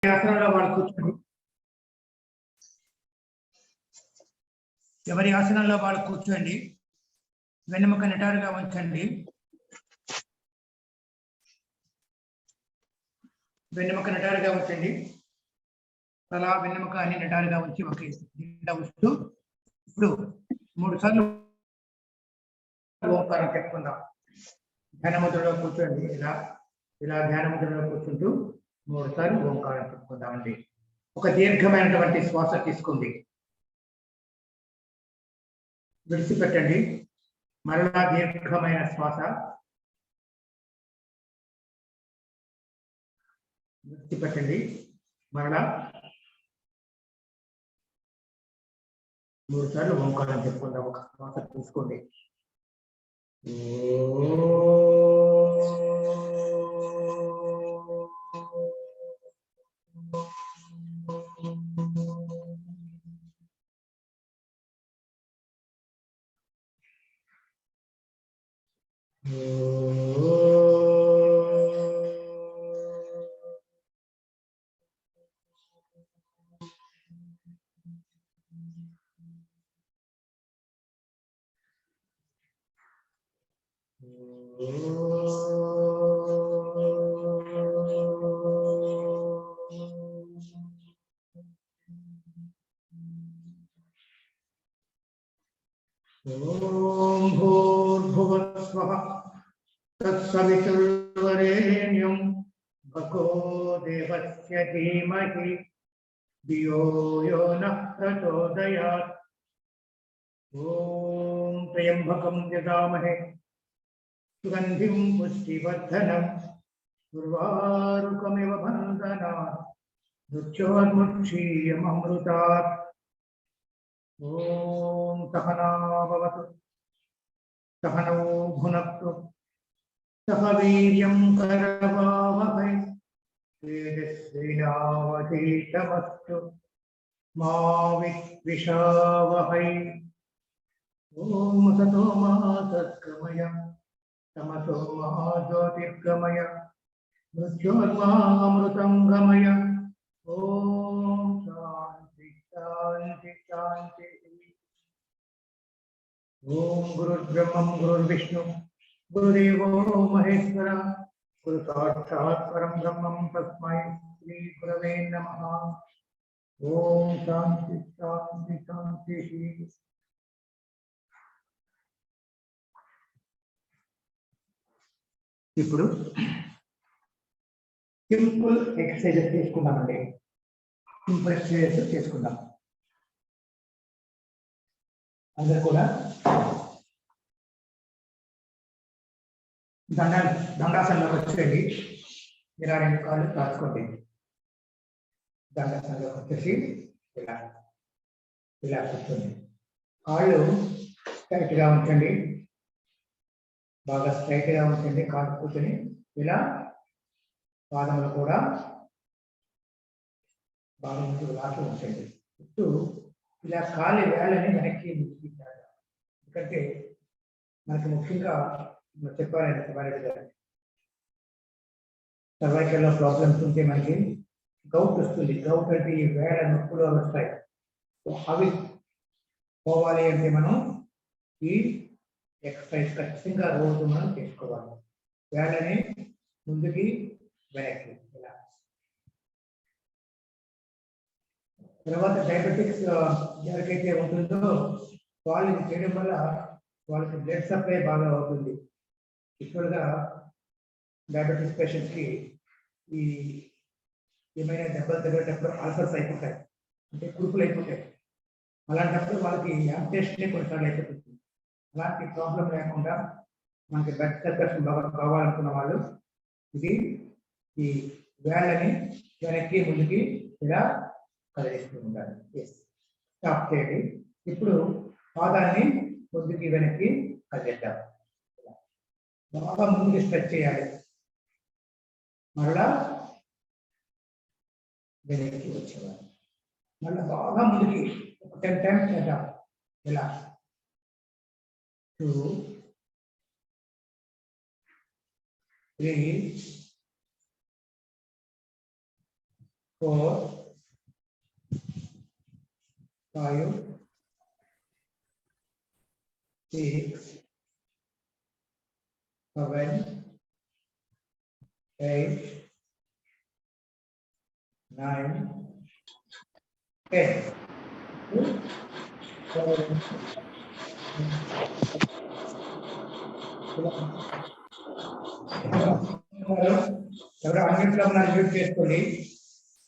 ఆసనంలో వాళ్ళు కూర్చోండి. ఎవరి ఆసనంలో వాళ్ళు కూర్చోండి. వెన్నెముక నిటారుగా ఉంచండి. వెన్నెముక నిటారుగా ఉంచండి. తల వెన్నెముక అన్ని నిటారుగా ఉంచి ఒకే ఉంచుతూ ఇప్పుడు 3 సార్లు ఓంకారం చెప్పుకుందాం. ధ్యానముద్రలో కూర్చోండి. ఇలా ధ్యానముద్రలో కూర్చుంటూ 3 సార్లు ఓంకారం చెప్పుకుందామండి. ఒక దీర్ఘమైనటువంటి శ్వాస తీసుకోండి, విడిచిపెట్టండి. మరలా దీర్ఘమైన శ్వాస, విడిచిపెట్టండి. మరలా 3 సార్లు ఓంకారం చెప్పుకుందాం. ఒక శ్వాస తీసుకోండి. ఓం భూర్భువస్వః తత్సవితుర్వరేణ్యం భగో దేవస్య ధీమహి ధియో యో నః ప్రచోదయాత్. ఓం త్రయంబకం యజామహే సుగంధిం పుష్టివర్ధనం ఉర్వారుకమివ బంధనాత్ మృత్యోర్ముక్షీయమమృతాత్. ఓం సహనా భవతు సహనౌ భునక్తు సహ వీర్యం కరవావహై తేజస్వినావధీతమస్తు మా విద్విషావహై. ఓం సతో మా సద్గమయ తమసో మా జ్యోతిర్గమయ మృత్యోర్మామృతం గమయ. ఓం శాంతి శాంతి శాంతి. ఓం గురుర్బ్రహ్మం గురుర్విష్ణు గురుదేవో మహేశ్వర గురు సాక్షాత్ పరం బ్రహ్మం తస్మై శ్రీ గురవే నమః. ఓం శాంతి శాంతి శాంతి. ఇప్పుడు సింపుల్ ఎక్సర్సైజెస్ తీసుకుందామండి. సింపుల్ ఎక్సర్సైజెస్ చేసుకుందాం. అందరు కూడా దండాసనలోకి వచ్చేయండి. ఇలా 2 కాళ్ళు కాచుకోండి. దండాసనలోకి వచ్చేసి ఇలా కూర్చోండి. కాళ్ళు స్ట్రైట్గా ఉంచండి, బాగా స్ట్రైట్గా ఉంచండి. కాళ్ళు కూర్చొని ఇలా పాదములు కూడా బాగా ముందుకు లాగి ఉంచండి. చుట్టూ ఇలా కాలి వేళ్ళని వెనక్కి ముందుకు. ఎందుకంటే మనకి ముఖ్యంగా చెప్పాలంటే సర్వైకల్లో ప్రాబ్లమ్స్ ఉంటే మనకి గౌట్ వస్తుంది. గౌట్ అంటే ఈ వేళ నొప్పులు వస్తాయి. అవి పోవాలి అంటే మనం ఈ ఎక్సర్సైజ్ ఖచ్చితంగా రోజు మనం చేసుకోవాలి. వేళని ముందుకి వెనక్కి ఇలా. తర్వాత డయాబెటిక్స్ ఎవరికైతే ఉంటుందో వాళ్ళు ఇది చేయడం వల్ల వాళ్ళకి బ్లడ్ సప్లై బాగా అవుతుంది. ఎక్కువగా డయాబెటిస్ పేషెంట్స్కి ఈ ఏమైనా దెబ్బలు తగ్గేటప్పుడు అల్సర్స్ అయిపోతాయి, అంటే కురుపులు అయిపోతాయి. అలాంటప్పుడు వాళ్ళకి యాంపిటేషన్ కొన్నిసార్లు అయిపోతుంది. అలాంటి ప్రాబ్లం లేకుండా మనకి బ్లడ్ సర్క్యులేషన్ బాగా కావాలనుకున్న వాళ్ళు ఇది ఈ వేళ్ళని వెనక్కి ముందుకి ఇలా కదిలిస్తూ ఉండాలి. స్టాప్ చేయండి. ఇప్పుడు పాదాన్ని ముందుకి వెనక్కి కదిలిద్దాం. బాగా ముందుకి స్ట్రెచ్ చేయాలి. మరలా వెనక్కి వచ్చేవారు. మళ్ళీ బాగా ముందుకి ఒక 10 times చేద్దాం. ఇలా 2 3 4, 5, 6, 7, 8, 9, 10. ఎవరు అన్నింటిలో ఉన్నారు మ్యూట్ చేసుకోండి.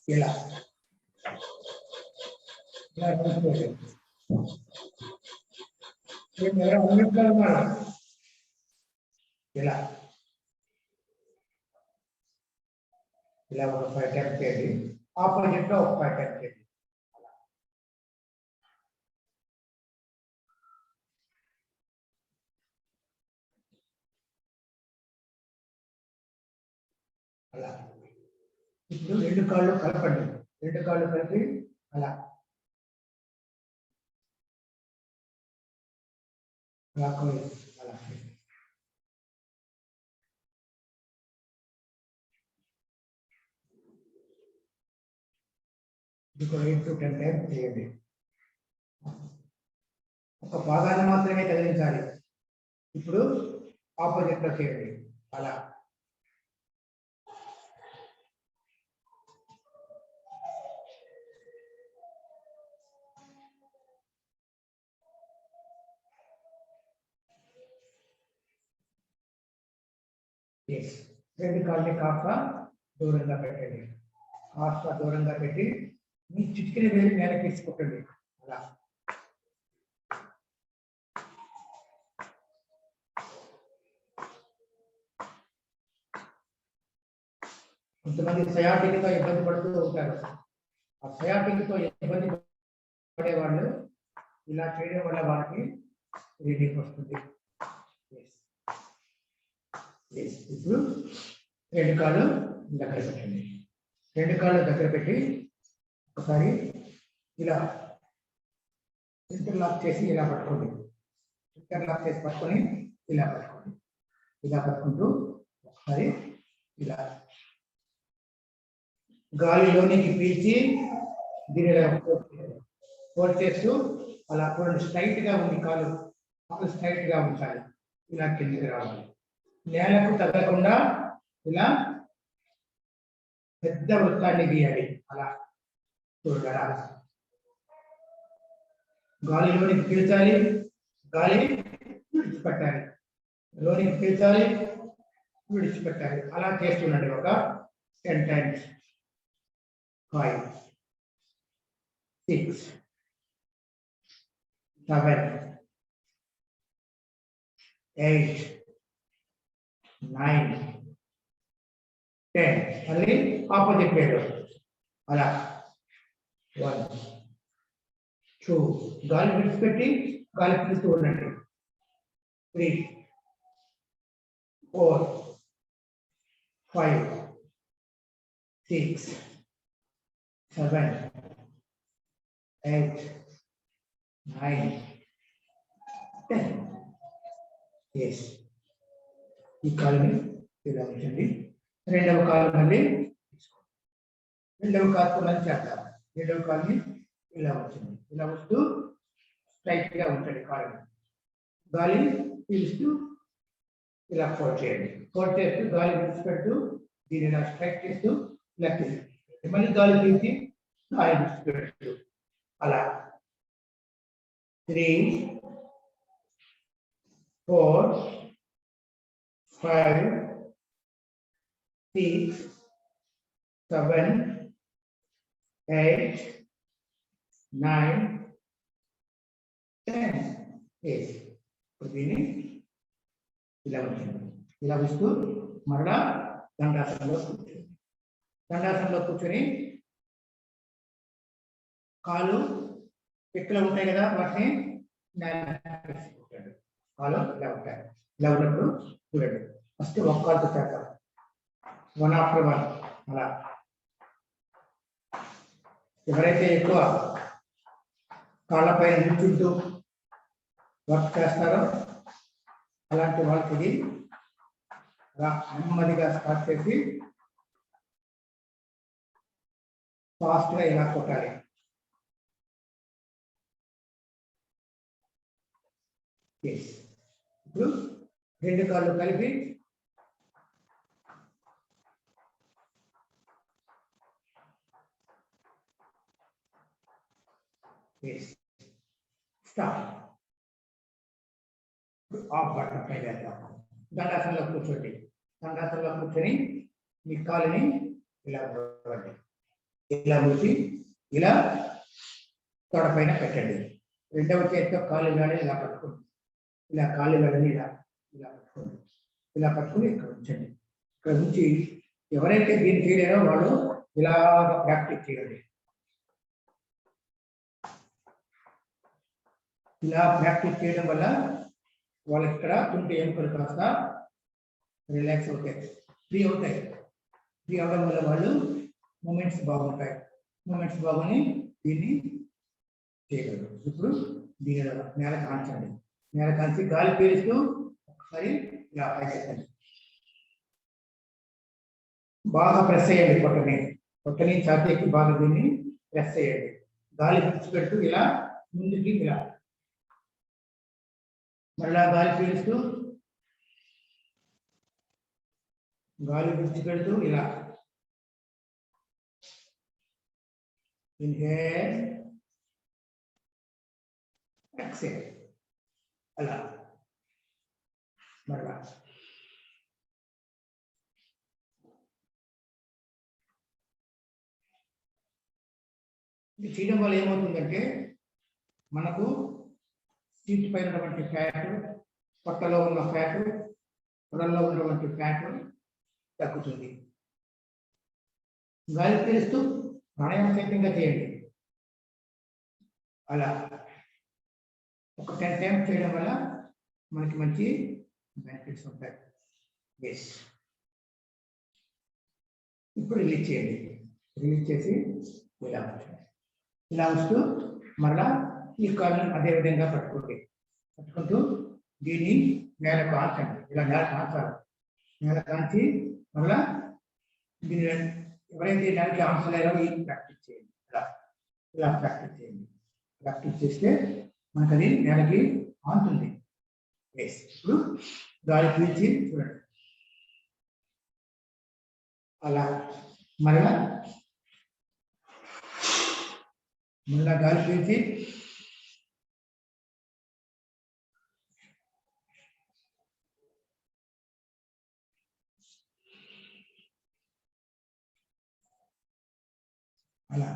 ఇలా ఎవరు అన్నింటిలో ఉన్నారు ఇలా ఇలా ఒక 5 టైమ్స్ చేయండి. ఆపోజిట్ లో ఒక 5 టైమ్స్ చేయండి. అలా ఇప్పుడు 2 కాళ్ళు కలపండి. 2 కాళ్ళు కలిపి అలా అలా అలా ఇంకో 8 to 10 టైమ్స్ చేయండి. ఒక భాగాన్ని మాత్రమే కదిలించాలి. ఇప్పుడు ఆపోజిట్ లో చేయండి. అలా రెండు కాళ్ళని కాస్త దూరంగా పెట్టండి. కాస్త దూరంగా పెట్టి మీ చిటికిన వేలు నేల తీసుకుంటండి. అలా కొంతమంది సయాటిక్తో ఇబ్బంది పడుతూ ఉంటారు. ఆ సయాటిక్తో ఇబ్బంది పడేవాళ్ళు ఇలా చేయడం వల్ల వాళ్ళకి రిలీఫ్ వస్తుంది. ఇప్పుడు 2 కాళ్ళు దగ్గర పెట్టండి. 2 కాళ్ళు దగ్గర పెట్టి ఒకసారి ఇలా ఇంటర్లాక్ చేసి ఇలా పట్టుకోండి. ఇంటర్లాక్ చేసి పట్టుకొని ఇలా పట్టుకోండి. ఇలా పట్టుకుంటూ ఒకసారి ఇలా గాలిలోనికి పీల్చి దీని ఫోల్డ్ చేస్తూ అలా చూడండి. స్ట్రైట్ గా ఉంది కాలు స్ట్రైట్ గా ఉంచాలి. ఇలా కిందికి రావాలి. నేలకు తగ్గకుండా ఇలా పెద్ద వృత్తాన్ని గీయాలి. అలా చూడగల గాలిలోనికి పీల్చాలి, గాలి విడిచిపెట్టాలి, లోనికి పీల్చాలి, విడిచిపెట్టాలి. అలా చేస్తుండండి ఒక 10 టైమ్స్. 5, 6, 7, 8, 9, 10. మళ్ళీ ఆపోజిట్ వేలో అలా 1, 2 గాలి విడిచిపెట్టి గాలి పీలుస్తూ ఉండండి. 3, 4, 5, 6, 7, 8, 9, 10. ఎస్. ఈ కాలుని ఇలా ఉంచండి. రెండవ కాలు మళ్ళీ తీసుకోండి. రెండవ కాలుతో మళ్ళీ చేద్దాం. రెండవ కాలుని ఇలా ఉంచండి. ఇలా వస్తూ స్ట్రైట్ గా ఉంచండి కాలుని. గాలి పీలుస్తూ ఇలా ఫోల్డ్ చేయండి. ఫోల్డ్ చేస్తూ గాలి విడిచిపెడుతూ దీన్ని ఇలా స్ట్రైట్ చేస్తూ ఇలా తీసుకుంటుంది. మళ్ళీ గాలి పీల్చి గాలి విడిచిపెడుతూ అలా 3, 4, 5, 6, 7, 8, 9, 10. ఇప్పుడు దీన్ని ఇలా ఉంటుంది. ఇలా వస్తూ మరలా దండాసనంలో కూర్చొని దండాసనంలో కూర్చొని కాళ్ళు పిక్కలు ఉంటాయి కదా, వాటిని కాళ్ళు ఇలా ఉంటాయి. ఇలా ఉన్నప్పుడు చూడండి. ఫస్ట్ ఒక కాలుతో చేద్దాం. 1 after 1 అలా. ఎవరైతే ఎక్కువ కాళ్ళపైన నిల్చుంటూ వర్క్ చేస్తారో అలాంటి వాళ్ళకి ఇది అలా నెమ్మదిగా స్టార్ట్ చేసి ఫాస్ట్ గా ఇలా కొట్టాలి. ఇప్పుడు రెండు కాళ్ళు కలిపి స్టాప్. ఆఫ్ బటన్ పై వేద్దాం. దండాసనంలో కూర్చోండి. దండాసనంలో కూర్చొని మీ కాలుని ఇలా మూడండి. ఇలా మూసి ఇలా తొడ పైన పెట్టండి. రెండవ చేతితో కాలు గాని ఇలా పట్టుకోండి. ఇలా కాళ్ళు వెళ్ళని ఇలా ఇలా పట్టుకోండి. ఇలా పట్టుకుని ఇక్కడ ఉంచండి. ఇక్కడ ఉంచి ఎవరైతే దీన్ని చేయలేరో వాళ్ళు ఇలా ప్రాక్టీస్ చేయండి. ఇలా ప్రాక్టీస్ చేయడం వల్ల వాళ్ళకి ఇక్కడ తుంటి ఎముకలు కాస్త రిలాక్స్ అవుతాయి, ఫ్రీ అవుతాయి. ఫ్రీ అవడం వల్ల వాళ్ళు మూమెంట్స్ బాగుంటాయి. మూమెంట్స్ బాగుని దీన్ని చేయగలరు. ఇప్పుడు దీని నేల కాల్చండి. నేల కాల్చి గాలి పీలుస్తూ ఒకసారి ఇలా పైకెత్తండి. బాగా ప్రెస్ చేయండి. పొట్టని ఛాతీకి బాగా దీన్ని ప్రెస్ చేయండి. గాలి విడిచిపెడుతూ ఇలా ముందుకి ఇలా మళ్ళా గాలి పీలుస్తూ గాలి విడిచిపెడుతూ ఇలా ఇన్హేల్ ఎక్సేల్ అలా మళ్ళా ఇది చేయడం వల్ల ఏమవుతుందంటే మనకు సీట్ పైన ఉన్నటువంటి ఫ్యాట్, పొట్టలో ఉన్న ఫ్యాట్, పొడల్లో ఉన్నటువంటి ఫ్యాట్ తగ్గుతుంది. గాలి పీలుస్తూ ప్రాణాయామ సైతంగా చేయండి. అలా ఒక 10 టైమ్స్ చేయడం వల్ల మనకి మంచి బెనిఫిట్స్ ఉంటాయి. ఎస్. ఇప్పుడు రిలీజ్ చేయండి. రిలీజ్ చేసి ఇలా ఉంచండి. ఇలా ఉంచుతూ మరలా ఈ కాళ్ళను అదే విధంగా పట్టుకోండి. పట్టుకుంటూ దీన్ని నేల కాల్చండి. ఇలా నేల కాల్చాలి. నేల కాల్చి మరలా దీన్ని ఎవరైతే నేలకి ఆన్సలేరో ఈ ప్రాక్టీస్ చేయండి. ఇలా ఇలా ప్రాక్టీస్ చేయండి. ప్రాక్టీస్ చేస్తే మనకు అది నేలకి ఆంతుంది. ఎస్. ఇప్పుడు గాలి పీల్చి చూడండి. అలా మరలా గాలి పీల్చి అలా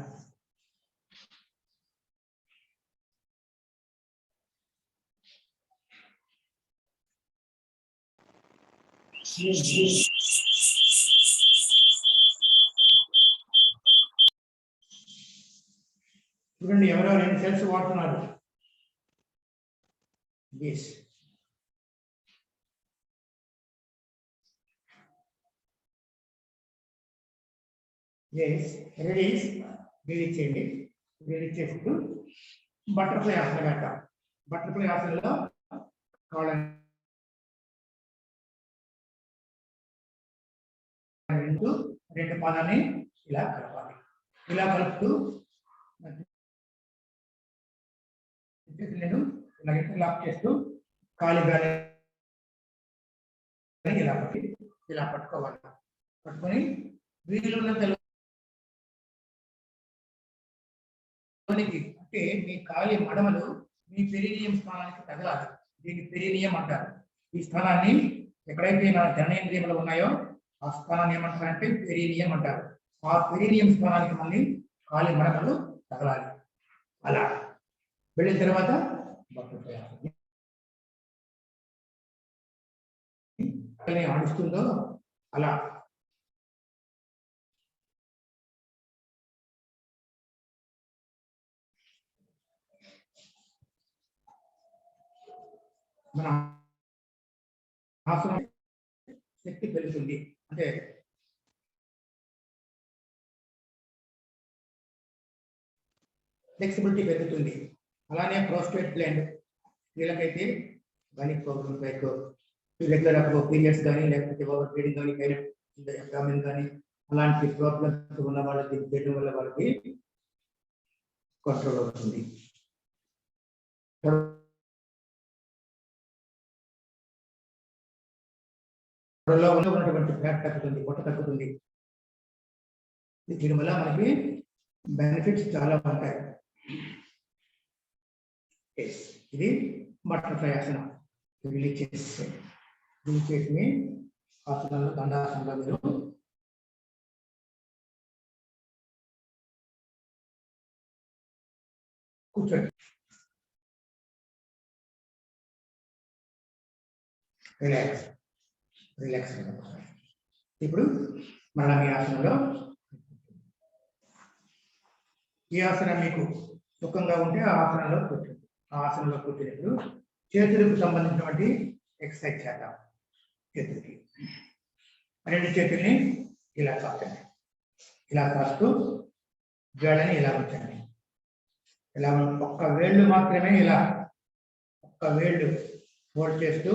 చూడండి, ఎవరో 2 సెల్స్ వాడుతున్నారు. ఎస్. ఎస్. రిలీజ్ చేయండి. రిలీజ్ చేస్తూ బటర్ఫ్లై ఆసన వేద్దాం. బటర్ఫ్లై ఆసనలో కాళ్ళని రెండు పాదాన్ని ఇలా కలపాలి. ఇలా కలుపుతూ నేను లాక్ చేస్తూ కాలి గాలి ఇలా పట్టుకోవాలి. పట్టుకొని వీలున్నంత అంటే మీ కాలి మడమలు మీ పెరినియం స్థానానికి తగలాలి. దీన్ని పెరినియం అంటారు. ఈ స్థానాన్ని ఎక్కడైతే మన జననేంద్రియములు ఉన్నాయో ఆ స్థానాన్ని ఏమంటారంటే పెరినియం అంటారు. ఆ పెరినియం స్థానానికి మళ్ళీ కాలి మడమలు తగలాలి. అలా వెళ్ళిన తర్వాత ఆడిస్తుందో అలా మన ఆసనం శక్తి పెరుగుతుంది. అంటే ఫ్లెక్సిబిలిటీ పెరుగుతుంది. అలానే ప్రోస్టేట్ గ్లాండ్ వీళ్ళకైతే gynaec problems like regular periods కానీ లేకపోతే ఓవర్ బ్లీడింగ్ కానీ అబ్డామిన్ కానీ అలాంటి ప్రాబ్లమ్స్ ఉన్న వాళ్ళకి చేయడం వల్ల వాళ్ళకి కంట్రోల్ అవుతుంది. ఉన్నటువంటి ఫ్యాట్ తగ్గుతుంది, పొట్ట తగ్గుతుంది. దీనివల్ల మనకి బెనిఫిట్స్ చాలా ఉంటాయి. ఇది బటర్ఫ్లై ఆసనం. రిలీజ్ చేసి ఆసనాలు దండాసనంలో మీరు కూర్చోండి. Relax relax. ఇప్పుడు మళ్ళీ మీ ఆసనంలో ఈ ఆసనం మీకు సుఖంగా ఉంటే ఆ ఆసనంలో కూర్చోండి. ఆ ఆసనంలో కూర్చునేప్పుడు చేతులకు సంబంధించినటువంటి ఎక్సర్సైజ్ చేద్దాం. చేతులకి రెండు చేతుల్ని ఇలా చాచండి. ఇలా చాస్తూ జడని ఇలా ఉంచండి. ఇలా ఒక్క వేళ్ళు మాత్రమే ఇలా ఒక్క వేళ్ళు ఫోల్డ్ చేస్తూ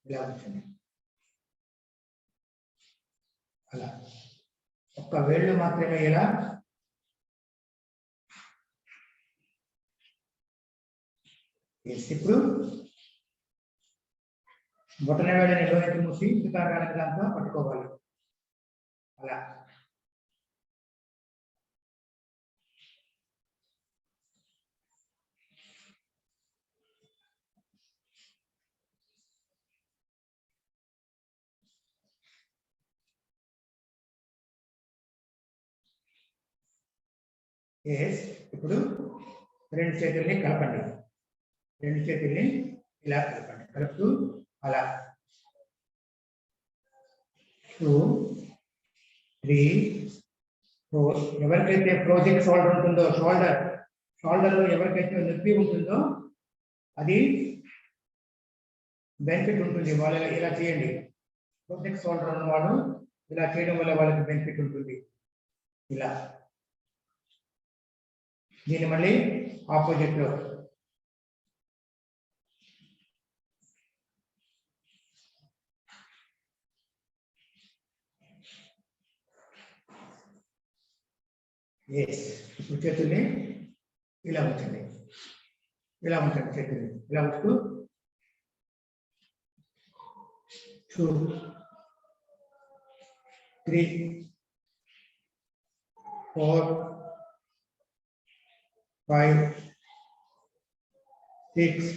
ఇలా ఉంచండి. అలా ఒక్క వేళ్ళు మాత్రమే ఇలా ఇప్పుడు బొటన వేళని లోనికి మూసి సుతాకానికి దాంతో పట్టుకోవాలి. అలా ఇప్పుడు రెండు చేతుల్ని కలపండి. రెండు చేతుల్ని ఇలా కలపండి. కలుపుతూ అలా 2 3 4. ఎవరికైతే ప్రోజెక్ట్ షోల్డర్ ఉంటుందో షోల్డర్ లో ఎవరికైతే నొప్పి ఉంటుందో అది బెనిఫిట్ ఉంటుంది. వాళ్ళు ఇలా చేయండి. ప్రోజెక్ట్ షోల్డర్ ఉన్నవాడు ఇలా చేయడం వల్ల వాళ్ళకి బెనిఫిట్ ఉంటుంది. ఇలా దీన్ని మళ్ళీ ఆపోజిట్ లో ఇప్పుడు చేతుల్ని ఇలా ఉంచండి. ఇలా ఉంచండి. చేతుల్ని ఇలా ఉంచుతూ 2 3 4 5 6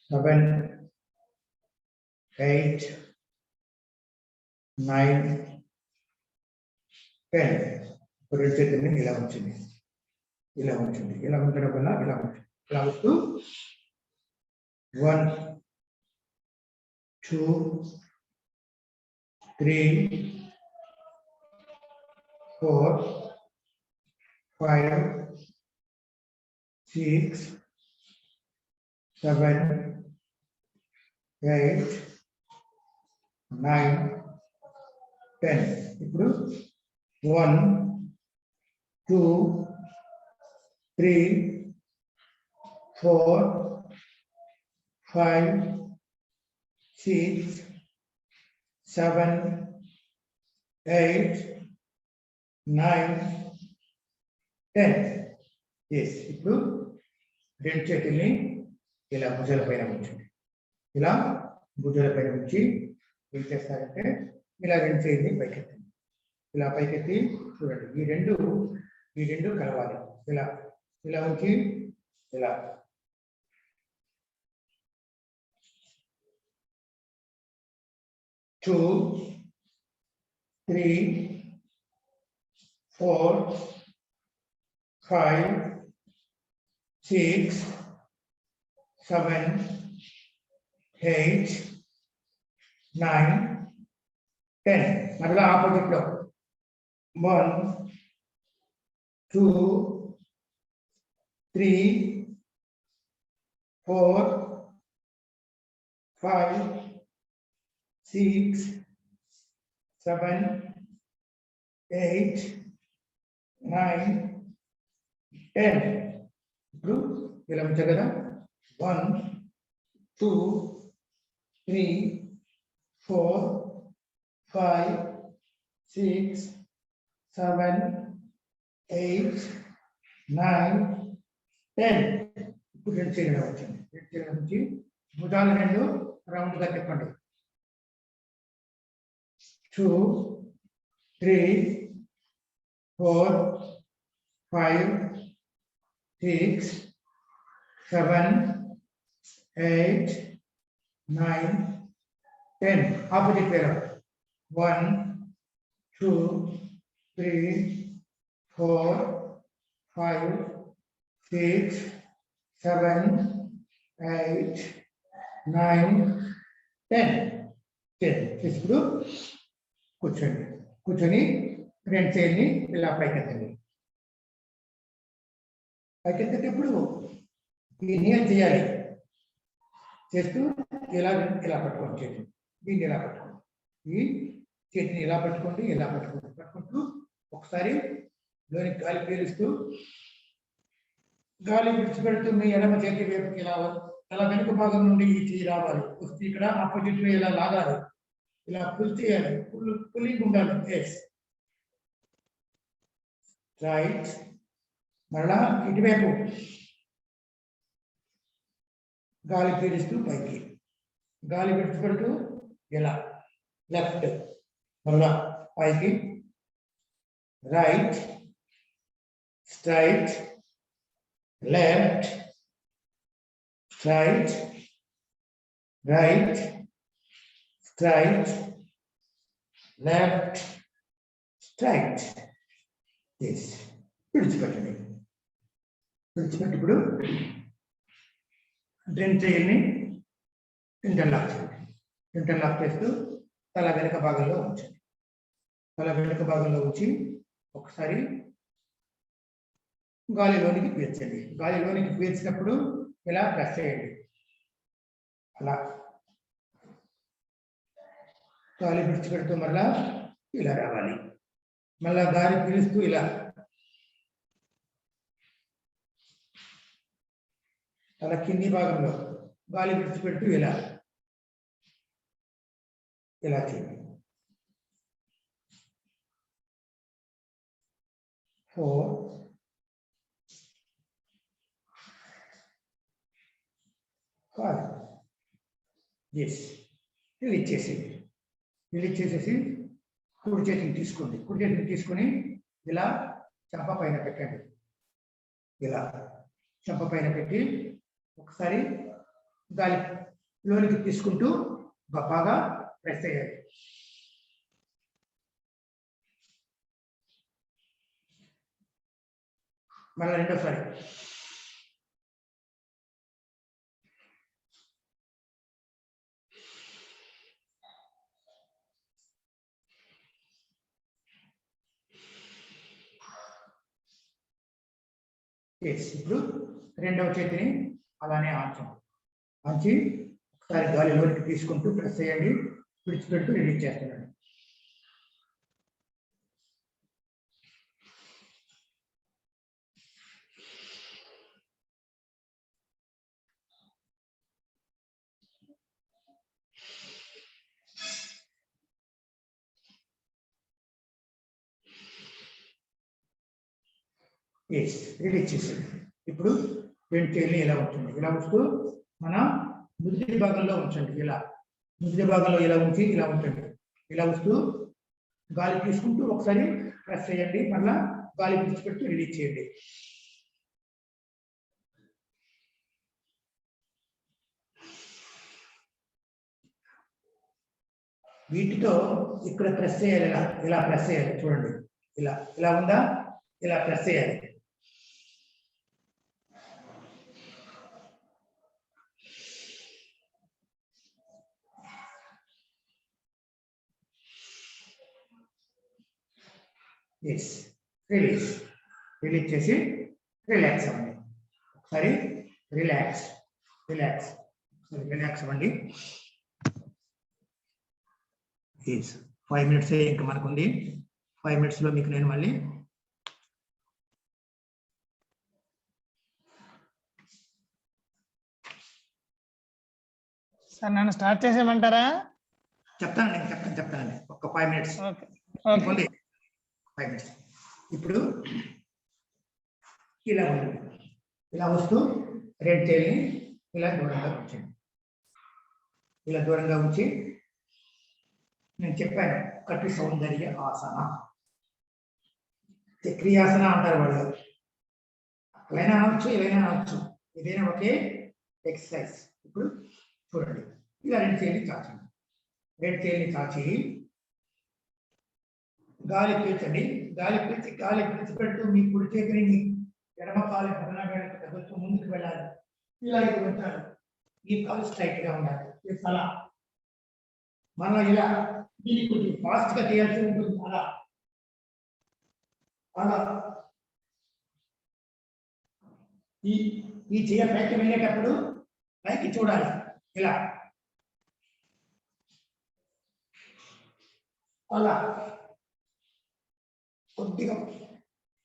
7 8 9 10. రెండు చేతుల్ని ఇలా ఉంచండి. ఇలా ఉంచండి. ఇలా ఉంచడం వల్ల ఇలా ఉంచండి. ఇలా ఉంటూ 1 2 3 4 5 6 7 8 9 10. ఇప్పుడు 1 2 3 4 5 6 7 8 9 10. ఇప్పుడు రెండు చేతుల్ని ఇలా భుజాల పైన ఉంచండి. ఇలా భుజాల పైన ఉంచి ఏం చేస్తారంటే ఇలా రెండు చేతుల్ని పైకెత్తండి. ఇలా పైకెత్తి చూడండి. ఈ రెండు కలవాలి. ఇలా ఇలా ఉంచి ఇలా 2 3 4 5 6 7 8 9 10. మరలా ఆపోజిట్ లో 1 2 3 4 5 6 7 8 9 10. ఇప్పుడు ఇలా ఉంచారు కదా. 1 2 3 4 5 6 7 8 9 10. ఇప్పుడు రెండు చేయడం వచ్చింది. రెండు చేయడం నుంచి భుజాలు రెండు రౌండ్ గా తిప్పండి. 2 3 4 5 6 7 8 9 10. Opposite pair. 1 2 3 4 5 6 7 8 9 10. ఇప్పుడు కూర్చోండి. కూర్చొని రెండు చేయిని ఇలా పైకెత్తండి. పైకెత్తేటప్పుడు ఈ నియల్ చేయాలి. చేస్తూ ఇలా ఇలా పట్టుకోండి. చేతి దీన్ని ఇలా పట్టుకోండి. ఈ చేతిని ఇలా పట్టుకోండి. ఇలా పట్టుకోండి. పట్టుకుంటూ ఒకసారి లోని గాలి పీలుస్తూ గాలి విడిచిపెడుతూ మీ ఎడమ చేతి వైపుకి ఇలా వెనుక భాగం నుండి ఈ చేయి రావాలి. వస్తే ఇక్కడ ఆపోజిట్ ఇలా లాగాలి. ఇలా పుల్ చేయాలి. పుల్లింగ్ ఉండాలి. Yes right. మరలా ఇటువైపు గాలి పీలుస్తూ పైకి గాలి విడిచిపెడుతూ ఇలా లెఫ్ట్ మరలా పైకి right straight left straight right straight left straight. yes విడిచిపెట్టండి. విడిచిపెట్టి ఇప్పుడు రెండు చేయిల్ని ఇంటర్లాక్ చేయండి. ఇంటర్లాక్ చేస్తూ తల వెనుక భాగంలో ఉంచండి. తల వెనుక భాగంలో ఉంచి ఒకసారి గాలిలోనికి పీల్చండి. గాలిలోనికి పీల్చినప్పుడు ఇలా ప్రెస్ చేయండి. అలా గాలి విడిచిపెడుతూ మళ్ళా ఇలా రావాలి. మళ్ళా గాలి పీలుస్తూ ఇలా అలా కింది భాగంలో గాలి విడిచిపెడుతూ ఇలా ఇలా చేయండి. 4 5 ఎస్ రిలీజ్ చేసేది. రిలీజ్ చేసేసి కుడి చేతిని తీసుకోండి. కుడి చేతిని తీసుకొని ఇలా చెంప పైన పెట్టండి. ఇలా చెంప పైన పెట్టి ఒకసారి గాలి లోనికి తీసుకుంటూ బాగా ప్రెస్ చేయాలి. మళ్ళీ రెండోసారి ఇప్పుడు రెండవ చేతిని అలానే ఆంచి ఒకసారి గాలి లోనికి తీసుకుంటూ ప్రెస్ చేయండి. విడిచిపెడుతూ రిలీజ్ చేస్తున్నాడు. రిలీజ్ చేసేది. ఇప్పుడు రెండు చేయిల్ని ఇలా ఉంచండి. ఇలా ఉంచుతూ మన నుదిటి భాగంలో ఉంచండి. ఇలా నుదిటి భాగంలో ఇలా ఉంచి ఇలా ఉంచండి. ఇలా ఉంచుతూ గాలి తీసుకుంటూ ఒకసారి ప్రెస్ చేయండి. మళ్ళా గాలి విడిచిపెడుతూ రిలీజ్ చేయండి. వీటితో ఇక్కడ ప్రెస్ చేయాలి. ఇలా ప్రెస్ చేయాలి. చూడండి ఇలా ఉందా? ఇలా ప్రెస్ చేయాలి. రిలీజ్ చేసి రిలాక్స్ అవ్వండి. ఒకసారి రిలాక్స్ అవ్వండి. 5 minutes ఇంకా మనకుంది. 5 minutes లో మీకు నేను మళ్ళీ సార్ నన్ను స్టార్ట్ చేసేయమంటారా? చెప్తానండి. ఒక్క 5 minutes. Only 5 minutes. ఇప్పుడు ఇలా ఉంటుంది. ఇలా వస్తూ రెండు చేయిని ఇలా దూరంగా ఉంచండి. ఇలా దూరంగా ఉంచి నేను చెప్పాను కటి సౌందర్య ఆసన, క్రియాసన అంటారు వాళ్ళు. అట్లైనా అనవచ్చు, ఏదైనా అనవచ్చు, ఏదైనా ఒకే ఎక్సర్సైజ్. ఇప్పుడు చూడండి, ఇలా రెండు చేయిని చాచండి. రెండు చేయిని చాచి గాలి పీల్చండి. గాలి పీల్చి గాలి పీల్చిపెడుతూ మీ కుడి చేతిని మీ ఎడమ కాలు పదన వేళకు తగ్గుతూ ముందుకు వెళ్ళాలి. ఇలా ఇది ఉంటారు. ఈ కాలు స్ట్రైట్ గా ఉండాలి. ఇది అలా మళ్ళీ ఇలా దీన్ని కొంచెం ఫాస్ట్ గా చేయాల్సి ఉంటుంది. అలా అలా ఈ చేయ పైకి వెళ్ళేటప్పుడు పైకి చూడాలి. ఇలా అలా కొద్దిగా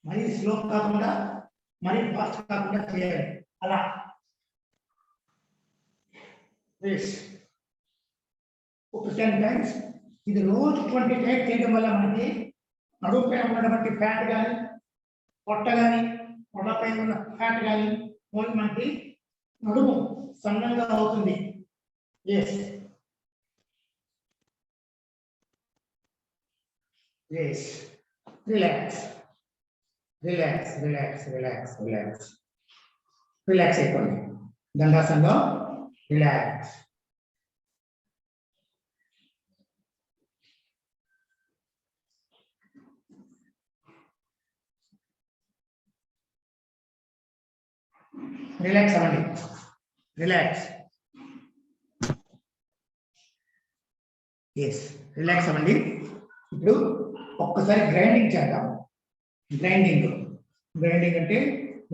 మరీ స్లో కాకుండా మరీ ఫాస్ట్ కాకుండా చేయాలి. అలా ఒక 10 times. ఇది రోజు 20 times చేయడం వల్ల మనకి నడుము పైన ఉన్నటువంటి ఫ్యాట్ కానీ, పొట్ట కానీ, పొట్టపై ఉన్న ఫ్యాట్ కానీ మనకి నడుము సన్నగా అవుతుంది. Yes yes relax relax relax relax relax relax అయిపోండి. దండాసనంలో రిలాక్స్. రిలాక్స్ అవ్వండి. రిలాక్స్. ఎస్ రిలాక్స్ అవ్వండి. ఇప్పుడు ఒక్కసారి గ్రైండింగ్ చేద్దాం. గ్రైండింగ్ అంటే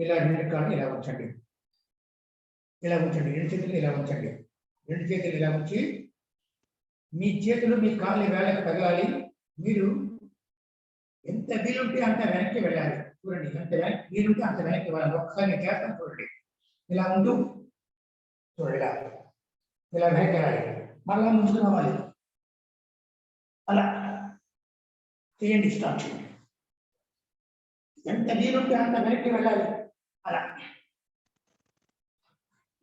ఇలా రెండు కాళ్ళు ఇలా ఉంచండి. ఇలా ఉంచండి. రెండు చేతులు ఇలా ఉంచండి. రెండు చేతులు ఇలా ఉంచి మీ చేతులు మీ కాళ్ళు వేళకు తగలాలి. మీరు ఎంత వీలుంటే అంత వెనక్కి వెళ్ళాలి. చూడండి, ఎంత వెనక్కి వీలుంటే అంత వెనక్కి వెళ్ళాలి. ఒక్కసారి నేను చేస్తాను చూడండి. ఇలా ఉంటూ చూడండి, ఇలా వెనక్కి వెళ్ళాలి. మళ్ళా ముందుకు రావాలి. అలా చేయండి. స్టార్ట్ చేయండి. ఎంత వీలుంటే అంత వెనక్కి వెళ్ళాలి. అలా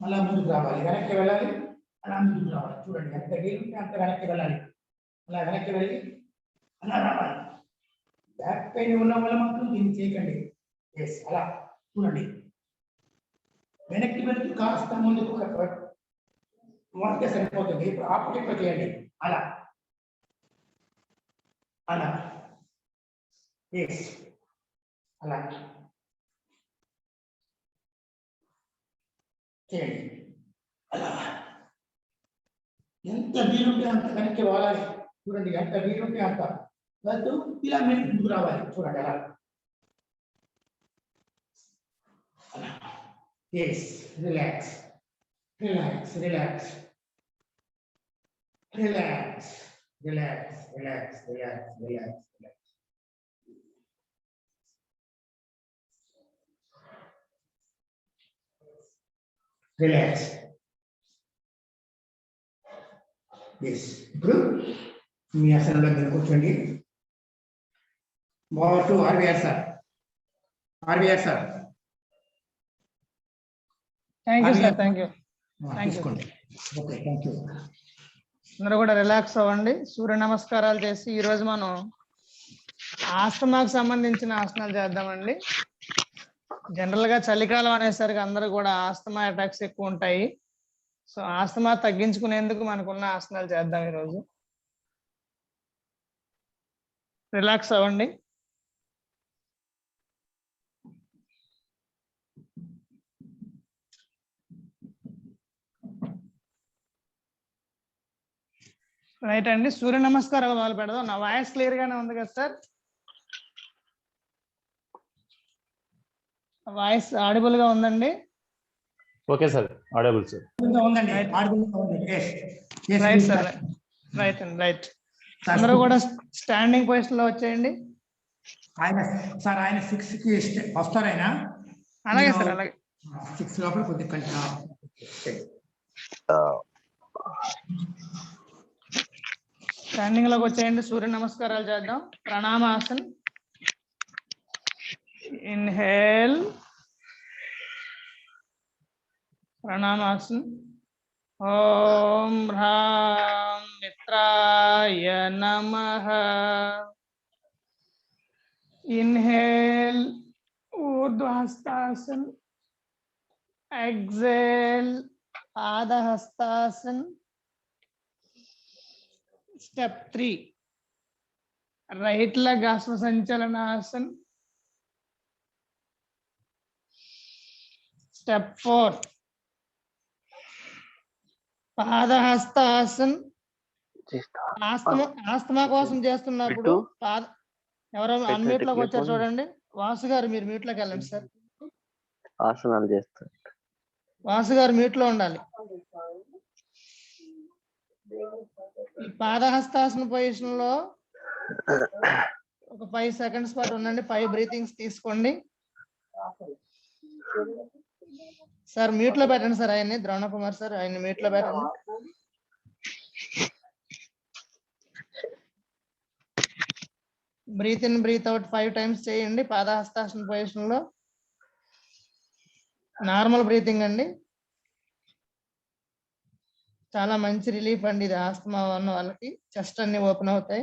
మళ్ళా ముందుకు రావాలి. వెనక్కి వెళ్ళాలి. అలా ముందుకు రావాలి. చూడండి, ఎంత వీలుంటే అంత వెనక్కి వెళ్ళాలి. అలా వెనక్కి వెళ్ళి అలా రావాలి. బ్యాక్ పెయిన్ ఉన్న వల్ల మాత్రం దీన్ని చేయకండి. ఎస్ అలా చూడండి. వెనక్కి వెళ్తూ కాస్త ముందుకు మొదట సరిపోతుంది. ఇప్పుడు ఆపోజిట్ లో చేయండి. అలా అలా ఎస్ అలా చేయండి. అలా ఎంత వీలుంటే అంత వెనక్కి వాడాలి. చూడండి, ఎంత వీలుంటే అంత వెళ్తూ ఇలా మీరు ముందుకు రావాలి. చూడండి అలా. Yes relax relax relax relax relax relax relax relax relax. Relax. Yes ఇప్పుడు మీ ఆసనంలో మీరు కూర్చోండి. To RVR sir. RVR sir. Thank you sir. Thank you. తీసుకోండి. Okay, thank you. అందరూ కూడా రిలాక్స్ అవ్వండి. సూర్య నమస్కారాలు చేసి ఈరోజు మనం ఆస్తమాకు సంబంధించిన ఆసనాలు చేద్దామండి. జనరల్ గా చలికాలం అనేసరికి అందరూ కూడా ఆస్తమా అటాక్స్ ఎక్కువ ఉంటాయి. సో ఆస్తమా తగ్గించుకునేందుకు మనకున్న ఆసనాలు చేద్దాం ఈరోజు. రిలాక్స్ అవ్వండి. రైట్ అండి, సూర్య నమస్కారాలు మొదలు పెడదాం. నా వాయిస్ క్లియర్ గానే ఉంది కదా సార్? వాయిస్ ఆడిబుల్ గా ఉందండి? Okay sir, audible sir. Right sir. Right అండి, రైట్. అందరూ కూడా స్టాండింగ్ పొజిషన్ లో వచ్చేయండి. ఆయన సార్, ఆయన 6 కి వస్తారు. ఆయన అలాగే సార్, అలాగే 6 లోపల కొద్దిగా కంటిన్యూ. స్టాండింగ్ లోకి వచ్చేయండి. సూర్య నమస్కారాలు చేద్దాం. ప్రణామాసన్. ఇన్హేల్. ప్రణామాసన్. ఓం హ్రాం మిత్రాయ నమః. ఇన్హేల్. ఊర్ధ్వహస్తాసన్. ఎక్సేల్. పాదహస్తాసన్. స్టెప్ 3 రైట్ లెగ్ అశ్వ సంచలనాసన్. స్టెప్ 4 పాదహస్తాసన్. ఆస్తమా కోసం చేస్తున్నప్పుడు ఎవరో అన్మ్యూట్ లోకి వచ్చారు చూడండి. వాసు గారు మీరు మ్యూట్ లోకి వెళ్ళండి సార్. ఆసనాలు చేస్తారు. వాసు గారు మ్యూట్ లో ఉండాలి. ఈ పాదహస్తాసన పొజిషన్ లో ఒక 5 సెకండ్స్ పాటు ఉండండి. 5 బ్రీతింగ్స్ తీసుకోండి. సార్ మ్యూట్ లో పెట్టండి సార్. ఆయన్ని ద్రోణ కుమార్ సార్ ఆయన్ని మ్యూట్ లో పెట్టండి. Breathe in breathe out 5 times చేయండి పాదహస్తాసన పొజిషన్ లో. నార్మల్ బ్రీతింగ్ అండి. చాలా మంచి రిలీఫ్ అండి ఇది. ఆస్తమా ఉన్న వాళ్ళకి చెస్ట్ అన్ని ఓపెన్ అవుతాయి.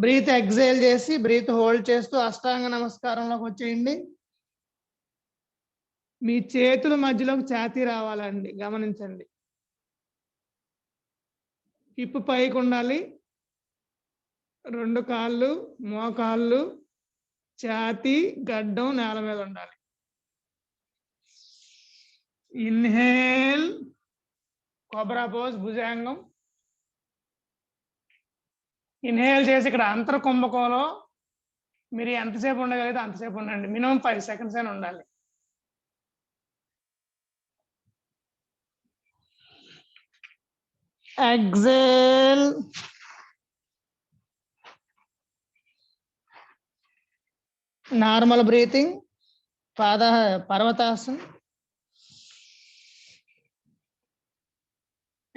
బ్రీత్ ఎక్సేల్ చేసి బ్రీత్ హోల్డ్ చేస్తూ అష్టాంగ నమస్కారంలోకి వచ్చేయండి. మీ చేతుల మధ్యలోకి ఛాతీ రావాలండి, గమనించండి. హిప్ పైకి ఉండాలి. 2 కాళ్ళు, మోకాళ్ళు, ఛాతీ, గడ్డం నేల మీద ఉండాలి. ఇన్హేల్. కొబ్రా పోజ్, భుజంగం. ఇన్హేల్ చేసి ఇక్కడ అంతర కుంభకోలో మీరు ఎంతసేపు ఉండగలిగితే అంతసేపు ఉండండి. మినిమం 5 సెకండ్స్ అయినా ఉండాలి. ఎక్సేల్. Normal breathing. పర్వతాసన్.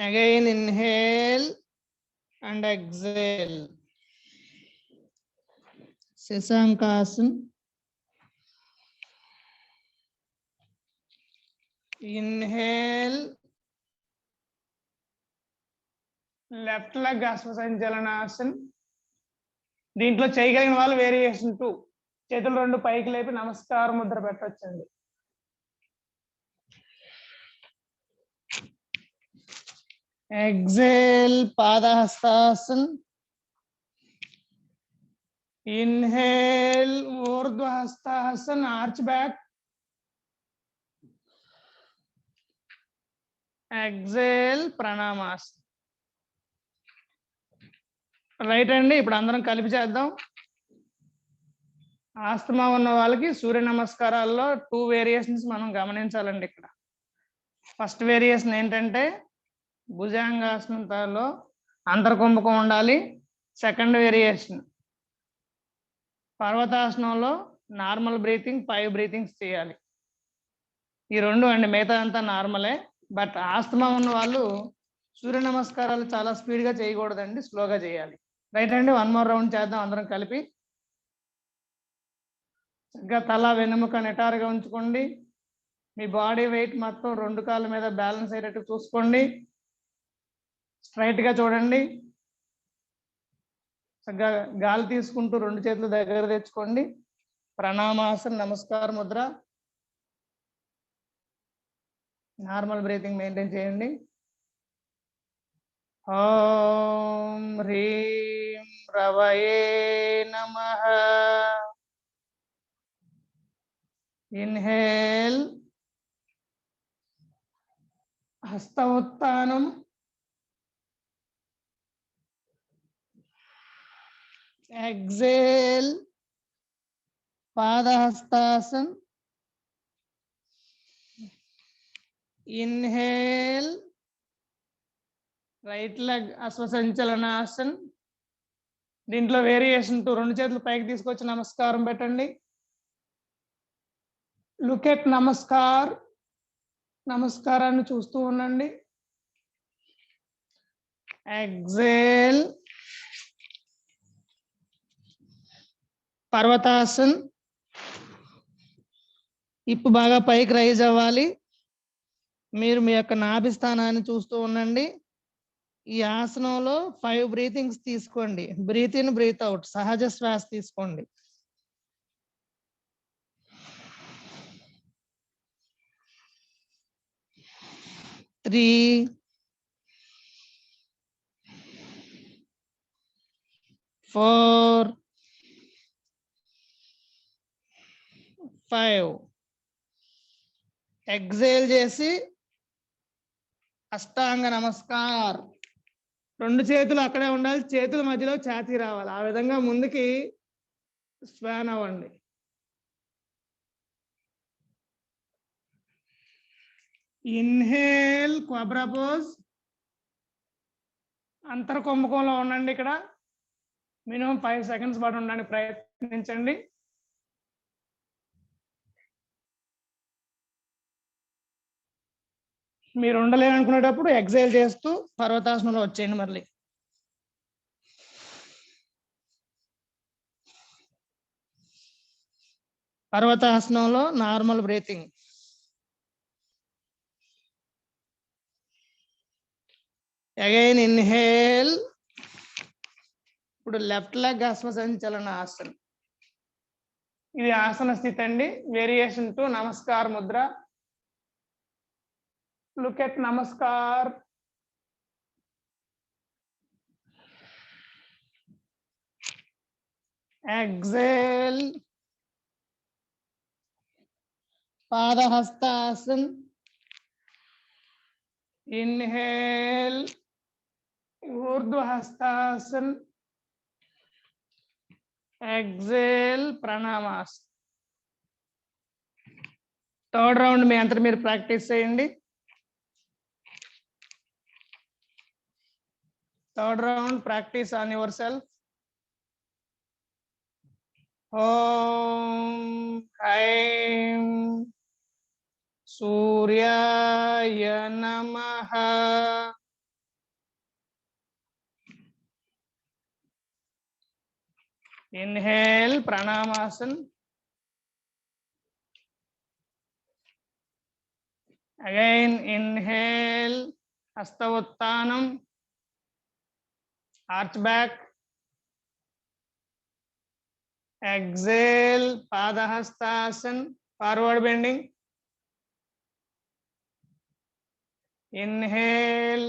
Again inhale and exhale. Sasankasana. Inhale. Left leg అశ్వ సంచలనాసన్. దీంట్లో చేయగలిగిన వాళ్ళు వేరియేషన్ 2 చేతులు 2 పైకి లేపి నమస్కార ముద్ర పెట్టొచ్చండి. ఎక్సేల్. పాదహస్తాసన్. ఇన్హేల్. ఊర్ధ్వహస్తాసన్, ఆర్చ్ బ్యాక్. ఎక్సేల్. ప్రణామాసన్. రైట్ అండి. ఇప్పుడు అందరం కలిపి చేద్దాం. ఆస్తమా ఉన్న వాళ్ళకి సూర్య నమస్కారాల్లో 2 వేరియేషన్స్ మనం గమనించాలండి. ఇక్కడ ఫస్ట్ వేరియేషన్ ఏంటంటే భుజంగాసనంలో అంతర్కుంభకం ఉండాలి. సెకండ్ వేరియేషన్ పర్వతాసనంలో నార్మల్ బ్రీతింగ్ 5 బ్రీతింగ్స్ చేయాలి. ఈ 2 అండి. మిగతా అంతా నార్మలే. బట్ ఆస్తమా ఉన్న వాళ్ళు సూర్య నమస్కారాలు చాలా స్పీడ్ గా చేయకూడదండి, స్లోగా చేయాలి. రైట్ అండి. 1 మోర్ రౌండ్ చేద్దాం అందరం కలిపి. చక్కగా తల వెన్నెముక నిటారుగా ఉంచుకోండి. మీ బాడీ వెయిట్ మొత్తం 2 కాళ్ళ మీద బ్యాలెన్స్ అయ్యేటట్టు చూసుకోండి. స్ట్రైట్ గా చూడండి. చక్కగా గాలి తీసుకుంటూ 2 చేతులు దగ్గర తెచ్చుకోండి. ప్రణామాసన్, నమస్కార ముద్ర. నార్మల్ బ్రీతింగ్ మెయింటైన్ చేయండి. ఓం హ్రీం రవయే నమః. ఇన్హేల్. హస్త ఉత్తానం. ఎక్సేల్. పాదహస్తాసన్. ఇన్హేల్. రైట్ లెగ్ అశ్వ సంచలనాసన్. దీంట్లో వేరియేషన్ 2 చేతులు పైకి తీసుకొచ్చి నమస్కారం పెట్టండి. లుక్ ఎట్ నమస్కారాన్ని చూస్తూ ఉండండి. exhale, పర్వతాసన్. ఇప్పు బాగా పైకి రైజ్ అవ్వాలి. మీరు మీ యొక్క నాభి స్థానాన్ని చూస్తూ ఉండండి. ఈ ఆసనంలో 5 బ్రీతింగ్స్ తీసుకోండి. బ్రీత్ ఇన్, బ్రీత్ అవుట్, సహజ శ్వాస తీసుకోండి. త్రీ, 4, 5. ఎగ్జేల్ చేసి అష్టాంగ నమస్కార్. 2 చేతులు అక్కడే ఉండాలి, చేతుల మధ్యలో ఛాతీ రావాలి. ఆ విధంగా ముందుకి స్వాన్ అవ్వండి. Inhale, cobra pose. అంతర్ కుంభకంలో ఉండండి. ఇక్కడ మినిమం 5 సెకండ్స్ పాటు ఉండడానికి ప్రయత్నించండి. మీరు ఉండలేననుకునేటప్పుడు ఎగ్జైల్ చేస్తూ పర్వతాసనంలో వచ్చేయండి. మళ్ళీ పర్వతాసనంలో నార్మల్ బ్రీతింగ్. Again inhale. ఇప్పుడు లెఫ్ట్ లెగ్ అశ్వసంచలన ఆసనం. ఇది ఆసన స్థితి అండి. వేరియేషన్ టు నమస్కార్ ముద్ర. లుక్ ఎట్ నమస్కార్. ఎగ్జేల్. పాదహస్తాసన్. ఇన్హేల్, ఊర్ధ్వహస్తాసన్. ఎగ్జేల్, ప్రణామాసన్. థర్డ్ రౌండ్ మీ అంతా మీరు ప్రాక్టీస్ చేయండి. Third round practice on yourself. ఓం ఐం సూర్యాయ నమః. ఇన్హేల్, ప్రణామాసన్. అగైన్ ఇన్హేల్, హస్తోత్థానం, ఆర్చ్ బ్యాక్. ఎగ్జేల్, పాదహస్తాసన్, ఫార్వర్డ్ బెండింగ్. ఇన్హేల్,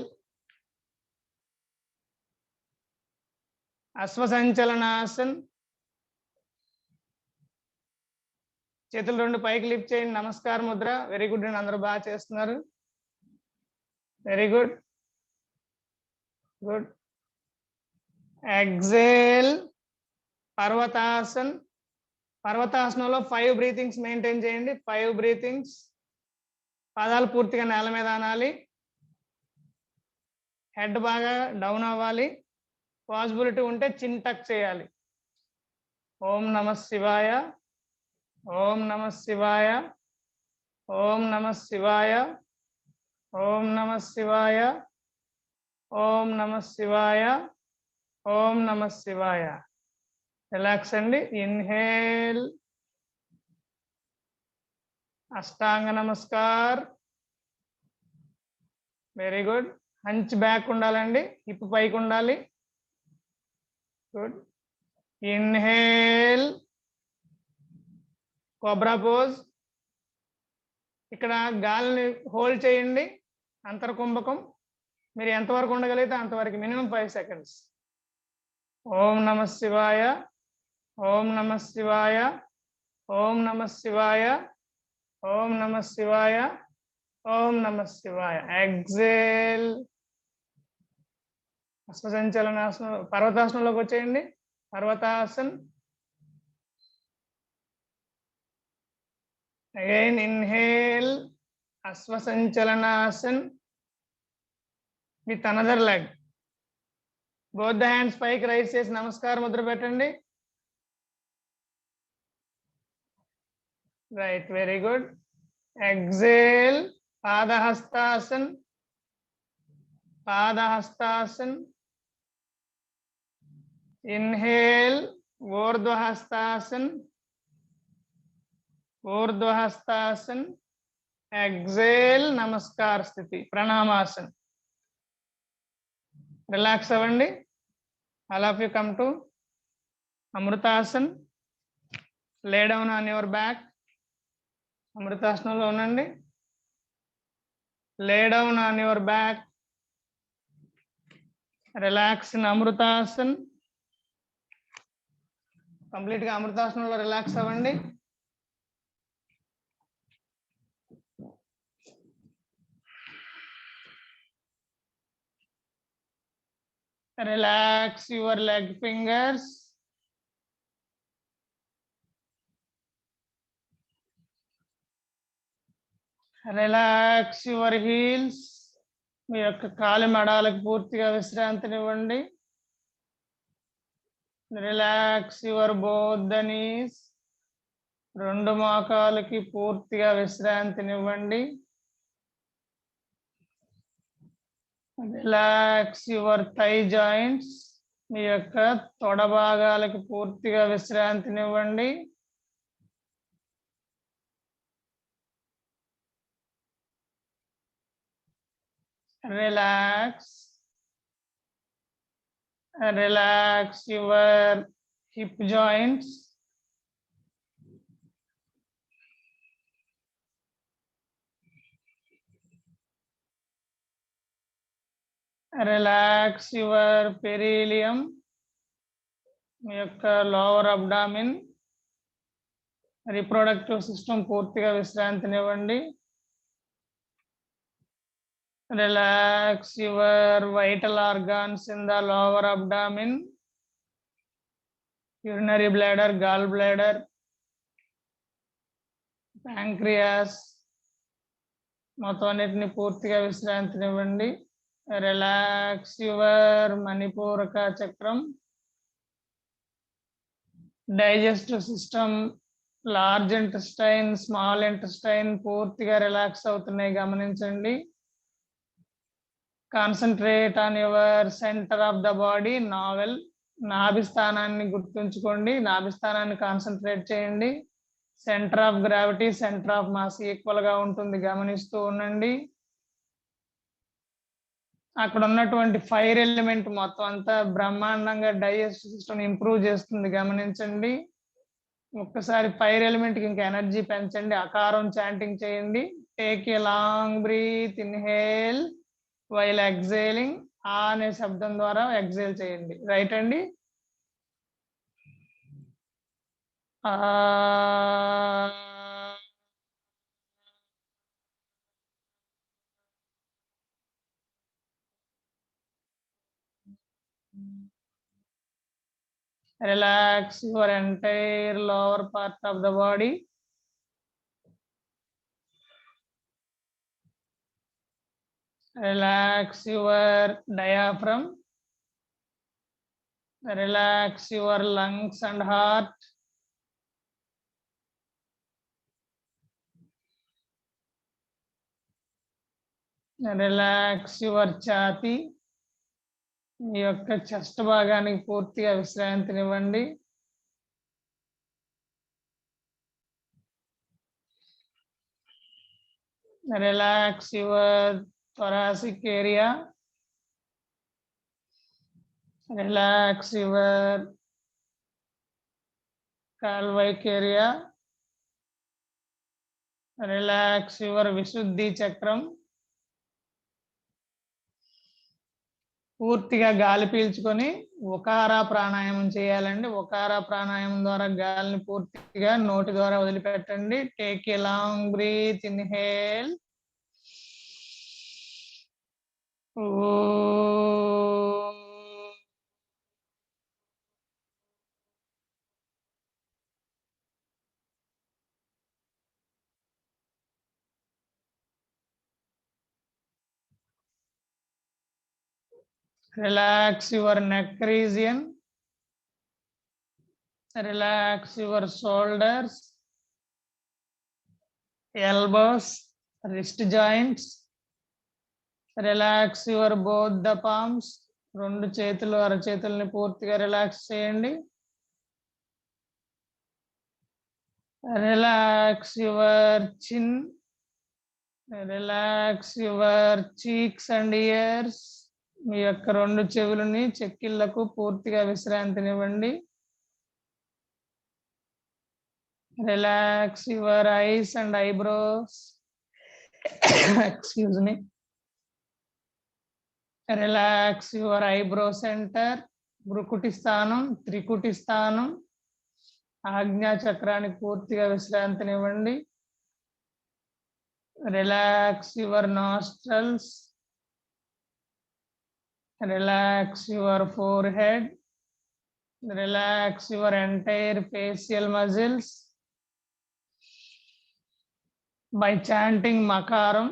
అశ్వసంచలనాసన్. చేతులు 2 పైకి లిఫ్ట్ చేయండి. నమస్కార ముద్ర. వెరీ గుడ్ అండి, అందరూ బాగా చేస్తున్నారు. Very good, good. ఎగ్జేల్, పర్వతాసన్. పర్వతాసనంలో 5 బ్రీతింగ్స్ మెయింటైన్ చేయండి. 5 బ్రీతింగ్స్. పాదాలు పూర్తిగా నేల మీద ఆనాలి. హెడ్ బాగా డౌన్ అవ్వాలి. పాసిబిలిటీ ఉంటే చిన్ టక్ చేయాలి. ఓం నమః శివాయ, ఓం నమః శివాయ, ఓం నమః శివాయ, ఓం నమః శివాయ, ఓం నమః శివాయ, ఓం నమః శివాయ. రిలాక్స్ అండి. ఇన్హేల్, అష్టాంగ నమస్కార్. Very good. హంచ్ బ్యాక్ ఉండాలండి, హిప్ పైకి ఉండాలి. గుడ్. Inhale, cobra pose. ఇక్కడ గాలిని హోల్డ్ చేయండి. అంతర్కుంభకం. మీరు ఎంతవరకు ఉండగలిగితే అంతవరకు, మినిమం 5 సెకండ్స్. ఓం నమః శివాయ, ఓం నమః శివాయ, ఓం నమః శివాయ, ఓం నమః శివాయ, ఓం నమః శివాయ. ఎగ్జేల్, అశ్వసంచలనాసనం, పర్వతాసనంలోకి వచ్చేయండి. పర్వతాసన్. అగైన్ ఇన్హేల్, అశ్వసంచలనాసన్ with another leg. Both the hands పైకి రైజ్ చేసి నమస్కార ముద్ర పెట్టండి. Right, very good. ఎగ్జేల్, పాదహస్తాసన్. पादहस्तासन, inhale ऊर्ध्वहस्तासन, ऊर्ध्वहस्तासन, exhale नमस्कार स्थिति Pranamasana. Relax अवंडी. All of you come to Amrutasan. Lay down on your back. Amrutasanalo unandi. Lay down on your back. Relax in Amrutasan. Complete ga Amrutasanalo relax avandi. Relax your leg fingers. Relax your heels. మీ యొక్క కాలి మడాలకు పూర్తిగా విశ్రాంతినివ్వండి. Relax your both the knees. రెండు మోకాళ్ళకి పూర్తిగా విశ్రాంతినివ్వండి. Relax your thigh joints. మీ యొక్క తొడ భాగాలకు పూర్తిగా విశ్రాంతినివ్వండి. Relax your hip joints. Relax your perineum. మీ యొక్క లోవర్ అబ్డామిన్, రిప్రొడక్టివ్ సిస్టమ్ పూర్తిగా విశ్రాంతినివ్వండి. Relax your vital organs in the lower abdomen, urinary bladder, gallbladder, pancreas. మొత్తం అన్నిటిని పూర్తిగా విశ్రాంతినివ్వండి. Relax your మణిపూరక చక్రం, digestive system, large intestine, small intestine పూర్తిగా relax అవుతున్నాయి గమనించండి. Concentrate on your centre of the body, navel. నాభి స్థానాన్ని గుర్తుంచుకోండి. నాభి స్థానాన్ని కాన్సన్ట్రేట్ చేయండి. Centre of gravity, centre of mass equal గా ఉంటుంది గమనిస్తూ ఉండండి. అక్కడ ఉన్నటువంటి ఫైర్ ఎలిమెంట్ మొత్తం అంతా బ్రహ్మాండంగా డైజెస్టివ్ సిస్టమ్ ఇంప్రూవ్ చేస్తుంది గమనించండి. ఒక్కసారి ఫైర్ ఎలిమెంట్ కి ఇంకా ఎనర్జీ పెంచండి. అకారం చాంటింగ్ చేయండి. Take a long breath, inhale while exhaling. ఆ అనే శబ్దం ద్వారా ఎక్సేల్ చేయండి. రైట్ అండి. Relax your entire lower part of the body. Relax your diaphragm. Relax your lungs and heart. Relax your ఛాతీ. మీ యొక్క చెస్ట్ భాగానికి పూర్తిగా విశ్రాంతినివ్వండి. Relax your thoracic area. Relax your pelvic area. Relax your Vishuddhi chakram. పూర్తిగా గాలి పీల్చుకొని ఉకార ప్రాణాయామం చేయాలండి. ఉకార ప్రాణాయామం ద్వారా గాలిని పూర్తిగా నోటి ద్వారా వదిలిపెట్టండి. Take a long breath, inhale. Relax your neck region. Relax your shoulders, elbows, wrist joints. Relax your both the palms. 2 చేతులు అరచేతుల్ని పూర్తిగా రిలాక్స్ చేయండి. Relax your chin. Relax your cheeks and ears. మీ యొక్క 2 చెవులని చెక్కిళ్లకు పూర్తిగా విశ్రాంతినివ్వండి. Relax your eyes and eyebrows. Excuse me. Relax your eyebrow center. భ్రుకుటి స్థానం, త్రికుటి స్థానం, ఆజ్ఞా చక్రానికి పూర్తిగా విశ్రాంతినివ్వండి. Relax your nostrils. Relax your forehead. Relax your entire facial muscles. By chanting మకారం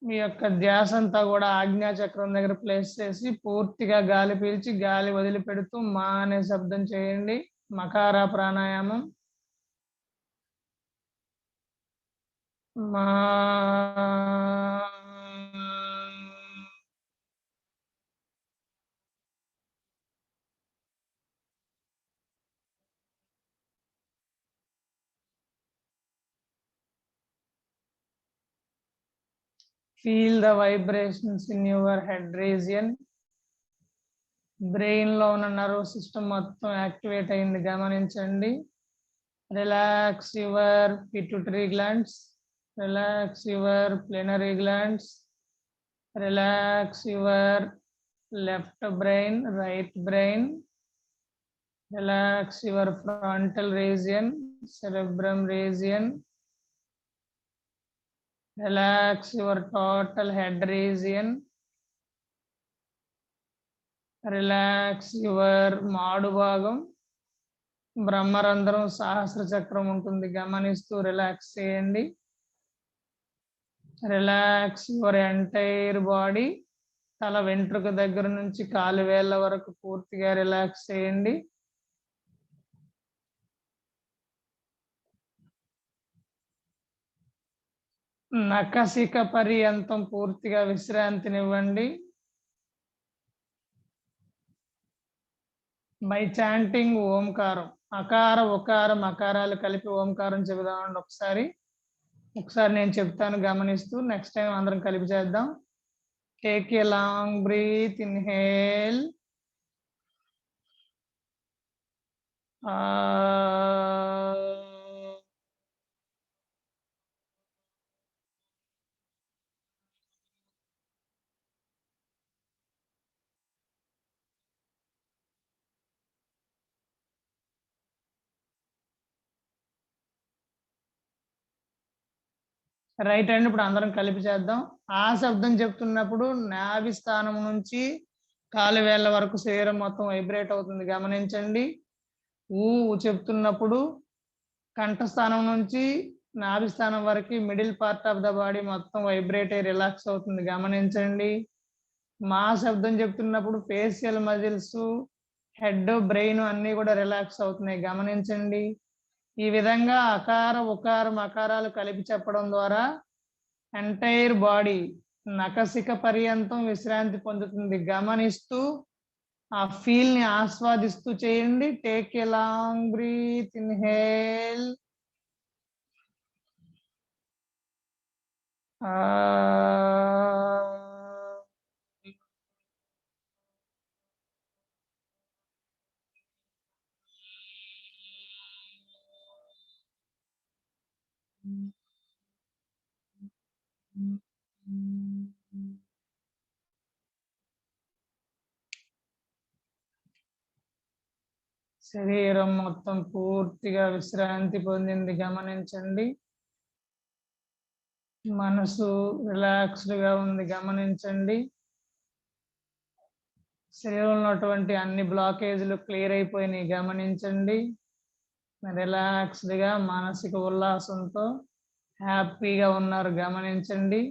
మీ యొక్క ధ్యాస అంతా కూడా ఆజ్ఞా చక్రం దగ్గర ప్లేస్ చేసి పూర్తిగా గాలి పీల్చి గాలి వదిలిపెడుతూ మా అనే శబ్దం చేయండి. మకార ప్రాణాయామం. మా. Feel the vibrations in your head region. Brain లో ఉన్న నర్వ్ సిస్టమ్ మొత్తం యాక్టివేట్ అయింది గమనించండి. Relax your pituitary glands. Relax your ప్లెనరీ glands. Relax your left brain, right brain. Relax your frontal region, cerebrum region. Relax your total head region. Relax your మాడు భాగం, బ్రహ్మరంధ్రం, సహస్ర చక్రం ఉంటుంది గమనిస్తూ రిలాక్స్ చేయండి. Relax your entire body. తల వెంట్రుక దగ్గర నుంచి కాలు వేళ్ళ వరకు పూర్తిగా రిలాక్స్ చేయండి. నఖశిఖ పర్యంతం పూర్తిగా విశ్రాంతినివ్వండి. బై చాంటింగ్ ఓంకారం, అకార ఉకార మకారాలు కలిపి ఓంకారం చెబుదామండి. ఒకసారి నేను చెప్తాను గమనిస్తూ నెక్స్ట్ టైం అందరం కలిపి చేద్దాం. Take a long breath, inhale. Right అండి. ఇప్పుడు అందరం కలిపి చేద్దాం. ఆ శబ్దం చెప్తున్నప్పుడు నాభి స్థానం నుంచి కాలు వేళ్ళ వరకు శరీరం మొత్తం వైబ్రేట్ అవుతుంది గమనించండి. ఊ చెప్తున్నప్పుడు కంఠస్థానం నుంచి నాభి స్థానం వరకు middle part of the body మొత్తం వైబ్రేట్ అయ్యి రిలాక్స్ అవుతుంది గమనించండి. మా శబ్దం చెప్తున్నప్పుడు ఫేషియల్ మజిల్స్, హెడ్, బ్రెయిన్ అన్ని కూడా రిలాక్స్ అవుతున్నాయి గమనించండి. ఈ విధంగా అకార ఉకార మకారాలు కలిపి చెప్పడం ద్వారా ఎంటైర్ బాడీ నఖశిఖ పర్యంతం విశ్రాంతి పొందుతుంది గమనిస్తూ ఆ ఫీల్ ని ఆస్వాదిస్తూ చేయండి. Take a long breath, inhale. శరీరం మొత్తం పూర్తిగా విశ్రాంతి పొందింది గమనించండి. మనసు రిలాక్స్డ్ గా ఉంది గమనించండి. శరీరంలో ఉన్నటువంటి అన్ని బ్లాకేజీలు క్లియర్ అయిపోయినాయి గమనించండి. రిలాక్స్డ్ గా మానసిక ఉల్లాసంతో హ్యాపీగా ఉన్నారు గమనించండి.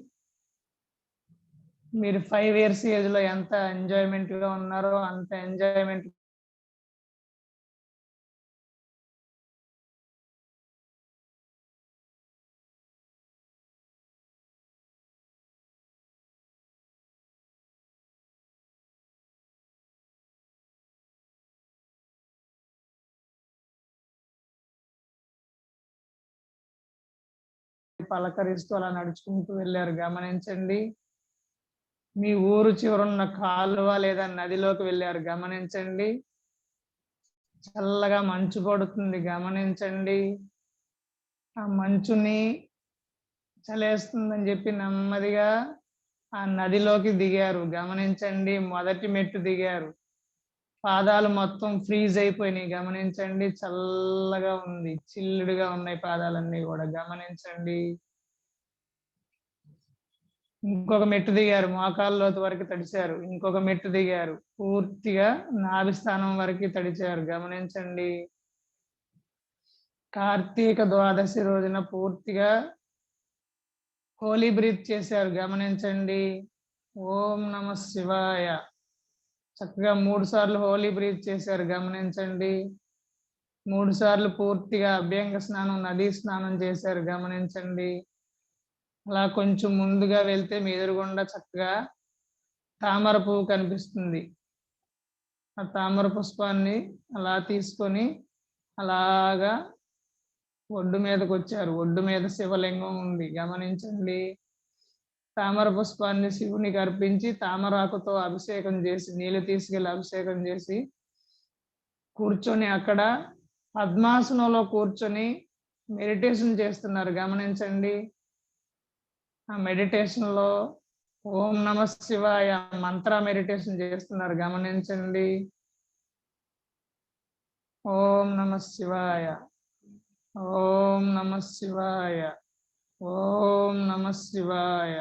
మీరు 5 years ఏజ్ లో ఎంత ఎంజాయ్మెంట్ గా ఉన్నారో అంత ఎంజాయ్మెంట్ పలకరిస్తూ అలా నడుచుకుంటూ వెళ్ళారు గమనించండి. మీ ఊరు చివరున్న కాలువ లేదా నదిలోకి వెళ్ళారు గమనించండి. చల్లగా మంచు పడుతుంది గమనించండి. ఆ మంచుని చలేస్తుందని చెప్పి నెమ్మదిగా ఆ నదిలోకి దిగారు గమనించండి. మొదటి మెట్టు దిగారు, పాదాలు మొత్తం ఫ్రీజ్ అయిపోయినాయి గమనించండి. చల్లగా ఉంది, చిల్లుడుగా ఉన్నాయి పాదాలన్నీ కూడా గమనించండి. ఇంకొక మెట్టు దిగారు, మోకాళ్ళ లోతు వరకు తడిచారు. ఇంకొక మెట్టు దిగారు, పూర్తిగా నాభి స్థానం వరకు తడిచారు గమనించండి. కార్తీక ద్వాదశి రోజున పూర్తిగా హోలీ బ్రీత్ చేశారు గమనించండి. ఓం నమ శివాయ చక్కగా 3 సార్లు హోలీ బ్రీత్ చేశారు గమనించండి. 3 సార్లు పూర్తిగా అభ్యంగ స్నానం, నదీ స్నానం చేశారు గమనించండి. అలా కొంచెం ముందుగా వెళ్తే మీ ఎదురుగుండా చక్కగా తామర పువ్వు కనిపిస్తుంది. ఆ తామర పుష్పాన్ని అలా తీసుకొని అలాగా ఒడ్డు మీదకి వచ్చారు. ఒడ్డు మీద శివలింగం ఉంది గమనించండి. తామర పుష్పాన్ని శివునికి అర్పించి తామరాకుతో అభిషేకం చేసి, నీళ్లు తీసుకెళ్లి అభిషేకం చేసి కూర్చొని అక్కడ పద్మాసనంలో కూర్చొని మెడిటేషన్ చేస్తున్నారు గమనించండి. ఆ మెడిటేషన్ లో ఓం నమ శివాయ మంత్ర మెడిటేషన్ చేస్తున్నారు గమనించండి. ఓం నమ శివాయ, ఓం నమ శివాయ, ఓం నమ శివాయ.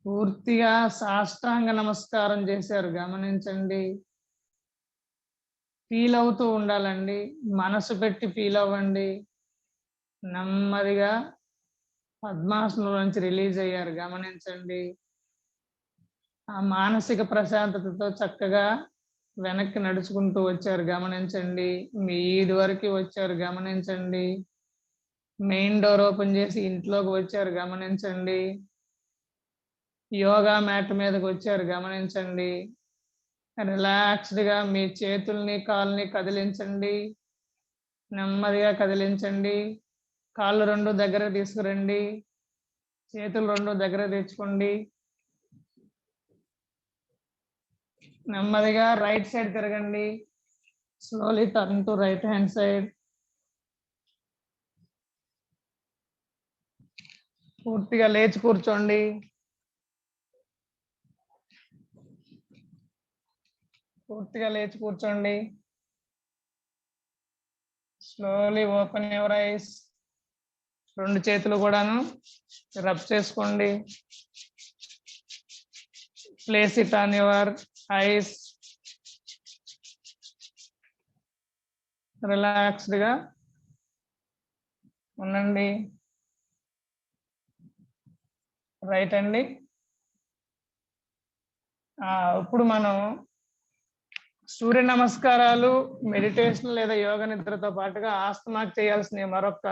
పూర్తిగా సాష్టాంగ నమస్కారం చేశారు గమనించండి. ఫీల్ అవుతూ ఉండాలండి, మనసు పెట్టి ఫీల్ అవ్వండి. నెమ్మదిగా పద్మాసనం నుంచి రిలీజ్ అయ్యారు గమనించండి. ఆ మానసిక ప్రశాంతతతో చక్కగా వెనక్కి నడుచుకుంటూ వచ్చారు గమనించండి. మీ ఈది వరకు వచ్చారు గమనించండి. మెయిన్ డోర్ ఓపెన్ చేసి ఇంట్లోకి వచ్చారు గమనించండి. యోగా మ్యాట్ మీదకి వచ్చారు గమనించండి. రిలాక్స్డ్ గా మీ చేతుల్ని కాళ్ళని కదిలించండి, నెమ్మదిగా కదిలించండి. కాళ్ళు 2 దగ్గర తీసుకురండి, చేతులు 2 దగ్గర తెచ్చుకోండి. నెమ్మదిగా రైట్ సైడ్ తిరగండి. Slowly turn to right hand side. పూర్తిగా లేచి కూర్చోండి. పూర్తిగా లేచి కూర్చోండి. Slowly open your eyes. 2 చేతులు కూడాను రబ్ చేసుకోండి. Place it on your eyes. Relaxed గా ఉండండి. రైట్ అండి. ఇప్పుడు మనం సూర్య నమస్కారాలు, మెడిటేషన్ లేదా యోగ నిద్రతో పాటుగా ఆస్తమాకు చేయాల్సిన మరొక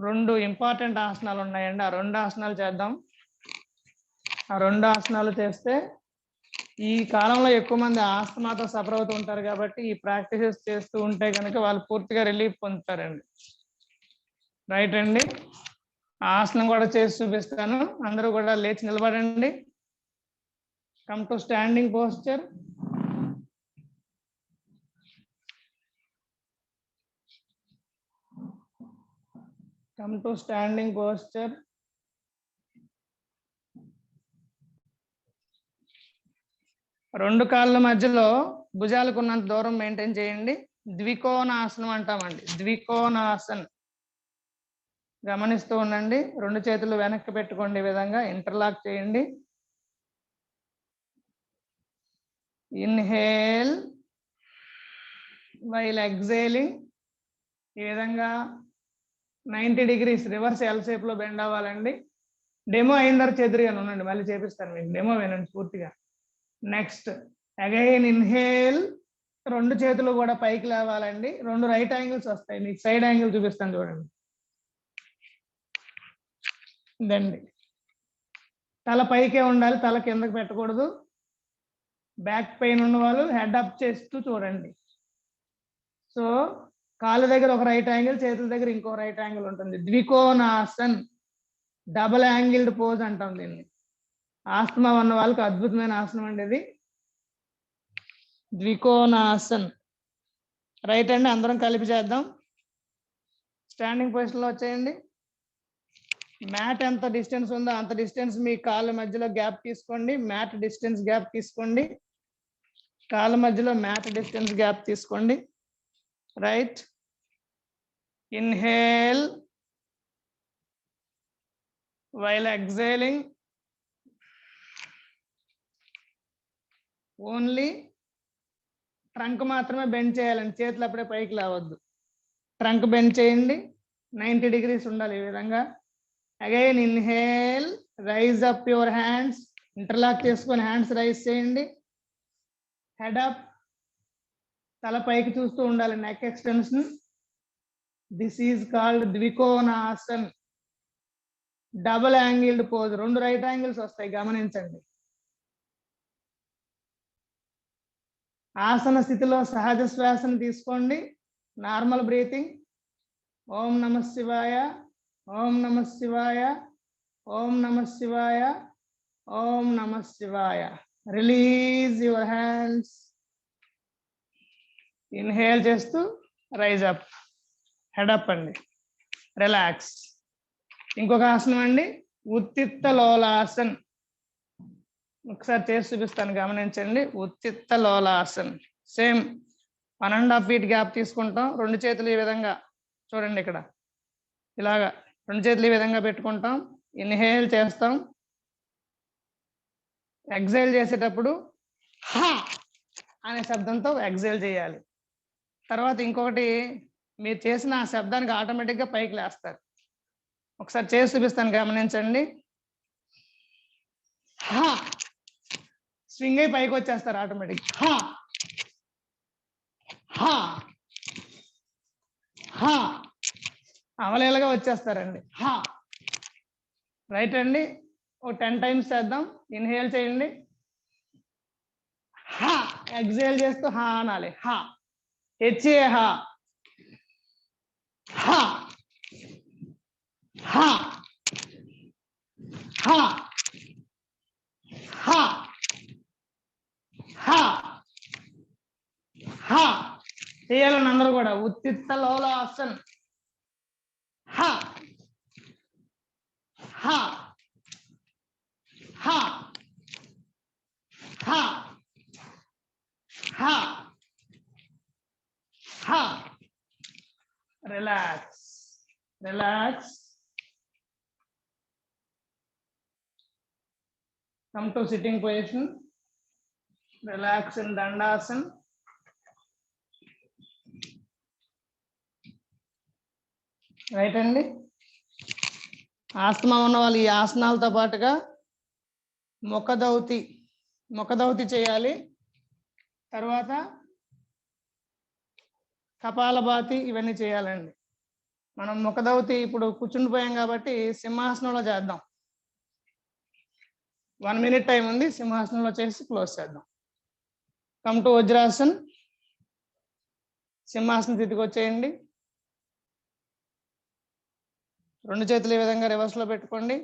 2 ఇంపార్టెంట్ ఆసనాలు ఉన్నాయండి. ఆ 2 ఆసనాలు చేద్దాం. ఆ 2 ఆసనాలు చేస్తే, ఈ కాలంలో ఎక్కువ మంది ఆస్తమాతో సఫర్ అవుతూ ఉంటారు కాబట్టి ఈ ప్రాక్టీసెస్ చేస్తూ ఉంటే కనుక వాళ్ళు పూర్తిగా రిలీఫ్ పొందుతారండి. రైట్ అండి. ఆసనం కూడా చేసి చూపిస్తాను. అందరూ కూడా లేచి నిలబడండి. Come to standing posture. Come to standing posture. రెండు కాళ్ళ మధ్యలో భుజాలకు ఉన్నంత దూరం మెయింటైన్ చేయండి. ద్వికోణాసనం అంటామండి. ద్వికోణాసన్ గమనిస్తూ ఉండండి. 2 చేతులు వెనక్కి పెట్టుకోండి. ఈ విధంగా ఇంటర్లాక్ చేయండి. Inhale while exhaling. ఈ విధంగా 90 degrees రివర్స్ ఎల్ షేప్ లో బెండ్ అవ్వాలండి. డెమో అయిన తర్వాత చేతురుగా ఉండండి. మళ్ళీ చేపిస్తాను మీకు. డెమో వినండి పూర్తిగా. Next again inhale. 2 చేతులు కూడా పైకి లేవాలండి. 2 రైట్ యాంగిల్స్ వస్తాయి. మీకు సైడ్ యాంగిల్ చూపిస్తాను చూడండి. దండి. తల పైకే ఉండాలి, తల కిందకి పెట్టకూడదు. బ్యాక్ పెయిన్ ఉన్న వాళ్ళు హెడ్ అప్ చేస్తూ చూడండి. సో కాళ్ళ దగ్గర ఒక రైట్ యాంగిల్, చేతుల దగ్గర ఇంకో రైట్ యాంగిల్ ఉంటుంది. ద్వికోణాసన్, డబుల్ యాంగిల్డ్ పోజ్ అంటాం దీన్ని. ఆస్తమా ఉన్న వాళ్ళకి అద్భుతమైన ఆసనం అండి ఇది, ద్వికోణాసన్. రైట్ అండి, అందరం కలిపి చేద్దాం. స్టాండింగ్ పొజిషన్ లో వచ్చేయండి. మ్యాట్ ఎంత డిస్టెన్స్ ఉందో అంత డిస్టెన్స్ మీ కాళ్ళ మధ్యలో గ్యాప్ తీసుకోండి. మ్యాట్ డిస్టెన్స్ గ్యాప్ తీసుకోండి. కాళ్ళ మధ్యలో మ్యాట్ డిస్టెన్స్ గ్యాప్ తీసుకోండి. Right. Inhale while exhaling. Only trunk మాత్రమే బెండ్ చేయాలండి, చేతులు అప్పుడే పైకి లేవద్దు. ట్రంక్ బెండ్ చేయండి, 90 degrees ఉండాలి ఈ విధంగా. Again inhale, raise up your hands, interlock చేసుకొని హ్యాండ్స్ రైజ్ చేయండి. హెడ్ అప్, తల పైకి చూస్తూ ఉండాలి, neck extension. This is called ద్వికోణాసన్, double angled pose. 2 right angles వస్తాయి, గమనించండి. ఆసన స్థితిలో సహజ శ్వాసను తీసుకోండి, నార్మల్ బ్రీతింగ్. ఓం నమః శివాయ, ఓం నమః శివాయ, ఓం నమః శివాయ, ఓం నమః శివాయ. Release your hands. ఇన్హేల్ చేస్తూ రైజ్ అప్, హెడ్ అప్ అండి, రిలాక్స్. ఇంకొక ఆసనం అండి, ఉత్తిత్త లోలాసన్. ఒకసారి చేసి చూపిస్తాను, గమనించండి. ఉత్తిత్త లోలాసన్. సేమ్ 1.5 feet గ్యాప్ తీసుకుంటాం. 2 చేతులు ఈ విధంగా చూడండి, ఇక్కడ ఇలాగా 2 చేతులు ఈ విధంగా పెట్టుకుంటాం. ఇన్హేల్ చేస్తాం. ఎగ్జైల్ చేసేటప్పుడు హా అనే శబ్దంతో ఎగ్జైల్ చేయాలి. తర్వాత ఇంకొకటి, మీరు చేసిన ఆ శబ్దానికి ఆటోమేటిక్గా పైకి లేస్తారు. ఒకసారి చేసి చూపిస్తాను, గమనించండి. హా, స్వింగ్ అయి పైకి వచ్చేస్తారు ఆటోమేటిక్. హా హా హా, అవలేలుగా వచ్చేస్తారండి. హా. రైట్ అండి, ఓ 10 times చేద్దాం. ఇన్హేల్ చేయండి, హా. ఎగ్జేల్ చేస్తూ హా అనాలి. హా, హెచ్ఏ హా. హా హా హా హా హా హా. చేయాలని అందరూ కూడా. ఉత్తిత్త లోలాసన్. హా హా హా హా హా హా. Relax, relax. Come to sitting position. Relax in Dandasana. Right అండి. ఆస్తమా ఉన్న వాళ్ళు ఈ ఆసనాలతో పాటుగా ముఖదౌతి చేయాలి. తర్వాత కపాలభాతి, ఇవన్నీ చేయాలండి. మనం ముఖదౌతి ఇప్పుడు కూర్చుండిపోయాం కాబట్టి సింహాసనంలో చేద్దాం. 1 minute టైం ఉంది, సింహాసనంలో చేసి క్లోజ్ చేద్దాం. కమ్ టు వజ్రాసన్. సింహాసన స్థితికి వచ్చేయండి. 2 చేతులు ఈ విధంగా రివర్స్ లో పెట్టుకోండి.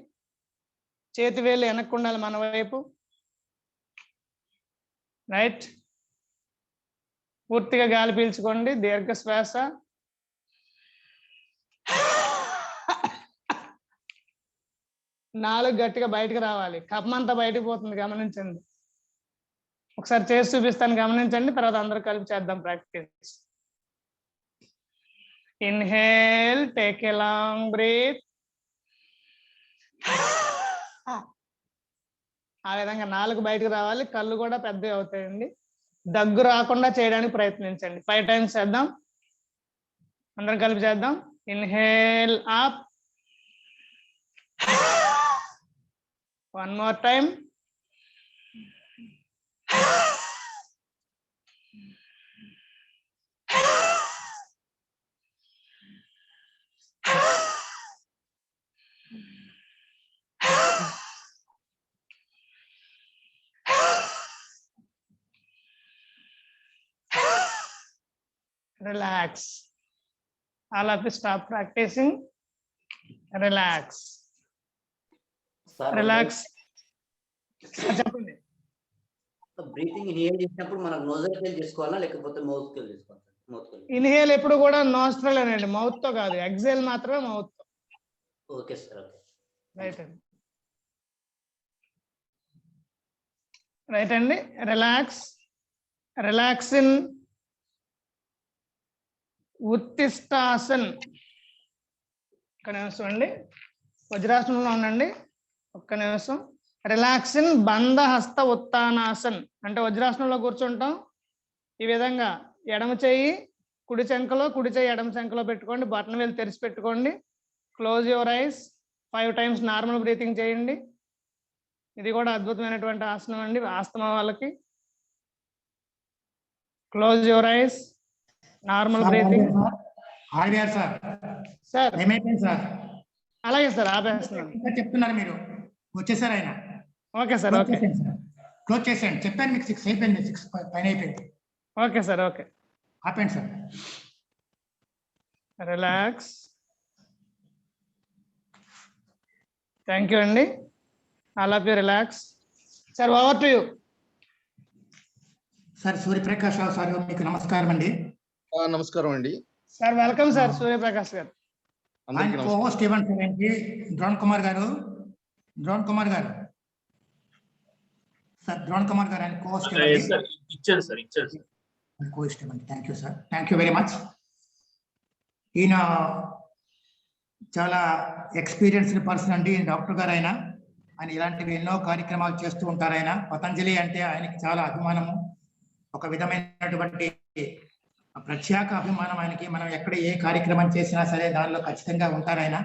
చేతి వేళ్ళు వెనక్కు ఉండాలి మన వైపు. రైట్. పూర్తిగా గాలి పీల్చుకోండి, దీర్ఘ శ్వాస. నాలుగు గట్టిగా బయటకు రావాలి, కఫం అంతా బయటకు పోతుంది, గమనించండి. ఒకసారి చేసి చూపిస్తాను, గమనించండి. తర్వాత అందరూ కలిపి చేద్దాం practice. Inhale, take a long breath. ఆ విధంగా 4 బయటకు రావాలి, కళ్ళు కూడా పెద్దవి అవుతాయండి. దగ్గు రాకుండా చేయడానికి ప్రయత్నించండి. 5 times చేద్దాం, అందరం కలిపి చేద్దాం. Inhale up. 1 more time. Relax. All of you stop practicing. Relax. Sir Relax. చెప్పండి. బ్రీతింగ్ ఇన్హేల్ చేసినప్పుడు మనకు నోజల్ కెళ్ళి చేసుకోవాలా లేకపోతే మౌత్ కెళ్ళి చేసుకోవాలి? మౌత్ కెళ్ళి. ఇన్హేల్ ఎప్పుడు కూడా నోస్ట్రల్ అనండి, మౌత్ తో కాదు. ఎక్సేల్ మాత్రమే మౌత్ తో. Okay sir. ఓకే. రైట్ అండి. రైట్ అండి. రిలాక్స్. రిలాక్స్ ఇన్ ఉత్తిష్టాసన్. ఒక్క నిమిషం అండి, వజ్రాసనంలో ఉండండి. ఒక్క నిమిషం. రిలాక్స్ ఇన్ బంధహస్త ఉత్తానాసన్ అంటే వజ్రాసనంలో కూర్చుంటాం. ఈ విధంగా ఎడమ చేయి కుడి చెంకలో, కుడి చేయి ఎడమ చెంకలో పెట్టుకోండి. బటన్ వేలు తెరిచి పెట్టుకోండి. Close your eyes. 5 times normal breathing చేయండి. ఇది కూడా అద్భుతమైనటువంటి ఆసనం అండి ఆస్తమా వాళ్ళకి. Close your eyes. Normal breathing. Sir sir ఏమైపోయింది సార్? అలాగే సార్, ఆపేస్తున్నాను. ఇంకా చెప్తున్నారు మీరు. వచ్చేసారు ఆయన. Okay sir. ఓకే క్లోజ్ చేసేయండి. చెప్పాను మీకు 6 అయిపోయింది, 6 పైన అయిపోయింది. Okay sir. ఓకే, ఆపండి సార్. రిలాక్స్. థ్యాంక్ యూ అండి. All of you relax. Sir over to you. Sir Suryaprakash Rao sir, మీకు నమస్కారం అండి. నమస్కారం అండి. సార్ వెల్కమ్ సార్ సూర్యప్రకాష్ గారు. అందరికీ ఆయన నమస్కారం. కోహోస్ట్ ఇవ్వండి సార్ ఏంటి? ద్రోణ్ కుమార్ గారు. సార్ ద్రోణ్ కుమార్ గారు ఆయన కోహోస్ట్ ఇవ్వండి. ఇచ్చారు సార్. కోహోస్ట్ ఇవ్వండి. Thank you sir. Thank you very much. ఈయన చాలా ఎక్స్పీరియన్స్డ్ పర్సన్ అండి, డాక్టర్ గారు. ఆయన ఇలాంటివి ఎన్నో కార్యక్రమాలు చేస్తూ ఉంటారు. ఆయన పతంజలి అంటే ఆయనకి చాలా అభిమానము, ఒక విధమైనటువంటి ప్రత్యేక అభిమానం ఆయనకి. మనం ఎక్కడ ఏ కార్యక్రమం చేసినా సరే దానిలో ఖచ్చితంగా ఉంటారు. ఆయన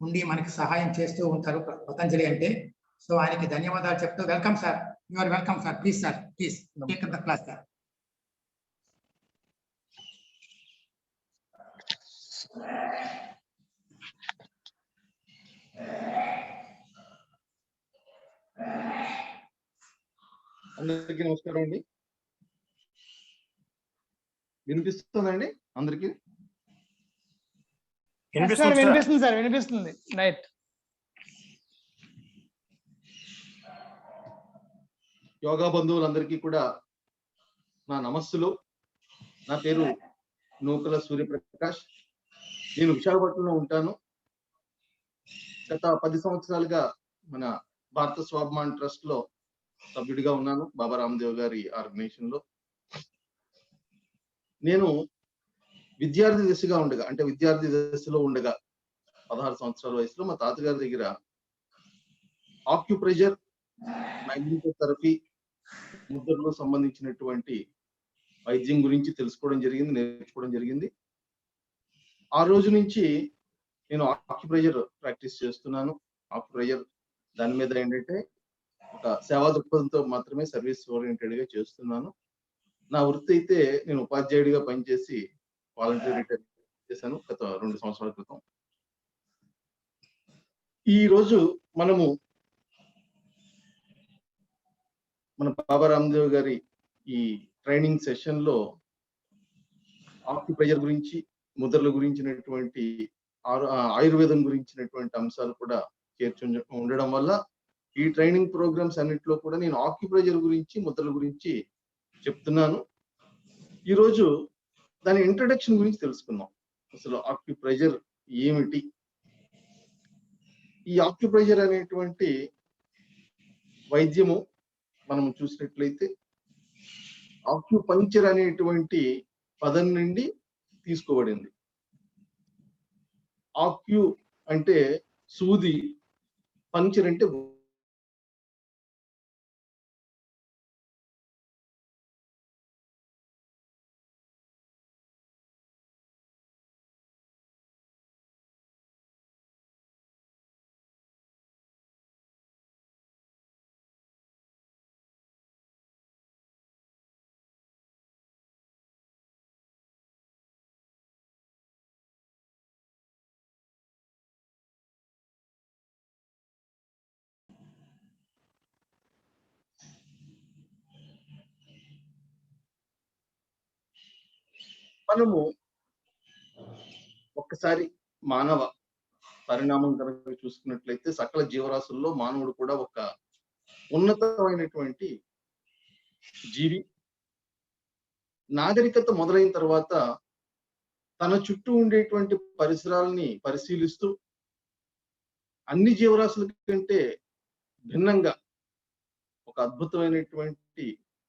ఉండి మనకి సహాయం చేస్తూ ఉంటారు పతంజలి అంటే. సో ఆయనకి ధన్యవాదాలు చెప్తూ welcome sir. You are welcome sir. Please sir, please take the class sir. అందరికీ నమస్కారం అండి. వినిపిస్తుందండి అందరికి? సార్ వినిపిస్తుంది సార్, వినిపిస్తుంది. రైట్. యోగా బంధువులందరికీ కూడా నా నమస్సులు. నా పేరు నూకల సూర్యప్రకాష్. నేను విశాఖపట్నంలో ఉంటాను. గత 10 సంవత్సరాలుగా మన భారత స్వాభిమాన్ ట్రస్ట్ లో సభ్యుడిగా ఉన్నాను, బాబా రామదేవ్ గారి ఆర్గనైజేషన్ లో. నేను విద్యార్థి దశగా ఉండగా, అంటే విద్యార్థి దశలో ఉండగా 16 సంవత్సరాల వయసులో మా తాతగారి దగ్గర ఆక్యుప్రెషర్, మ్యాగ్నెటిక్ థెరపీ, ముద్రలో సంబంధించినటువంటి వైద్యం గురించి తెలుసుకోవడం జరిగింది, నేర్చుకోవడం జరిగింది. ఆ రోజు నుంచి నేను ఆక్యుప్రెషర్ ప్రాక్టీస్ చేస్తున్నాను. ఆక్యుప్రెషర్ దాని మీద ఏంటంటే ఒక సేవా దృక్పథంతో మాత్రమే సర్వీస్ ఓరియంటెడ్ గా చేస్తున్నాను. నా వృత్తి అయితే నేను ఉపాధ్యాయుడిగా పనిచేసి వాలంటీర్ రిటైర్ చేశాను గత 2 సంవత్సరాల క్రితం. ఈ రోజు మనము మన బాబా రామదేవ్ గారి ఈ ట్రైనింగ్ సెషన్ లో ఆక్యుప్రెషర్ గురించి, ముద్రల గురించినటువంటి ఆయుర్వేదం గురించినటువంటి అంశాలు కూడా చేర్చు ఉండడం వల్ల ఈ ట్రైనింగ్ ప్రోగ్రామ్స్ అన్నింటిలో కూడా నేను ఆక్యుప్రెషర్ గురించి, ముద్రల గురించి చెప్తున్నాను. ఈరోజు దాని ఇంట్రడక్షన్ గురించి తెలుసుకుందాం. అసలు ఆక్యుప్రెషర్ ఏమిటి? ఈ ఆక్యుప్రెషర్ అనేటువంటి వైద్యము మనం చూసినట్లయితే ఆక్యుపంక్చర్ అనేటువంటి పదం నుండి తీసుకోబడింది. ఆక్యు అంటే సూది, పంక్చర్ అంటే మనము ఒక్కసారి మానవ పరిణామం కనుక చూసుకున్నట్లయితే సకల జీవరాశుల్లో మానవుడు కూడా ఒక ఉన్నతమైనటువంటి జీవి. నాగరికత మొదలైన తర్వాత తన చుట్టూ ఉండేటువంటి పరిసరాలని పరిశీలిస్తూ అన్ని జీవరాశుల కంటే భిన్నంగా ఒక అద్భుతమైనటువంటి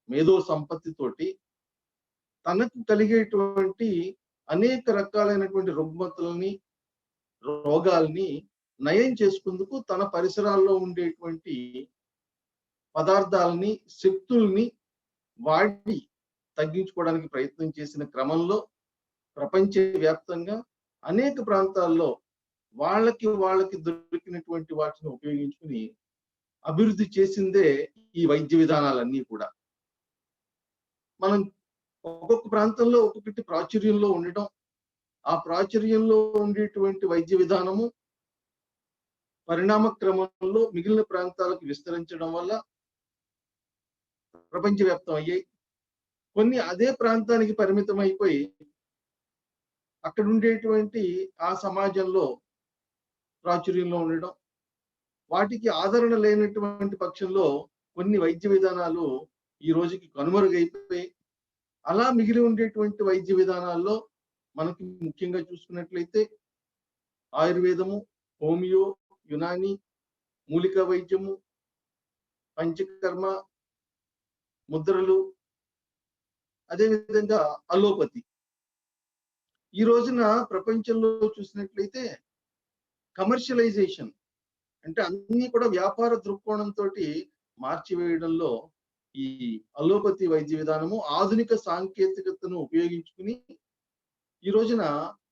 మేధో సంపత్తితోటి తనకు కలిగేటువంటి అనేక రకాలైనటువంటి రుగ్మతలని రోగాల్ని నయం చేసుకుందుకు తన పరిసరాల్లో ఉండేటువంటి పదార్థాలని శక్తుల్ని వాడి తగ్గించుకోవడానికి ప్రయత్నం చేసిన క్రమంలో ప్రపంచ వ్యాప్తంగా అనేక ప్రాంతాల్లో వాళ్ళకి దొరికినటువంటి వాటిని ఉపయోగించుకుని అభివృద్ధి చేసిందే ఈ వైద్య విధానాలన్నీ కూడా. మనం ఒక్కొక్క ప్రాంతంలో ఒక్కొక్కటి ప్రాచుర్యంలో ఉండటం, ఆ ప్రాచుర్యంలో ఉండేటువంటి వైద్య విధానము పరిణామ క్రమంలో మిగిలిన ప్రాంతాలకు విస్తరించడం వల్ల ప్రపంచవ్యాప్తం అయ్యాయి. కొన్ని అదే ప్రాంతానికి పరిమితం అయిపోయి అక్కడ ఉండేటువంటి ఆ సమాజంలో ప్రాచుర్యంలో ఉండడం, వాటికి ఆదరణ లేనటువంటి పక్షంలో కొన్ని వైద్య విధానాలు ఈ రోజుకి కనుమరుగైపోయి, అలా మిగిలి ఉండేటువంటి వైద్య విధానాల్లో మనకి ముఖ్యంగా చూసుకున్నట్లయితే ఆయుర్వేదము, హోమియో, యునాని, మూలికా వైద్యము, పంచకర్మ, ముద్రలు, అదేవిధంగా అలోపతి. ఈ రోజున ప్రపంచంలో చూసినట్లయితే కమర్షియలైజేషన్ అంటే అన్ని కూడా వ్యాపార దృక్కోణంతో మార్చివేయడంలో ఈ అలోపతి వైద్య విధానము ఆధునిక సాంకేతికతను ఉపయోగించుకుని ఈ రోజున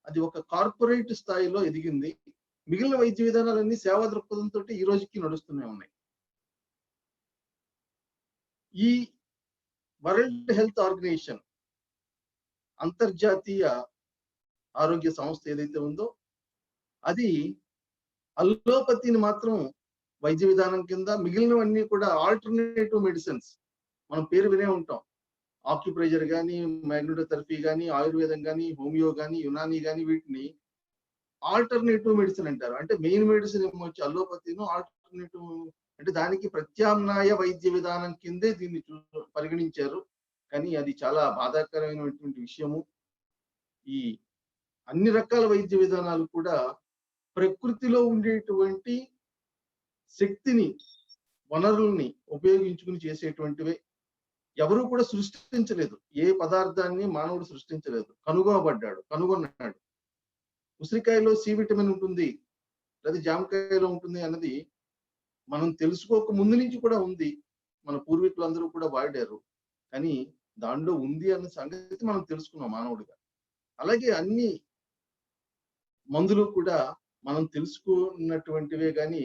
అది ఒక కార్పొరేట్ స్థాయిలో ఎదిగింది. మిగిలిన వైద్య విధానాలన్నీ సేవా దృక్పథంతో ఈ రోజుకి నడుస్తూనే ఉన్నాయి. ఈ వరల్డ్ హెల్త్ ఆర్గనైజేషన్, అంతర్జాతీయ ఆరోగ్య సంస్థ ఏదైతే ఉందో అది అల్లోపతిని మాత్రం వైద్య విధానం కింద, మిగిలినవన్నీ కూడా ఆల్టర్నేటివ్ మెడిసిన్స్, మనం పేరు వినే ఉంటాం. ఆక్యుప్రెషర్ కానీ, మ్యాగ్నెటోథెరపీ కానీ, ఆయుర్వేదం కానీ, హోమియో కానీ, యునాని కానీ, వీటిని ఆల్టర్నేటివ్ మెడిసిన్ అంటారు. అంటే మెయిన్ మెడిసిన్ ఏమో వచ్చి అల్లోపతిను, ఆల్టర్నేటివ్ అంటే దానికి ప్రత్యామ్నాయ వైద్య విధానం కిందే దీన్ని పరిగణించారు. కానీ అది చాలా బాధాకరమైనటువంటి విషయము. ఈ అన్ని రకాల వైద్య విధానాలు కూడా ప్రకృతిలో ఉండేటువంటి శక్తిని, వనరుల్ని ఉపయోగించుకుని చేసేటువంటివే. ఎవరు కూడా సృష్టించలేదు, ఏ పదార్థాన్ని మానవుడు సృష్టించలేదు, కనుగొన్నాడు. ఉసిరికాయలో సి విటమిన్ ఉంటుంది, లేదా జామకాయలో ఉంటుంది అన్నది మనం తెలుసుకోక ముందు నుంచి కూడా ఉంది. మన పూర్వీకులందరూ కూడా వాడారు, కానీ దానిలో ఉంది అన్న సంగతి మనం తెలుసుకున్నాం మానవుడిగా. అలాగే అన్ని మందులు కూడా మనం తెలుసుకున్నటువంటివే కానీ,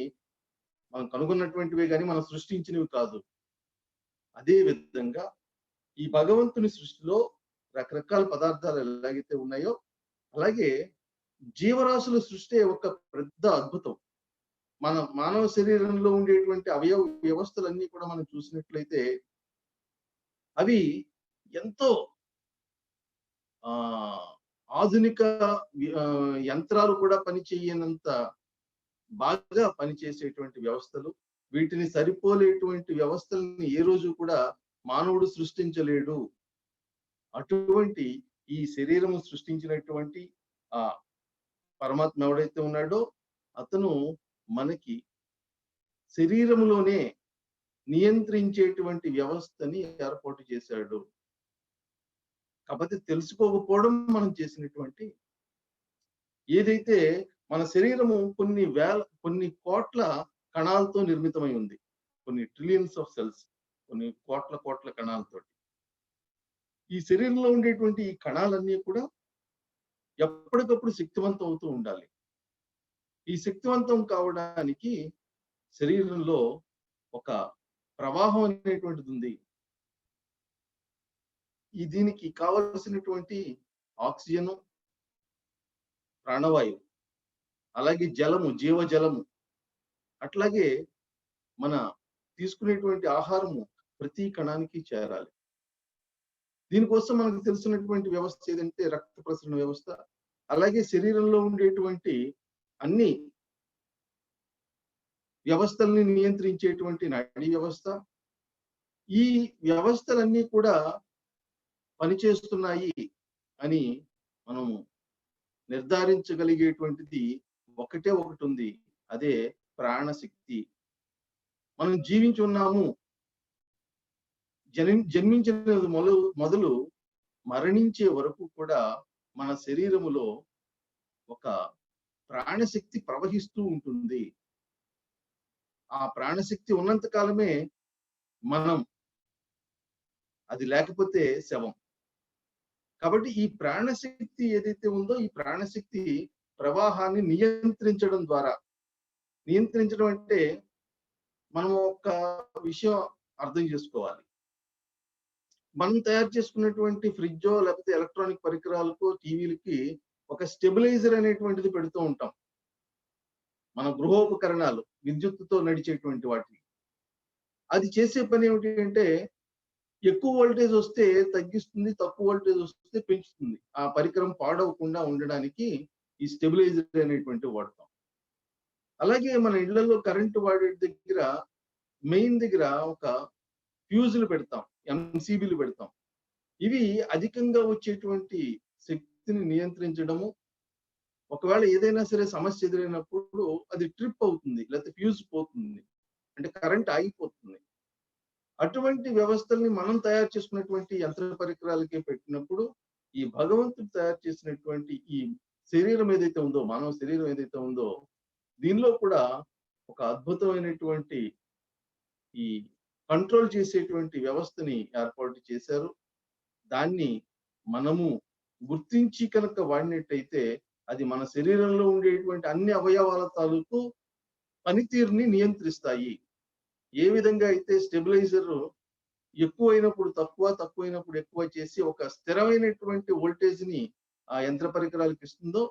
మనం కనుగొన్నటువంటివే కానీ మనం సృష్టించినవి కాదు. అదే విధంగా ఈ భగవంతుని సృష్టిలో రకరకాల పదార్థాలు ఎలాగైతే ఉన్నాయో, అలాగే జీవరాశుల సృష్టి ఒక పెద్ద అద్భుతం. మన మానవ శరీరంలో ఉండేటువంటి అవయవ వ్యవస్థలన్నీ కూడా మనం చూసినట్లయితే అవి ఎంతో ఆధునిక యంత్రాలు కూడా పనిచేయనంత బాగా పనిచేసేటువంటి వ్యవస్థలు. వీటిని సరిపోలేటువంటి వ్యవస్థల్ని ఏ రోజు కూడా మానవుడు సృష్టించలేడు. అటువంటి ఈ శరీరము సృష్టించినటువంటి ఆ పరమాత్మ ఎవడైతే ఉన్నాడో అతను మనకి శరీరములోనే నియంత్రించేటువంటి వ్యవస్థని ఏర్పాటు చేశాడు. కాకపోతే తెలుసుకోకపోవడం మనం చేసినటువంటి, ఏదైతే మన శరీరము కొన్ని కోట్ల కణాలతో నిర్మితమై ఉంది, కొన్ని ట్రిలియన్స్ ఆఫ్ సెల్స్, కొన్ని కోట్ల కణాలతో. ఈ శరీరంలో ఉండేటువంటి ఈ కణాలన్నీ కూడా ఎప్పటికప్పుడు శక్తివంతం అవుతూ ఉండాలి. ఈ శక్తివంతం కావడానికి శరీరంలో ఒక ప్రవాహం అనేటువంటిది ఉంది. దీనికి కావలసినటువంటి ఆక్సిజన్, ప్రాణవాయువు, అలాగే జలము, జీవజలము, అట్లాగే మన తీసుకునేటువంటి ఆహారము ప్రతి కణానికి చేరాలి. దీనికోసం మనకు తెలిసినటువంటి వ్యవస్థ ఏదంటే రక్త ప్రసరణ వ్యవస్థ. అలాగే శరీరంలో ఉండేటువంటి అన్ని వ్యవస్థల్ని నియంత్రించేటువంటి నాడీ వ్యవస్థ, ఈ వ్యవస్థలన్నీ కూడా పనిచేస్తున్నాయి అని మనము నిర్ధారించగలిగేటువంటిది ఒకటే ఒకటి ఉంది, అదే ప్రాణశక్తి. మనం జీవించి ఉన్నాము, జన్మించిన మొదలు మరణించే వరకు కూడా మన శరీరములో ఒక ప్రాణశక్తి ప్రవహిస్తూ ఉంటుంది. ఆ ప్రాణశక్తి ఉన్నంత కాలమే మనం, అది లేకపోతే శవం. కాబట్టి ఈ ప్రాణశక్తి ఏదైతే ఉందో, ఈ ప్రాణశక్తి ప్రవాహాన్ని నియంత్రించడం ద్వారా, నియంత్రించడం అంటే మనం ఒక విషయం అర్థం చేసుకోవాలి. మనం తయారు చేసుకున్నటువంటి ఫ్రిడ్జో లేకపోతే ఎలక్ట్రానిక్ పరికరాలకు, టీవీలకి ఒక స్టెబిలైజర్ అనేటువంటిది పెడుతూ ఉంటాం. మన గృహోపకరణాలు విద్యుత్తుతో నడిచేటువంటి వాటిని, అది చేసే పని ఏమిటి అంటే ఎక్కువ వోల్టేజ్ వస్తే తగ్గిస్తుంది, తక్కువ వోల్టేజ్ వస్తే పెంచుతుంది. ఆ పరికరం పాడవకుండా ఉండడానికి ఈ స్టెబిలైజర్ అనేటువంటి వాడతాం. అలాగే మన ఇళ్లలో కరెంటు వాడే దగ్గర, మెయిన్ దగ్గర ఒక ఫ్యూజులు పెడతాం, ఎంసీబీలు పెడతాం. ఇవి అధికంగా వచ్చేటువంటి శక్తిని నియంత్రించడము, ఒకవేళ ఏదైనా సరే సమస్య ఎదురైనప్పుడు అది ట్రిప్ అవుతుంది, లేకపోతే ఫ్యూజ్ పోతుంది, అంటే కరెంట్ ఆగిపోతుంది. అటువంటి వ్యవస్థల్ని మనం తయారు చేసుకున్నటువంటి యంత్ర పరికరాలకే పెట్టినప్పుడు, ఈ భగవంతుడు తయారు చేసినటువంటి ఈ శరీరం ఏదైతే ఉందో, మానవ శరీరం ఏదైతే ఉందో, దీనిలో కూడా ఒక అద్భుతమైనటువంటి ఈ కంట్రోల్ చేసేటువంటి వ్యవస్థని ఏర్పాటు చేశారు. దాన్ని మనము గుర్తించి కనుక వాడినట్టయితే అది మన శరీరంలో ఉండేటువంటి అన్ని అవయవాల తాలూకు పనితీరుని నియంత్రిస్తాయి. ఏ విధంగా అయితే స్టెబిలైజర్ ఎక్కువైనప్పుడు తక్కువ, తక్కువైనప్పుడు ఎక్కువ చేసి ఒక స్థిరమైనటువంటి వోల్టేజ్ ని ఆ యంత్ర పరికరాలకు ఇస్తుందో,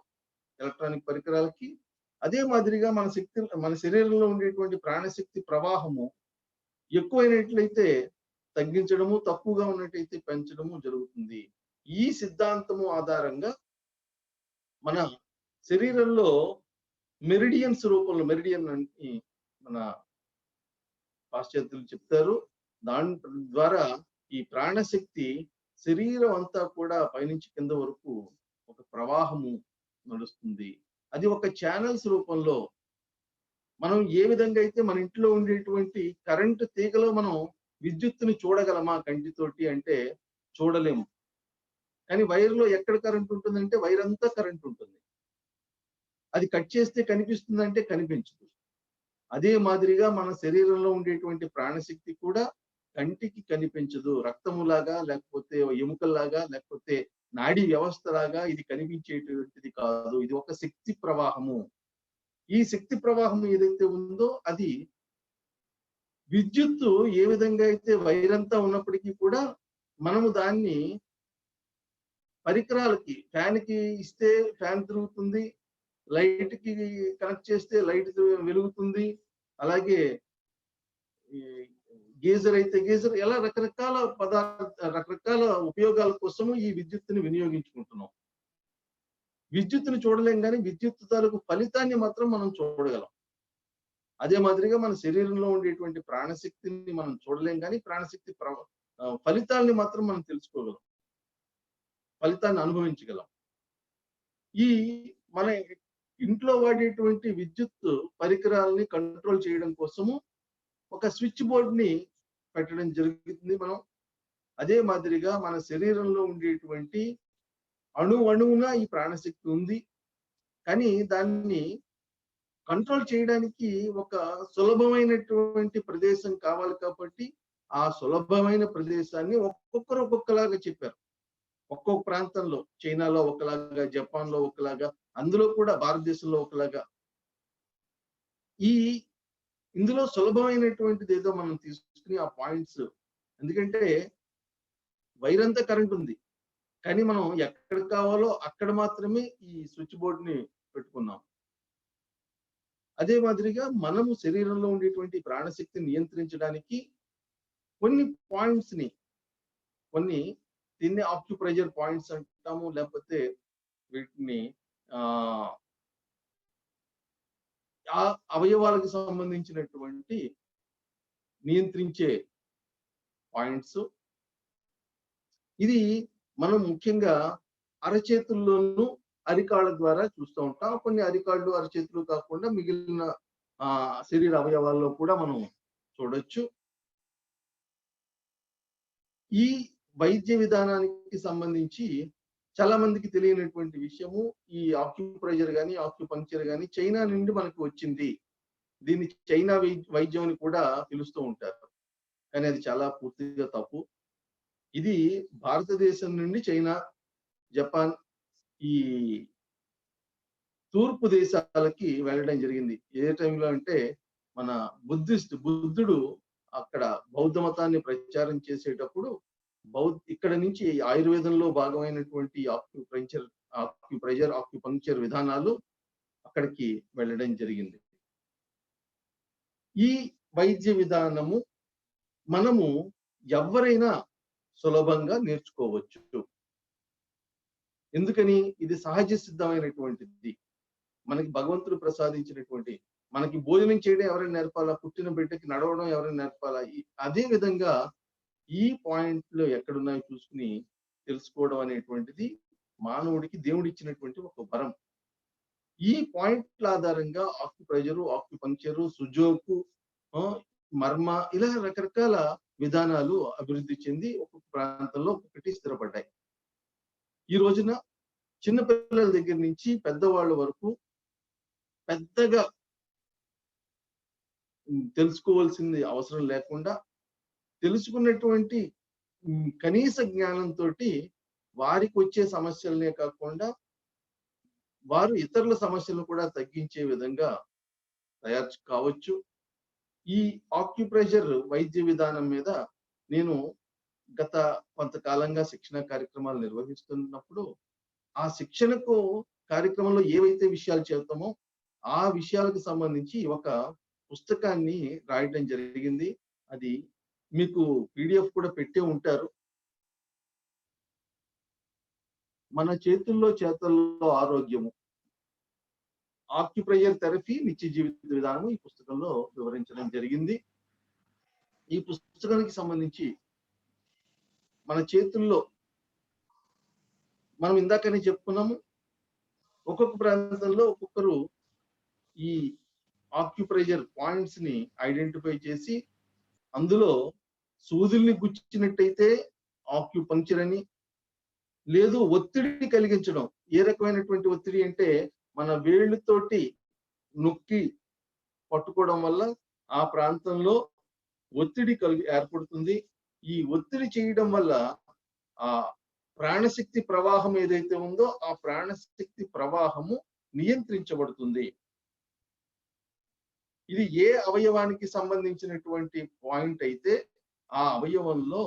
ఎలక్ట్రానిక్ పరికరాలకి, అదే మాదిరిగా మన శరీరంలో ఉండేటువంటి ప్రాణశక్తి ప్రవాహము ఎక్కువైనట్లయితే తగ్గించడము, తక్కువగా ఉన్నట్టయితే పెంచడము జరుగుతుంది. ఈ సిద్ధాంతము ఆధారంగా మన శరీరంలో మెరిడియన్స్ రూపంలో, మెరిడియన్ అని మన పాశ్చాత్యులు చెప్తారు, దాని ద్వారా ఈ ప్రాణశక్తి శరీరం అంతా కూడా పైనుంచి కింద వరకు ఒక ప్రవాహము నడుస్తుంది. అది ఒక ఛానల్స్ రూపంలో. మనం ఏ విధంగా అయితే మన ఇంట్లో ఉండేటువంటి కరెంటు తీగలో మనం విద్యుత్తుని చూడగలమా కంటితోటి అంటే చూడలేము. కానీ వైర్లో ఎక్కడ కరెంట్ ఉంటుందంటే వైర్ అంతా కరెంట్ ఉంటుంది. అది కట్ చేస్తే కనిపిస్తుందంటే కనిపించదు. అదే మాదిరిగా మన శరీరంలో ఉండేటువంటి ప్రాణశక్తి కూడా కంటికి కనిపించదు. రక్తములాగా, లేకపోతే ఎముకల్లాగా, లేకపోతే నాడీ వ్యవస్థలాగా ఇది కనిపించేటువంటిది కాదు. ఇది ఒక శక్తి ప్రవాహము. ఈ శక్తి ప్రవాహం ఏదైతే ఉందో అది విద్యుత్తు ఏ విధంగా అయితే వైరంతా ఉన్నప్పటికీ కూడా మనము దాన్ని పరికరాలకి, ఫ్యాన్ కి ఇస్తే ఫ్యాన్ తిరుగుతుంది, లైట్ కి కనెక్ట్ చేస్తే లైట్ వెలుగుతుంది, అలాగే గీజర్ అయితే గీజర్, ఎలా రకరకాల ఉపయోగాల కోసము ఈ విద్యుత్తుని వినియోగించుకుంటున్నాం. విద్యుత్తుని చూడలేం కానీ విద్యుత్ తాలూకు ఫలితాన్ని మాత్రం మనం చూడగలం. అదే మాదిరిగా మన శరీరంలో ఉండేటువంటి ప్రాణశక్తిని మనం చూడలేం కానీ ప్రాణశక్తి ఫలితాలని మాత్రం మనం తెలుసుకోగలం, ఫలితాన్ని అనుభవించగలం. ఈ మన ఇంట్లో వాడేటువంటి విద్యుత్ పరికరాలని కంట్రోల్ చేయడం కోసము ఒక స్విచ్ బోర్డ్ ని పెట్టడం జరుగుతుంది మనం. అదే మాదిరిగా మన శరీరంలో ఉండేటువంటి అణువున ఈ ప్రాణశక్తి ఉంది. కానీ దాన్ని కంట్రోల్ చేయడానికి ఒక సులభమైనటువంటి ప్రదేశం కావాలి కాబట్టి ఆ సులభమైన ప్రదేశాన్ని ఒక్కొక్కరు ఒక్కొక్కలాగా చెప్పారు. ఒక్కొక్క ప్రాంతంలో, చైనాలో ఒకలాగా, జపాన్ లో ఒకలాగా, అందులో కూడా భారతదేశంలో ఒకలాగా. ఇందులో సులభమైనటువంటిది ఏదో మనం తీసుకుని ఆ పాయింట్స్, ఎందుకంటే వైరంతా కరెంట్ ఉంది కానీ మనం ఎక్కడ కావాలో అక్కడ మాత్రమే ఈ స్విచ్ బోర్డ్ ని పెట్టుకున్నాం. అదే మాదిరిగా మనము శరీరంలో ఉండేటువంటి ప్రాణశక్తిని నియంత్రించడానికి కొన్ని పాయింట్స్ ని, దీన్ని ఆక్యుప్రెషర్ పాయింట్స్ అంటాము, లేకపోతే వీటిని అవయవాలకు సంబంధించినటువంటి నియంత్రించే పాయింట్స్. ఇది మనం ముఖ్యంగా అరచేతుల్లోనూ అరికాళ్ళ ద్వారా చూస్తూ ఉంటాం. కొన్ని అరికాళ్ళు అరచేతులు కాకుండా మిగిలిన శరీర అవయవాల్లో కూడా మనం చూడొచ్చు. ఈ వైద్య విధానానికి సంబంధించి చాలా మందికి తెలియనటువంటి విషయము, ఈ ఆక్యుప్రెషర్ కానీ ఆక్యుపంక్చర్ కానీ చైనా నుండి మనకు వచ్చింది. దీన్ని చైనా వైద్యం అని కూడా పిలుస్తూ ఉంటారు, కానీ అది చాలా పూర్తిగా తప్పు. ఇది భారతదేశం నుండి చైనా, జపాన్, ఈ తూర్పు దేశాలకి వెళ్ళడం జరిగింది. ఏ టైంలో అంటే మన బుద్ధుడు అక్కడ బౌద్ధ మతాన్ని ప్రచారం చేసేటప్పుడు ఇక్కడ నుంచి ఆయుర్వేదంలో భాగమైనటువంటి ఆక్యుప్రెషర్ విధానాలు అక్కడికి వెళ్ళడం జరిగింది. ఈ వైద్య విధానము మనము ఎవరైనా సులభంగా నేర్చుకోవచ్చు. ఎందుకని? ఇది సహజ సిద్ధమైనటువంటిది. మనకి భగవంతుడు ప్రసాదించినటువంటి, మనకి భోజనం చేయడం ఎవరైనా నేర్పాలా, పుట్టిన బిడ్డకి నడవడం ఎవరైనా నేర్పాలా. అదే విధంగా ఈ పాయింట్లు ఎక్కడున్నాయో చూసుకుని తెలుసుకోవడం అనేటువంటిది మానవుడికి దేవుడు ఇచ్చినటువంటి ఒక వరం. ఈ పాయింట్ల ఆధారంగా ఆక్యుప్రెషరు, ఆక్యుపంక్చరు, సుజోకు, మర్మ, ఇలా రకరకాల విధానాలు అభివృద్ధి చెంది ఒక్కొక్క ప్రాంతంలో ఒక్కొక్కటి స్థిరపడ్డాయి. ఈ రోజున చిన్నపిల్లల దగ్గర నుంచి పెద్దవాళ్ళ వరకు పెద్దగా తెలుసుకోవాల్సింది అవసరం లేకుండా, తెలుసుకున్నటువంటి కనీస జ్ఞానంతో వారికి వచ్చే సమస్యలనే కాకుండా వారు ఇతరుల సమస్యలను కూడా తగ్గించే విధంగా తయారు కావచ్చు. ఈ ఆక్యుప్రెషర్ వైద్య విధానం మీద నేను గత కొంతకాలంగా శిక్షణ కార్యక్రమాలు నిర్వహిస్తున్నప్పుడు ఆ శిక్షణకు కార్యక్రమంలో ఏవైతే విషయాలు చెబుతామో ఆ విషయాలకు సంబంధించి ఒక పుస్తకాన్ని రాయడం జరిగింది. అది మీకు PDF కూడా పెట్టే ఉంటారు. మన చేతుల్లో చేతల్లో ఆరోగ్యము, ఆక్యుప్రెషర్ థెరపీ నిత్య జీవిత విధానం ఈ పుస్తకంలో వివరించడం జరిగింది. ఈ పుస్తకానికి సంబంధించి మన చేతుల్లో మనం ఇందాకనే చెప్పుకున్నాము, ఒక్కొక్క ప్రాంతంలో ఒక్కొక్కరు ఈ ఆక్యుప్రెషర్ పాయింట్స్ ని ఐడెంటిఫై చేసి అందులో సూదుల్ని గుచ్చినట్టయితే ఆక్యుపంక్చర్ అని, లేదు ఒత్తిడి కలిగించడం. ఏ రకమైనటువంటి ఒత్తిడి అంటే మన వేళ్ళతోటి నొక్కి పట్టుకోవడం వల్ల ఆ ప్రాంతంలో ఒత్తిడి ఏర్పడుతుంది. ఈ ఒత్తిడి చేయడం వల్ల ఆ ప్రాణశక్తి ప్రవాహం ఏదైతే ఉందో ఆ ప్రాణశక్తి ప్రవాహము నియంత్రించబడుతుంది. ఇది ఏ అవయవానికి సంబంధించినటువంటి పాయింట్ అయితే ఆ అవయవంలో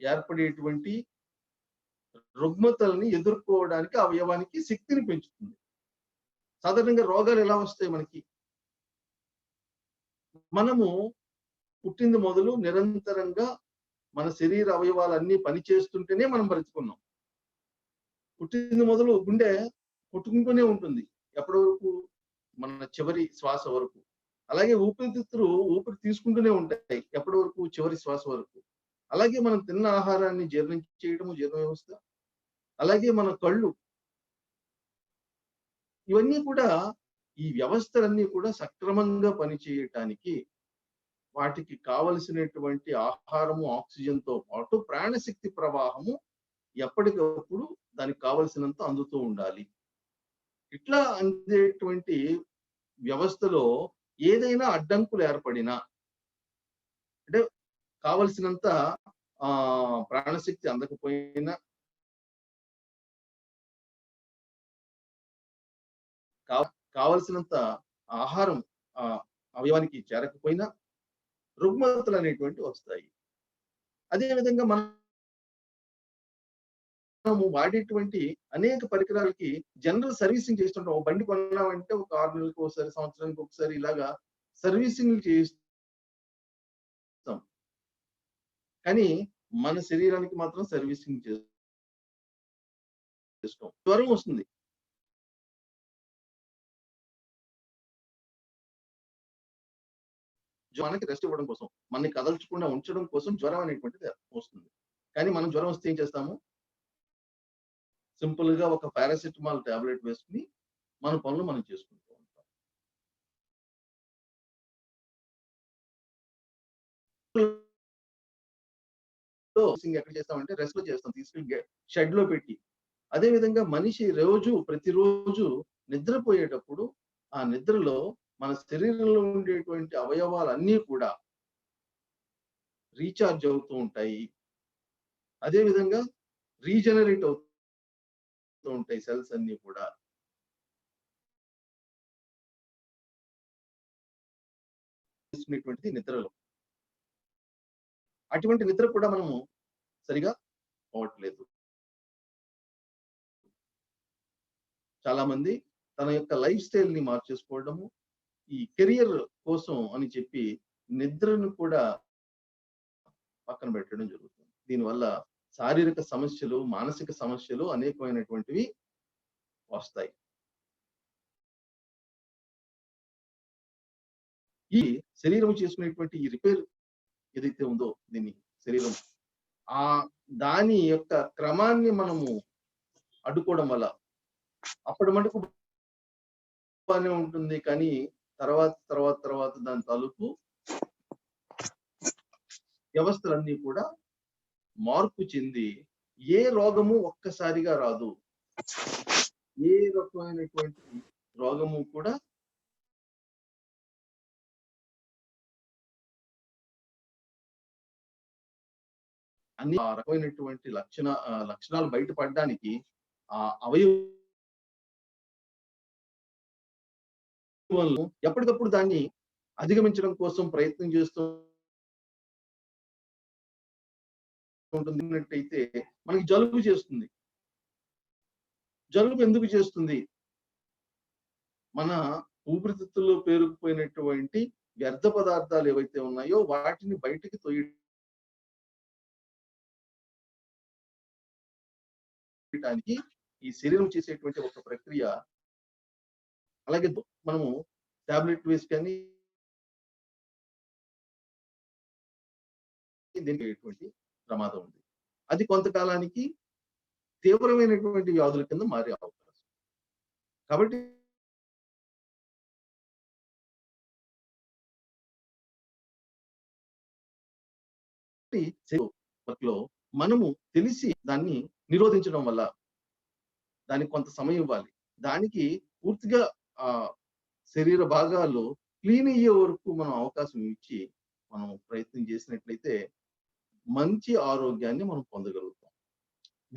ఏర్పడేటువంటి రుగ్మతల్ని ఎదుర్కోవడానికి అవయవానికి శక్తిని పెంచుతుంది. సాధారణంగా రోగాలు ఎలా వస్తాయి మనకి? మనము పుట్టింది మొదలు నిరంతరంగా మన శరీర అవయవాలన్నీ పనిచేస్తుంటేనే మనం బ్రతుకున్నాం. పుట్టింది మొదలు గుండె కొట్టుకుంటూనే ఉంటుంది ఎప్పటి వరకు? మన చివరి శ్వాస వరకు. అలాగే ఊపిరితిత్తులు ఊపిరి తీసుకుంటూనే ఉంటాయి ఎప్పటి వరకు? చివరి శ్వాస వరకు. అలాగే మనం తిన్న ఆహారాన్ని జీర్ణం చేయడము జీర్ణ వ్యవస్థ, అలాగే మన కళ్ళు, ఇవన్నీ కూడా ఈ వ్యవస్థలన్నీ కూడా సక్రమంగా పనిచేయటానికి వాటికి కావలసినటువంటి ఆహారము, ఆక్సిజన్ తో పాటు ప్రాణశక్తి ప్రవాహము ఎప్పటికప్పుడు దానికి కావలసినంత అందుతూ ఉండాలి. ఇట్లా అందేటువంటి వ్యవస్థలో ఏదైనా అడ్డంకులు ఏర్పడినా, అంటే కావలసినంత ప్రాణశక్తి అందకపోయినా, కావలసినంత ఆహారం అవయవానికి చేరకపోయినా రుగ్మతలు అనేటువంటి వస్తాయి. అదేవిధంగా మనము వాడేటువంటి అనేక పరికరాలకి జనరల్ సర్వీసింగ్ చేస్తుంటాం. ఒక బండి కొన్నామంటే ఒక 6 నెలలకు ఒకసారి, సంవత్సరానికి ఒకసారి ఇలాగా సర్వీసింగ్ చేస్తాం. కానీ మన శరీరానికి మాత్రం సర్వీసింగ్ చేస్తాం. జ్వరం వస్తుంది, మనకి రెస్ట్ ఇవ్వడం కోసం, మనని కదల్చకుండా ఉంచడం కోసం జ్వరం అనేటువంటిది వస్తుంది. కానీ మనం జ్వరం వస్తే ఏం చేస్తాము? సింపుల్ గా ఒక పారాసిటమాల్ టాబ్లెట్ వేసుకుని మన పనులు మనం చేసుకుంటూ ఉంటాం. ఎక్కడ చేస్తామంటే రెస్ట్ లో చేస్తాం, తీసుకెళ్ళి షెడ్ లో పెట్టి. అదే విధంగా మనిషి ప్రతిరోజు నిద్రపోయేటప్పుడు ఆ నిద్రలో మన శరీరంలో ఉండేటువంటి అవయవాలన్నీ కూడా రీఛార్జ్ అవుతూ ఉంటాయి. అదే విధంగా రీజనరేట్ అవుతూ ఉంటాయి సెల్స్ అన్ని కూడా. నిద్రలో అటువంటి నిద్ర కూడా మనము సరిగా పోవట్లేదు. చాలా మంది తన యొక్క లైఫ్ స్టైల్ ని మార్చేసుకోవడము, ఈ కెరియర్ కోసం అని చెప్పి నిద్రను కూడా పక్కన పెట్టడం జరుగుతుంది. దీనివల్ల శారీరక సమస్యలు, మానసిక సమస్యలు అనేకమైనటువంటివి వస్తాయి. ఈ శరీరం చేసుకునేటువంటి ఈ రిపేర్ ఏదైతే ఉందో దీన్ని శరీరం, దాని యొక్క క్రమాన్ని మనము అడ్డుకోవడం వల్ల అప్పటి మటుకు బాగానే ఉంటుంది, కానీ తర్వాత దాని తాలూకు వ్యవస్థలన్నీ కూడా మార్పు చెంది ఏ రోగము ఒక్కసారిగా రాదు. ఏ రకమైనటువంటి రోగము కూడా అన్ని ఆ రకమైనటువంటి లక్షణాలు బయటపడడానికి ఆ అవయవాలను ఎప్పటికప్పుడు దాన్ని అధిగమించడం కోసం ప్రయత్నం చేస్తూ ఉంటున్నట్టయితే మనకి జలుబు చేస్తుంది. జలుబు ఎందుకు చేస్తుంది? మన ఊపిరితిత్తుల్లో పేరుకుపోయినటువంటి వ్యర్థ పదార్థాలు ఏవైతే ఉన్నాయో వాటిని బయటికి తొయ్యడానికి ఈ శరీరం చేసేటువంటి ఒక ప్రక్రియ. అలాగే మనము టాబ్లెట్ వేసి కానీ దీనికి ప్రమాదం ఉంది. అది కొంతకాలానికి తీవ్రమైనటువంటి వ్యాధుల కింద మారే అవకాశం. కాబట్టి మనము తెలిసి దాన్ని నిరోధించడం వల్ల దానికి కొంత సమయం ఇవ్వాలి. దానికి పూర్తిగా శరీర భాగాల్లో క్లీన్ అయ్యే వరకు మనం అవకాశం ఇచ్చి మనం ప్రయత్నం చేసినట్లయితే మంచి ఆరోగ్యాన్ని మనం పొందగలుగుతాం.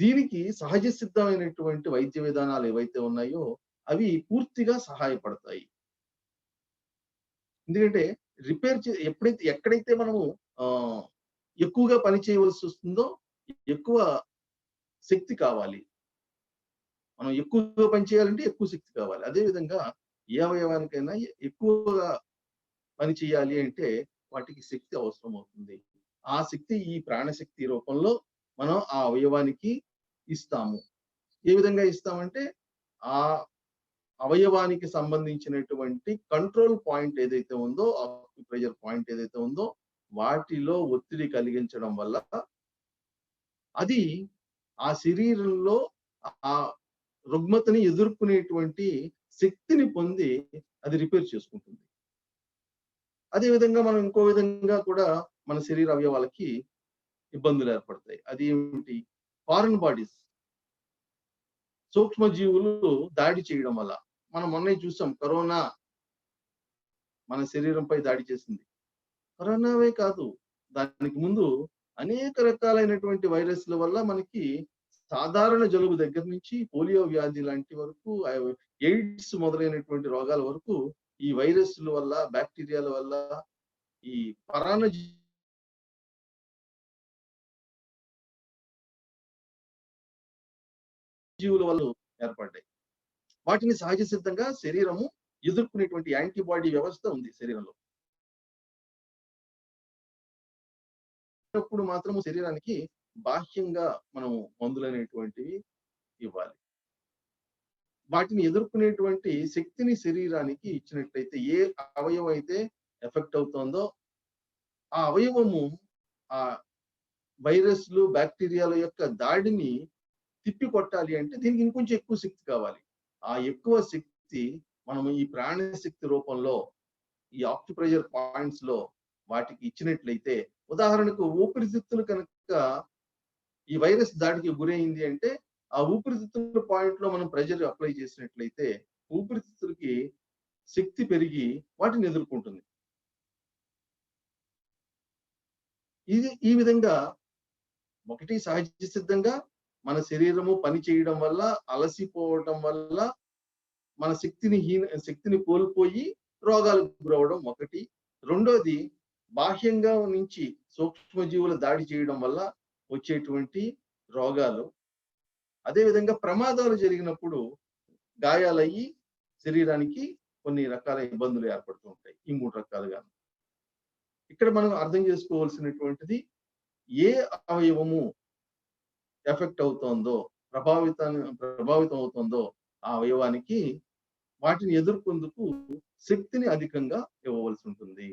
దీనికి సహజ సిద్ధమైనటువంటి వైద్య విధానాలు ఏవైతే ఉన్నాయో అవి పూర్తిగా సహాయపడతాయి. ఎందుకంటే ఎక్కడైతే మనము ఎక్కువగా పని చేయవలసి వస్తుందో ఎక్కువ శక్తి కావాలి. మనం ఎక్కువగా పని చేయాలంటే ఎక్కువ శక్తి కావాలి. అదేవిధంగా ఏ అవయవానికైనా ఎక్కువగా పని చేయాలి అంటే వాటికి శక్తి అవసరం అవుతుంది. ఆ శక్తి ఈ ప్రాణశక్తి రూపంలో మనం ఆ అవయవానికి ఇస్తాము. ఏ విధంగా ఇస్తామంటే ఆ అవయవానికి సంబంధించినటువంటి కంట్రోల్ పాయింట్ ఏదైతే ఉందో, ప్రెషర్ పాయింట్ ఏదైతే ఉందో వాటిలో ఒత్తిడి కలిగించడం వల్ల అది ఆ శరీరంలో ఆ రుగ్మతని ఎదుర్కొనేటువంటి శక్తిని పొంది అది రిపేర్ చేసుకుంటుంది. అదే విధంగా మనం ఇంకో విధంగా కూడా మన శరీర అవయవాలకి ఇబ్బందులు ఏర్పడతాయి. అది ఏమిటి? ఫారెన్ బాడీస్, సూక్ష్మ జీవులు దాడి చేయడం వల్ల. మనం మొన్నే చూసాం, కరోనా మన శరీరంపై దాడి చేసింది. కరోనావే కాదు, దానికి ముందు అనేక రకాలైనటువంటి వైరస్ల వల్ల మనకి సాధారణ జలుబు దగ్గర నుంచి పోలియో వ్యాధి లాంటి వరకు, ఎయిడ్స్ మొదలైనటువంటి రోగాల వరకు ఈ వైరస్ల వల్ల, బ్యాక్టీరియాల వల్ల, ఈ పరాన్న జీవుల వల్ల ఏర్పడ్డాయి. వాటిని సహజ సిద్ధంగా శరీరము ఎదుర్కొనేటువంటి యాంటీబాడీ వ్యవస్థ ఉంది శరీరంలో. అప్పుడు మాత్రము శరీరానికి బాహ్యంగా మనము మందులు అనేటువంటివి ఇవ్వాలి. వాటిని ఎదుర్కొనేటువంటి శక్తిని శరీరానికి ఇచ్చినట్లయితే ఏ అవయవం అయితే ఎఫెక్ట్ అవుతుందో ఆ అవయవము ఆ వైరస్లు బ్యాక్టీరియాల యొక్క దాడిని తిప్పి కొట్టాలి అంటే దీనికి ఇంకొంచెం ఎక్కువ శక్తి కావాలి. ఆ ఎక్కువ శక్తి మనము ఈ ప్రాణశక్తి రూపంలో ఈ ఆక్యుప్రెషర్ పాయింట్స్ లో వాటికి ఇచ్చినట్లయితే, ఉదాహరణకు ఊపిరితిత్తులు కనుక ఈ వైరస్ దాడికి గురైంది అంటే ఆ ఊపిరితిత్తుల పాయింట్ లో మనం ప్రెషర్ అప్లై చేసినట్లయితే ఊపిరితిత్తులకి శక్తి పెరిగి వాటిని ఎదుర్కొంటుంది. ఈ విధంగా ఒకటి సహజ సిద్ధంగా మన శరీరము పని చేయడం వల్ల, అలసిపోవటం వల్ల మన శక్తిని కోల్పోయి రోగాలకు గురవడం ఒకటి. రెండోది బాహ్యంగా నుంచి సూక్ష్మజీవుల దాడి చేయడం వల్ల వచ్చేటువంటి రోగాలు. అదేవిధంగా ప్రమాదాలు జరిగినప్పుడు గాయాలయ్యి శరీరానికి కొన్ని రకాల ఇబ్బందులు ఏర్పడుతూ ఉంటాయి. ఈ 3 రకాలుగా ఇక్కడ మనం అర్థం చేసుకోవాల్సినటువంటిది, ఏ అవయవము ఎఫెక్ట్ అవుతోందో, ప్రభావితం అవుతుందో ఆ అవయవానికి వాటిని ఎదుర్కొందుకు శక్తిని అధికంగా ఇవ్వవలసి ఉంటుంది.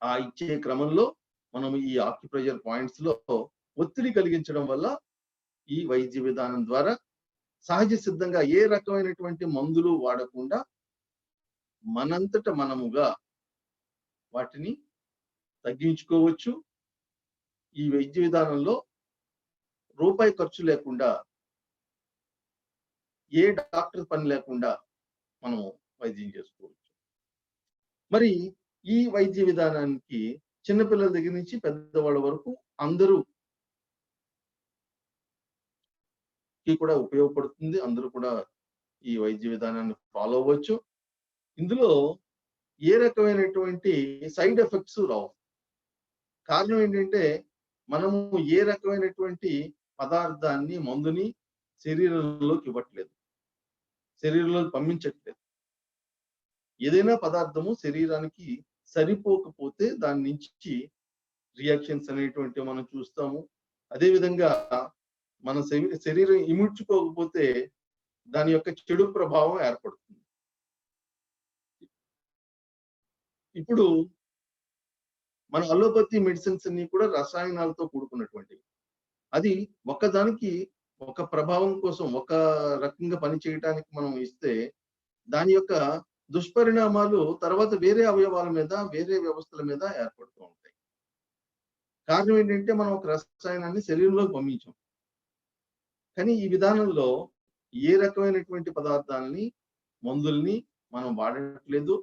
ఆ ఇచ్చే క్రమంలో మనం ఈ ఆక్యుప్రెషర్ పాయింట్స్ లో ఒత్తిడి కలిగించడం వల్ల ఈ వైద్య విధానం ద్వారా సహజ సిద్ధంగా ఏ రకమైనటువంటి మందులు వాడకుండా మనంతట మనముగా వాటిని తగ్గించుకోవచ్చు. ఈ వైద్య విధానంలో రూపాయి ఖర్చు లేకుండా, ఏ డాక్టర్ పని లేకుండా మనము వైద్యం చేసుకోవచ్చు. మరి ఈ వైద్య విధానానికి చిన్నపిల్లల దగ్గర నుంచి పెద్దవాళ్ళ వరకు అందరూ కూడా ఉపయోగపడుతుంది. అందరూ కూడా ఈ వైద్య విధానాన్ని ఫాలో అవ్వచ్చు. ఇందులో ఏ రకమైనటువంటి సైడ్ ఎఫెక్ట్స్ రావు. కారణం ఏంటంటే మనము ఏ రకమైనటువంటి పదార్థాన్ని, మందుని శరీరంలోకి ఇవ్వట్లేదు, శరీరంలోకి పంపించట్లేదు. ఏదైనా పదార్థము శరీరానికి సరిపోకపోతే దాని నుంచి రియాక్షన్స్ అనేటువంటివి మనం చూస్తాము. అదేవిధంగా మన శరీరం ఇముడ్చుకోకపోతే దాని యొక్క చెడు ప్రభావం ఏర్పడుతుంది. ఇప్పుడు మన అలోపతి మెడిసిన్స్ అన్ని కూడా రసాయనాలతో కూడుకున్నటువంటివి. అది ఒకదానికి ఒక ప్రభావం కోసం ఒక రకంగా పని చేయటానికి మనం ఇస్తే దాని యొక్క దుష్పరిణామాలు తర్వాత వేరే అవయవాల మీద, వేరే వ్యవస్థల మీద ఏర్పడుతూ ఉంటాయి. కారణం ఏంటంటే మనం ఒక రసాయనాన్ని శరీరంలోకి పంపించాం. కానీ ఈ విధానంలో ఏ రకమైనటువంటి పదార్థాలని, మందుల్ని మనం వాడట్లేదు.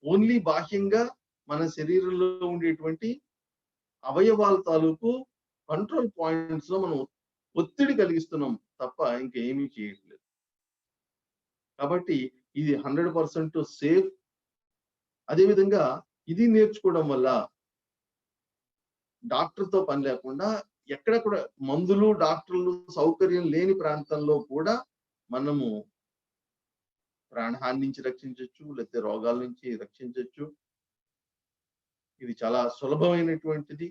ఓన్లీ బాహ్యంగా మన శరీరంలో ఉండేటువంటి అవయవాల తాలూకు కంట్రోల్ పాయింట్స్ లో మనం ఒత్తిడి కలిగిస్తున్నాం తప్ప ఇంకేమీ చేయట్లేదు. కాబట్టి ఇది 100% సేఫ్. అదేవిధంగా ఇది నేర్చుకోవడం వల్ల డాక్టర్తో పని లేకుండా ఎక్కడ కూడా మందులు, డాక్టర్లు సౌకర్యం లేని ప్రాంతంలో కూడా మనము ప్రాణహాని నుంచి రక్షించవచ్చు, లేకపోతే రోగాల నుంచి రక్షించవచ్చు. ఇది చాలా సులభమైనటువంటిది.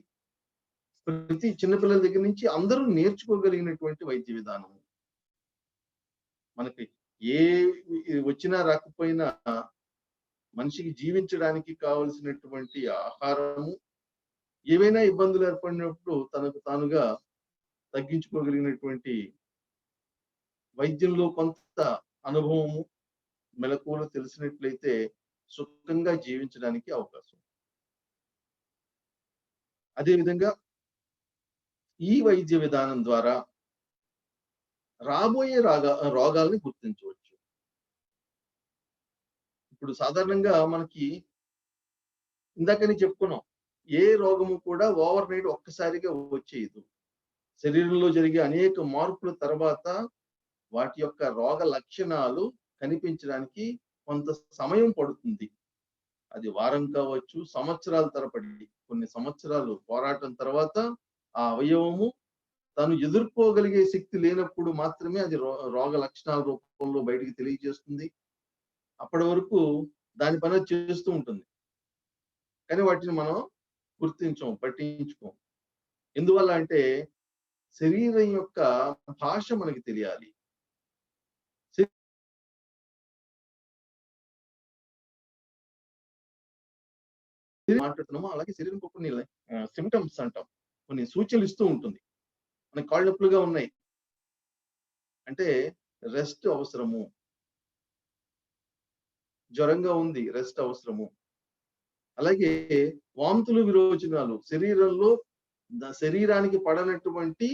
ప్రతి చిన్నపిల్లల దగ్గర నుంచి అందరూ నేర్చుకోగలిగినటువంటి వైద్య విధానం. మనకి ఏ వచ్చినా రాకపోయినా మనిషికి జీవించడానికి కావలసినటువంటి ఆహారము, ఏవైనా ఇబ్బందులు ఏర్పడినప్పుడు తనకు తానుగా తగ్గించుకోగలిగినటువంటి వైద్యంలో కొంత అనుభవము, మెలకువలు తెలిసినట్లయితే సుఖంగా జీవించడానికి అవకాశం. అదేవిధంగా ఈ వైద్య విధానం ద్వారా రాబోయే రోగాల్ని గుర్తించవచ్చు. ఇప్పుడు సాధారణంగా మనకి ఇందాకనే చెప్పుకున్నాం, ఏ రోగము కూడా ఓవర్ నైట్ ఒక్కసారిగా వచ్చేయదు. శరీరంలో జరిగే అనేక మార్పుల తర్వాత వాటి యొక్క రోగ లక్షణాలు కనిపించడానికి కొంత సమయం పడుతుంది. అది వారం కావచ్చు, సంవత్సరాల తరబడి, కొన్ని సంవత్సరాలు పోరాటం తర్వాత ఆ అవయవము తను ఎదుర్కోగలిగే శక్తి లేనప్పుడు మాత్రమే అది రోగ లక్షణాల రూపంలో బయటికి తెలియజేస్తుంది. అప్పటి వరకు దాని పని చేస్తూ ఉంటుంది. కానీ వాటిని మనం గుర్తించం, పట్టించుకోం. ఎందువల్ల అంటే శరీరం యొక్క భాష మనకి తెలియాలి. మాట్లాడుతున్నామో అలాగే శరీరం కొన్ని సిమ్టమ్స్ అంటాం, కొన్ని సూచనలు ఇస్తూ ఉంటుంది. మనకి కాళ్ళు నొప్పులుగా ఉన్నాయి అంటే రెస్ట్ అవసరము, జ్వరంగా ఉంది రెస్ట్ అవసరము. అలాగే వాంతులు విరోచనాలు, శరీరానికి పడనటువంటి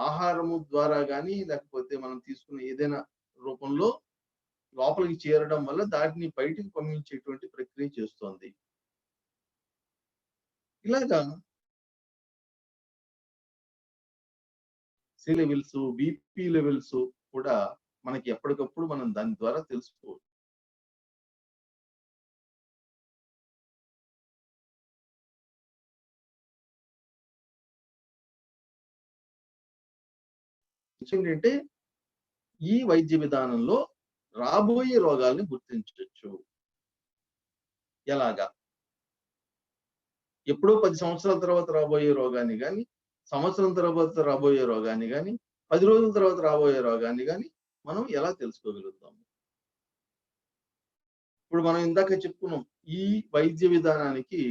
ఆహారము ద్వారా కానీ లేకపోతే మనం తీసుకున్న ఏదైనా రూపంలో లోపలికి చేరడం వల్ల దాటిని బయటికి పంపించేటువంటి ప్రక్రియ చేస్తోంది. ఇలాగా సి లెవెల్స్, బిపి లెవెల్స్ కూడా మనకి ఎప్పటికప్పుడు మనం దాని ద్వారా తెలుసుకోవచ్చు. ఏంటంటే ఈ వైద్య విధానంలో రాబోయే రోగాల్ని గుర్తించవచ్చు. ఎలాగా? ఎప్పుడో 10 సంవత్సరాల తర్వాత రాబోయే రోగాన్ని కానీ, సంవత్సరం తర్వాత రాబోయే రోగాన్ని కానీ, 10 రోజుల తర్వాత రాబోయే రోగాన్ని కానీ మనం ఎలా తెలుసుకోగలుగుతాము? ఇప్పుడు మనం ఇందాక చెప్పుకున్నాం, ఈ వైద్య విధానానికి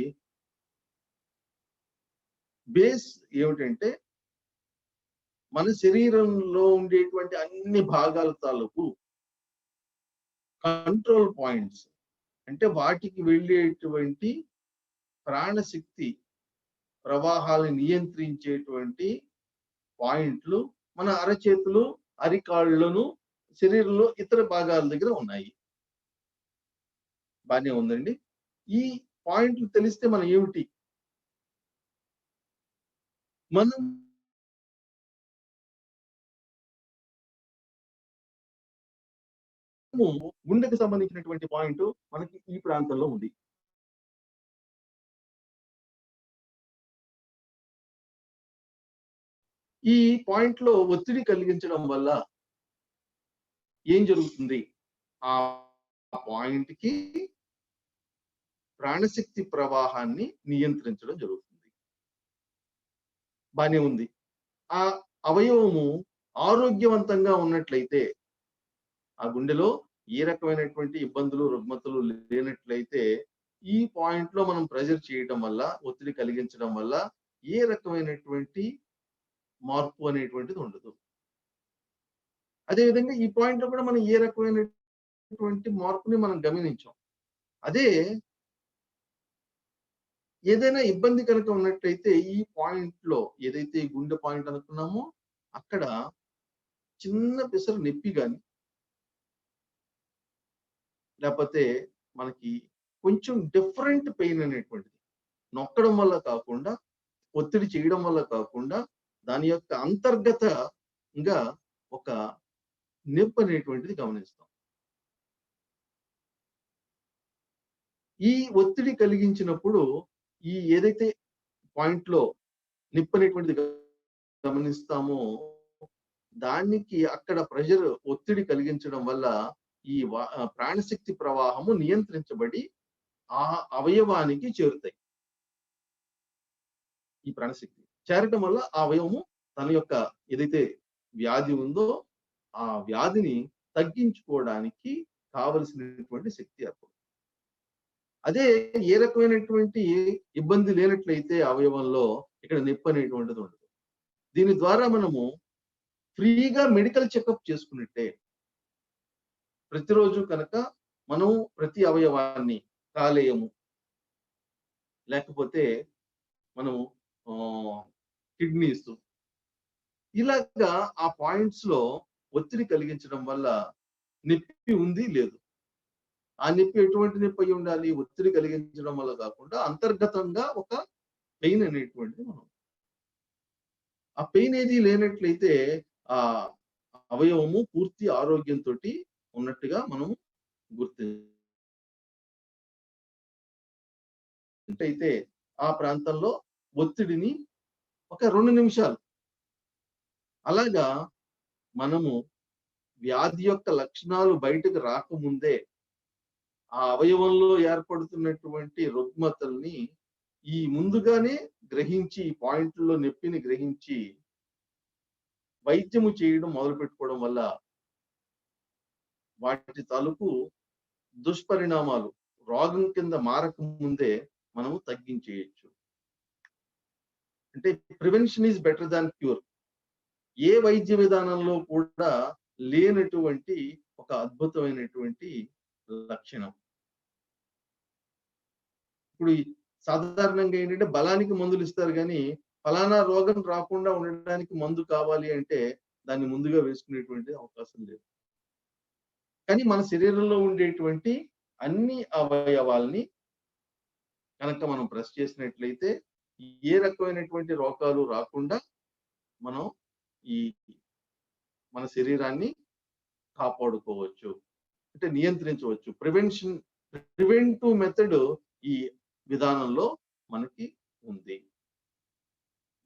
బేస్ ఏమిటంటే మన శరీరంలో ఉండేటువంటి అన్ని భాగాల తాలూకు కంట్రోల్ పాయింట్స్, అంటే వాటికి వెళ్ళేటువంటి ప్రాణశక్తి ప్రవాహాలను నియంత్రించేటువంటి పాయింట్లు మన అరచేతులు, అరికాళ్ళను, శరీరంలో ఇతర భాగాల దగ్గర ఉన్నాయి. బానే ఉందండి. ఈ పాయింట్లు తెలిస్తే మనం ఏమిటి? మనం గుండెకు సంబంధించినటువంటి పాయింట్ మనకి ఈ ప్రాంతంలో ఉంది. ఈ పాయింట్ లో ఒత్తిడి కలిగించడం వల్ల ఏం జరుగుతుంది? ఆ పాయింట్ కి ప్రాణశక్తి ప్రవాహాన్ని నియంత్రించడం జరుగుతుంది. బానే ఉంది. ఆ అవయవము ఆరోగ్యవంతంగా ఉన్నట్లయితే, ఆ గుండెలో ఏ రకమైనటువంటి ఇబ్బందులు, రుగ్మతలు లేనట్లయితే ఈ పాయింట్ లో మనం ప్రెజర్ చేయడం వల్ల, ఒత్తిడి కలిగించడం వల్ల ఏ రకమైనటువంటి మార్పు అనేటువంటిది ఉండదు. అదేవిధంగా ఈ పాయింట్ లో కూడా మనం ఏ రకమైనటువంటి మార్పుని మనం గమనించాం. అదే ఏదైనా ఇబ్బంది కనుక ఉన్నట్లయితే ఈ పాయింట్ లో, ఏదైతే గుండె పాయింట్ అనుకున్నామో అక్కడ చిన్న పిసరు నొప్పి కానీ, లేకపోతే మనకి కొంచెం డిఫరెంట్ పెయిన్ అనేటువంటిది నొక్కడం వల్ల కాకుండా, ఒత్తిడి చేయడం వల్ల కాకుండా, దాని యొక్క అంతర్గతంగా ఒక నొప్పి అనేటువంటిది గమనిస్తాం. ఈ ఒత్తిడి కలిగించినప్పుడు ఈ ఏదైతే పాయింట్ లో నొప్పి అనేటువంటిది గమనిస్తామో దానికి అక్కడ ప్రెషర్, ఒత్తిడి కలిగించడం వల్ల ఈ ప్రాణశక్తి ప్రవాహము నియంత్రించబడి ఆ అవయవానికి చేరుతాయి. ఈ ప్రాణశక్తి చేరటం వల్ల ఆ అవయవము తన యొక్క ఏదైతే వ్యాధి ఉందో ఆ వ్యాధిని తగ్గించుకోవడానికి కావలసినటువంటి శక్తి ఏర్పడుతుంది. అదే ఏ రకమైనటువంటి ఇబ్బంది లేనట్లయితే అవయవంలో ఇక్కడ నొప్పి అనేటువంటిది ఉండదు. దీని ద్వారా మనము ఫ్రీగా మెడికల్ చెకప్ చేసుకున్నట్టే. ప్రతిరోజు కనుక మనం ప్రతి అవయవాన్ని, కాలేయము, లేకపోతే మనము కిడ్నీస్, ఇలాగా ఆ పాయింట్స్ లో ఒత్తిడి కలిగించడం వల్ల నొప్పి ఉంది లేదు, ఆ నొప్పి ఎటువంటి నొప్పి అయి ఉండాలి? ఒత్తిడి కలిగించడం వల్ల కాకుండా అంతర్గతంగా ఒక పెయిన్ అనేటువంటిది మనం, ఆ పెయిన్ ఏది లేనట్లయితే ఆ అవయవము పూర్తి ఆరోగ్యంతో ఉన్నట్టుగా మనం గుర్తించైతే ఆ ప్రాంతంలో ఒత్తిడిని ఒక 2 నిమిషాలు అలాగా మనము వ్యాధి యొక్క లక్షణాలు బయటకు రాకముందే ఆ అవయవంలో ఏర్పడుతున్నటువంటి రుగ్మతల్ని ఈ ముందుగానే గ్రహించి, ఈ పాయింట్లో నొప్పిని గ్రహించి వైద్యము చేయడం మొదలు పెట్టుకోవడం వల్ల వాటి తాలూకు దుష్పరిణామాలు రోగం కింద మారక ముందే మనము తగ్గించేయచ్చు. అంటే prevention is better than cure. ఏ వైద్య విధానంలో కూడా లేనటువంటి ఒక అద్భుతమైనటువంటి లక్షణం. ఇప్పుడు సాధారణంగా ఏంటంటే బలానికి మందులు ఇస్తారు, కానీ ఫలానా రోగం రాకుండా ఉండడానికి మందు కావాలి అంటే దాన్ని ముందుగా వేసుకునేటువంటి అవకాశం లేదు. కానీ మన శరీరంలో ఉండేటువంటి అన్ని అవయవాల్ని కనుక మనం ప్రెస్ చేసినట్లయితే ఏ రకమైనటువంటి రోగాలు రాకుండా మనం ఈ మన శరీరాన్ని కాపాడుకోవచ్చు, అంటే నియంత్రించవచ్చు. ప్రివెంటివ్ మెథడ్ ఈ విధానంలో మనకి ఉంది.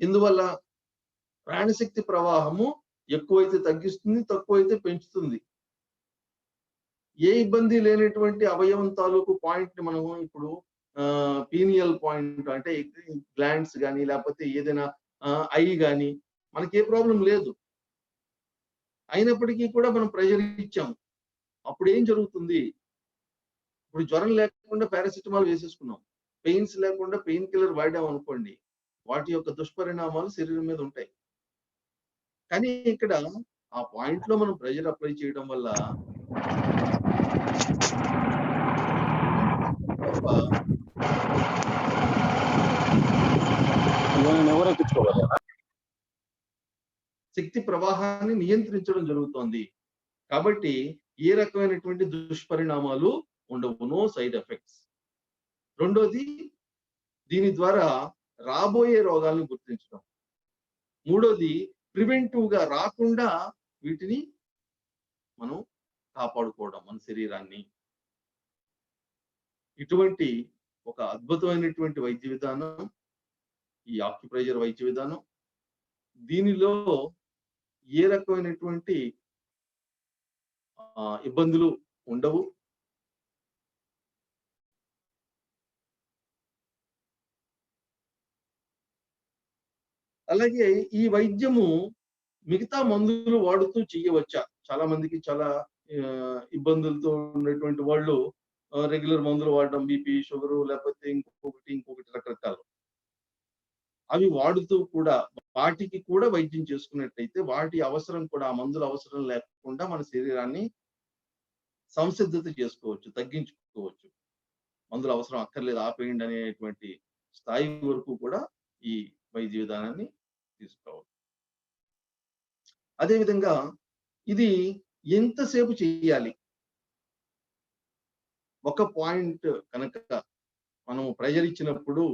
ఇందువల్ల ప్రాణశక్తి ప్రవాహము ఎక్కువైతే తగ్గిస్తుంది, తక్కువైతే పెంచుతుంది. ఏ ఇబ్బంది లేనటువంటి అవయవం తాలూకు పాయింట్ ని మనము ఇప్పుడు పీనియల్ పాయింట్ అంటే గ్లాండ్స్ కానీ లేకపోతే ఏదైనా ఐ కానీ మనకి ఏ ప్రాబ్లం లేదు, అయినప్పటికీ కూడా మనం ప్రెషర్ ఇచ్చాం. అప్పుడు ఏం జరుగుతుంది? ఇప్పుడు జ్వరం లేకుండా పారాసిటమాల్ వేసేసుకున్నాం, పెయిన్స్ లేకుండా పెయిన్ కిల్లర్ వాడాం అనుకోండి, వాటి యొక్క దుష్పరిణామాలు శరీరం మీద ఉంటాయి. కానీ ఇక్కడ ఆ పాయింట్ లో మనం ప్రెషర్ అప్లై చేయడం వల్ల శక్తి ప్రవాహాన్ని నియంత్రించడం జరుగుతోంది. కాబట్టి ఏ రకమైనటువంటి దుష్పరిణామాలు ఉండవు, నో సైడ్ ఎఫెక్ట్స్. రెండోది, దీని ద్వారా రాబోయే రోగాలను గుర్తించడం. మూడోది, ప్రివెంటివ్ గా రాకుండా వీటిని మనం కాపాడుకోవడం మన శరీరాన్ని. ఇటువంటి ఒక అద్భుతమైనటువంటి వైద్య విధానం ఈ ఆక్యుప్రెషర్ వైద్య విధానం. దీనిలో ఏ రకమైనటువంటి ఇబ్బందులు ఉండవు. అలాగే ఈ వైద్యము మిగతా మందులు వాడుతూ చేయవచ్చా? చాలా మందికి చాలా ఇబ్బందులతో ఉన్నటువంటి వాళ్ళు రెగ్యులర్ మందులు వాడడం, బీపీ, షుగర్ లేకపోతే ఇంకొకటి రకరకాలు, అవి వాడుతూ కూడా వాటికి కూడా వైద్యం చేసుకున్నట్లయితే వాటి అవసరం కూడా, ఆ మందుల అవసరం లేకుండా మన శరీరాన్ని సంసిద్ధత చేసుకోవచ్చు, తగ్గించుకోవచ్చు. మందుల అవసరం అక్కర్లేదు, ఆపేయండి అనేటువంటి స్థాయి వరకు కూడా ఈ వైద్య విధానాన్ని తీసుకోవచ్చు. అదేవిధంగా ఇది ఎంతసేపు చేయాలి? ఒక పాయింట్ కనుక మనము ప్రెషర్ ఇచ్చినప్పుడు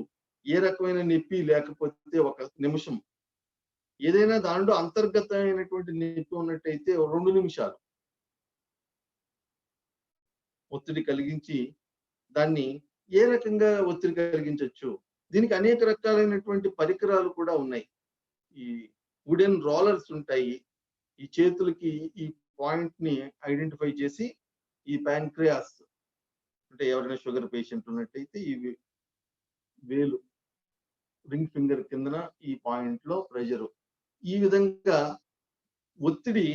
ఏ రకమైన నొప్పి లేకపోతే 1 నిమిషం, ఏదైనా దాంట్లో అంతర్గతమైనటువంటి నొప్పి ఉన్నట్టయితే 2 నిమిషాలు ఒత్తిడి కలిగించి దాన్ని ఏ రకంగా ఒత్తిడి కలిగించవచ్చు? దీనికి అనేక రకాలైనటువంటి పరికరాలు కూడా ఉన్నాయి. ఈ వుడెన్ రోలర్స్ ఉంటాయి. ఈ చేతులకి ఈ పాయింట్ ని ఐడెంటిఫై చేసి ఈ ప్యాంక్రియాస్ అంటే ఎవరైనా షుగర్ పేషెంట్ ఉన్నట్టయితే ఈ వేలు రింగ్ ఫింగర్ కిందన ఈ పాయింట్ లో ప్రెషర్, ఈ విధంగా ఒత్తిడి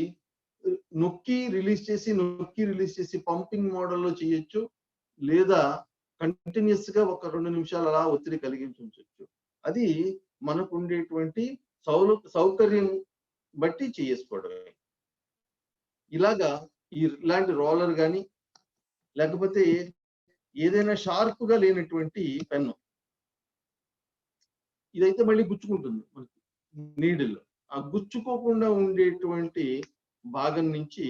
నొక్కి రిలీజ్ చేసి పంపింగ్ మోడల్లో చేయొచ్చు, లేదా కంటిన్యూస్ గా 1-2 నిమిషాలు అలా ఒత్తిడి కలిగించవచ్చు. అది మనకు ఉండేటువంటి సౌకర్యం బట్టి చేసుకోవడమే. ఇలాగా ఇలాంటి రోలర్ కానీ లేకపోతే ఏదైనా షార్ప్ గా లేనటువంటి పెన్ను, ఇదైతే మళ్ళీ గుచ్చుకుంటుంది మనకి నీడిల్, ఆ గుచ్చుకోకుండా ఉండేటువంటి భాగం నుంచి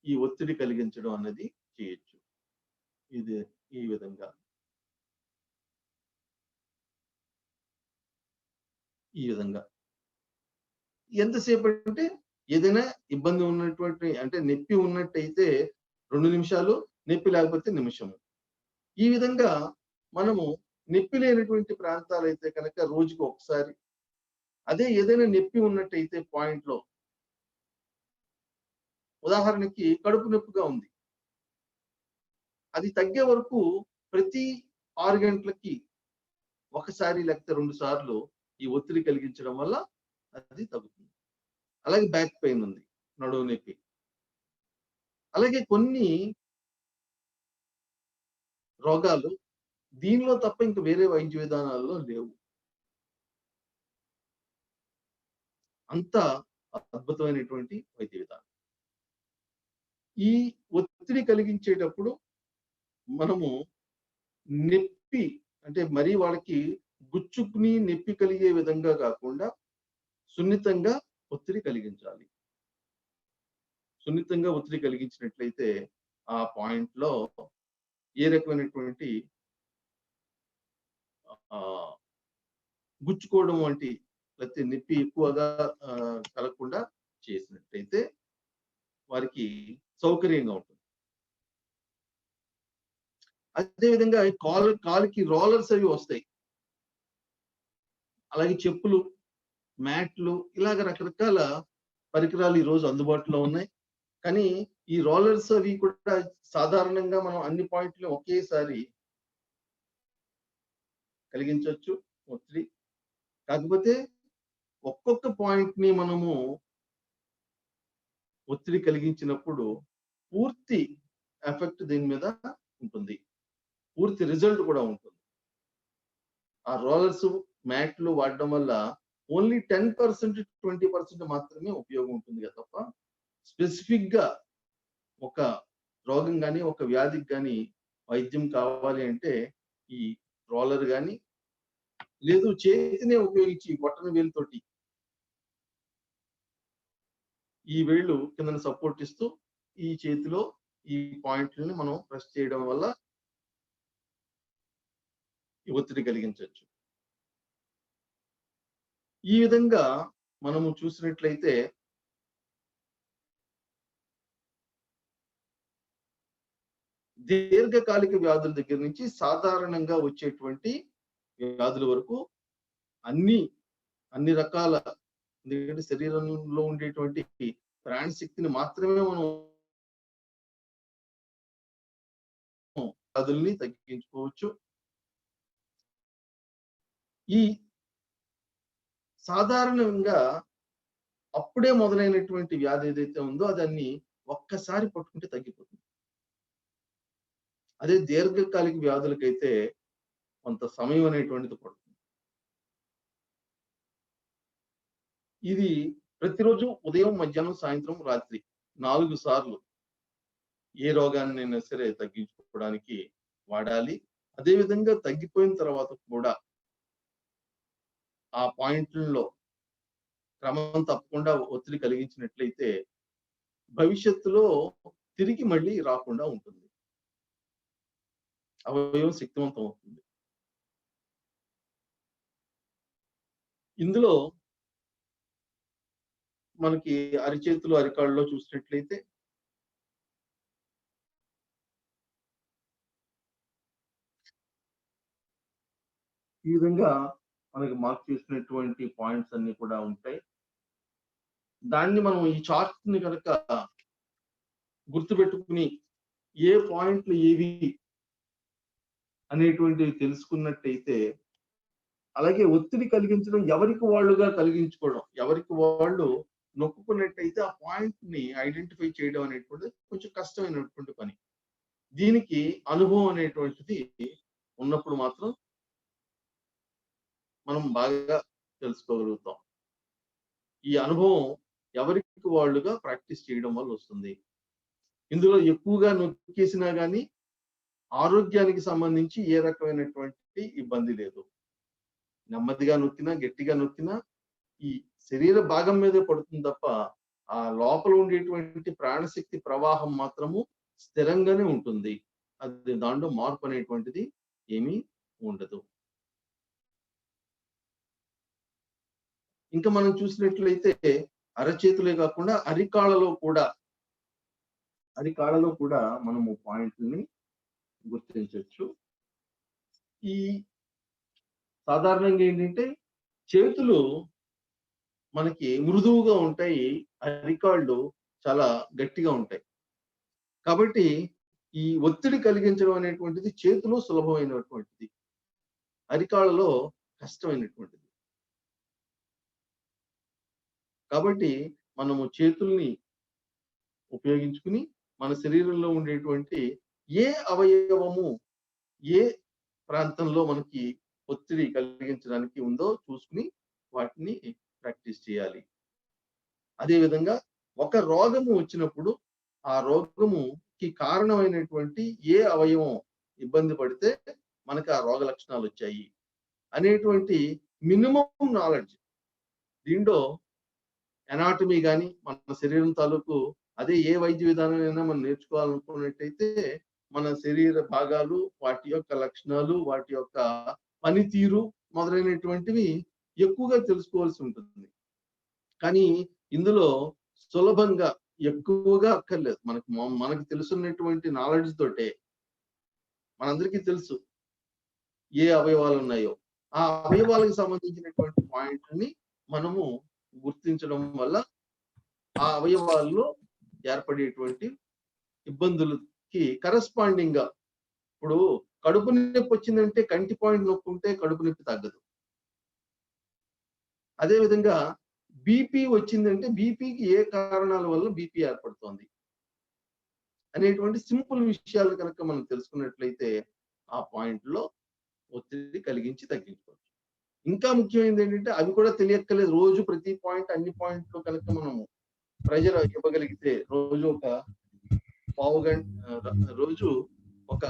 ఈ ఒత్తిడి కలిగించడం అన్నది చేయొచ్చు. ఇది ఈ విధంగా ఎంతసేపు అంటే ఏదైనా ఇబ్బంది ఉన్నటువంటి అంటే నొప్పి ఉన్నట్టయితే 2 నిమిషాలు, నొప్పి లేకపోతే నిమిషము. ఈ విధంగా మనము నొప్పి లేనటువంటి ప్రాంతాలు అయితే కనుక రోజుకి ఒకసారి, అదే ఏదైనా నొప్పి ఉన్నట్టయితే పాయింట్ లో, ఉదాహరణకి కడుపు నొప్పిగా ఉంది, అది తగ్గే వరకు ప్రతి 6 గంటలకి ఒకసారి లేకపోతే 2 సార్లు ఈ ఒత్తిడి కలిగించడం వల్ల అది తగ్గుతుంది. అలాగే బ్యాక్ పెయిన్ ఉంది, నడుము నొప్పి, అలాగే కొన్ని రోగాలు దీనిలో తప్ప ఇంక వేరే వైద్య విధానాల్లో లేవు. అంత అద్భుతమైనటువంటి వైద్య విధానం. ఈ ఒత్తిడి కలిగించేటప్పుడు మనము నొప్పి అంటే మరీ వాళ్ళకి గుచ్చుకుని నొప్పి కలిగే విధంగా కాకుండా సున్నితంగా ఒత్తిడి కలిగించాలి. సున్నితంగా ఒత్తిడి కలిగించినట్లయితే ఆ పాయింట్ లో ఏ రకమైనటువంటి గుచ్చుకోవడం వంటి లేకపోతే నొప్పి ఎక్కువగా కలగకుండా చేసినట్లయితే వారికి సౌకర్యంగా ఉంటుంది. అదేవిధంగా కాలుకి రోలర్స్ అవి వస్తాయి, అలాగే చెప్పులు, మ్యాట్లు, ఇలాగ రకరకాల పరికరాలు ఈ రోజు అందుబాటులో ఉన్నాయి. కానీ ఈ రోలర్స్ అవి కూడా సాధారణంగా మనం అన్ని పాయింట్లు ఒకేసారి కలిగించవచ్చు ఒత్తిడి. కాకపోతే ఒక్కొక్క పాయింట్ ని మనము ఒత్తిడి కలిగించినప్పుడు పూర్తి ఎఫెక్ట్ దీని మీద ఉంటుంది, పూర్తి రిజల్ట్ కూడా ఉంటుంది. ఆ రోలర్స్, మ్యాట్లు వాడడం వల్ల ఓన్లీ 10% 20% మాత్రమే ఉపయోగం ఉంటుంది తప్ప స్పెసిఫిక్ గా ఒక రోగం కానీ ఒక వ్యాధికి కానీ వైద్యం కావాలి అంటే ఈ రోలర్ కానీ లేదు చేతినే ఉపయోగించి బొట్టన వేలుతోటి ఈ వేళ్ళు కింద సపోర్ట్ ఇస్తూ ఈ చేతిలో ఈ పాయింట్లని మనం ప్రెస్ చేయడం వల్ల ఈ ఒత్తిడి కలిగించవచ్చు. ఈ విధంగా మనము చూసినట్లయితే దీర్ఘకాలిక వ్యాధుల దగ్గర నుంచి సాధారణంగా వచ్చేటువంటి వ్యాధుల వరకు అన్ని రకాల, ఎందుకంటే శరీరంలో ఉండేటువంటి ప్రాణ శక్తిని మాత్రమే మనం వ్యాధుల్ని తగ్గించుకోవచ్చు. ఈ సాధారణంగా అప్పుడే మొదలైనటువంటి వ్యాధి ఏదైతే ఉందో దాన్ని ఒక్కసారి పట్టుకుంటే తగ్గిపోతుంది. అదే దీర్ఘకాలిక వ్యాధులకైతే కొంత సమయం అనేటువంటిది పడుతుంది. ఇది ప్రతిరోజు ఉదయం, మధ్యాహ్నం, సాయంత్రం, రాత్రి 4 సార్లు ఏ రోగాన్నైనా సరే తగ్గించుకోవడానికి వాడాలి. అదేవిధంగా తగ్గిపోయిన తర్వాత కూడా ఆ పాయింట్లలో క్రమం తప్పకుండా ఒత్తిడి కలిగించినట్లయితే భవిష్యత్తులో తిరిగి మళ్ళీ రాకుండా ఉంటుంది, అవయవం శక్తివంతం అవుతుంది. ఇందులో మనకి అరిచేతులు, అరికాళ్ళలో చూసినట్లయితే ఈ విధంగా మనకి మార్క్ చేసినటువంటి పాయింట్స్ అన్ని కూడా ఉంటాయి. దాన్ని మనం ఈ చార్ట్ ని కనుక గుర్తుపెట్టుకుని ఏ పాయింట్లు ఏవి అనేటువంటివి తెలుసుకున్నట్టయితే, అలాగే ఒత్తిడి కలిగించడం ఎవరికి వాళ్ళుగా కలిగించుకోవడం, ఎవరికి వాళ్ళు నొక్కున్నట్టయితే ఆ పాయింట్ ని ఐడెంటిఫై చేయడం అనేటువంటిది కొంచెం కష్టమైనటువంటి పని. దీనికి అనుభవం అనేటువంటిది ఉన్నప్పుడు మాత్రం మనం బాగా తెలుసుకోగలుగుతాం. ఈ అనుభవం ఎవరికి వాళ్ళుగా ప్రాక్టీస్ చేయడం వల్ల వస్తుంది. ఇందులో ఎక్కువగా నొక్కేసినా కానీ ఆరోగ్యానికి సంబంధించి ఏ రకమైనటువంటి ఇబ్బంది లేదు. నెమ్మదిగా నొక్కినా, గట్టిగా నొక్కినా ఈ శరీర భాగం మీదే పడుతుంది తప్ప ఆ లోపల ఉండేటువంటి ప్రాణశక్తి ప్రవాహం మాత్రము స్థిరంగానే ఉంటుంది. అది దాంట్లో మార్పు అనేటువంటిది ఏమీ ఉండదు. ఇంకా మనం చూసినట్లయితే అరచేతులే కాకుండా అరికాళ్ళలో కూడా మనము పాయింట్ని గుర్తించవచ్చు. ఈ సాధారణంగా ఏంటంటే చేతులు మనకి మృదువుగా ఉంటాయి, అరికాళ్ళు చాలా గట్టిగా ఉంటాయి. కాబట్టి ఈ ఒత్తిడి కలిగించడం అనేటువంటిది చేతిలో సులభమైనటువంటిది, అరికాళ్ళలో కష్టమైనటువంటిది. కాబట్టి మనము చేతుల్ని ఉపయోగించుకుని మన శరీరంలో ఉండేటువంటి ఏ అవయవము, ఏ ప్రాంతంలో మనకి ఒత్తిడి కలిగించడానికి ఉందో చూసుకుని వాటిని ప్రాక్టీస్ చేయాలి. అదేవిధంగా ఒక రోగము వచ్చినప్పుడు ఆ రోగముకి కారణమైనటువంటి ఏ అవయవం ఇబ్బంది పడితే మనకి ఆ రోగ లక్షణాలు వచ్చాయి అనేటువంటి మినిమం నాలెడ్జ్. దీంట్లో ఎనాటమీ కానీ మన శరీరం తాలూకు అదే ఏ వైద్య విధానం అయినా మనం నేర్చుకోవాలనుకున్నట్టయితే మన శరీర భాగాలు, వాటి యొక్క లక్షణాలు, వాటి యొక్క పనితీరు మొదలైనటువంటివి ఎక్కువగా తెలుసుకోవాల్సి ఉంటుంది. కానీ ఇందులో సులభంగా ఎక్కువగా అక్కర్లేదు. మనకు తెలుసున్నటువంటి నాలెడ్జ్ తోటే మనందరికీ తెలుసు ఏ అవయవాలు ఉన్నాయో ఆ అవయవాలకు సంబంధించినటువంటి పాయింట్ని మనము గుర్తించడం వల్ల ఆ అవయవాల్లో ఏర్పడేటువంటి ఇబ్బందులకి కరెస్పాండింగ్ గా, ఇప్పుడు కడుపు నొప్పి వచ్చిందంటే కంటి పాయింట్ నొప్పి ఉంటే కడుపు నొప్పి తగ్గదు. అదేవిధంగా బీపీ వచ్చిందంటే బీపీకి ఏ కారణాల వల్ల బీపీ ఏర్పడుతోంది అనేటువంటి సింపుల్ విషయాలు కనుక మనం తెలుసుకున్నట్లయితే ఆ పాయింట్ లో ఒత్తిడి కలిగించి తగ్గించుకోవచ్చు. ఇంకా ముఖ్యమైనది ఏంటంటే అవి కూడా తెలియక్కర్లేదు. రోజు ప్రతి పాయింట్ అన్ని పాయింట్లు కనుక మనము ప్రెజర్ ఇవ్వగలిగితే రోజు ఒక పావు గంట, రోజు ఒక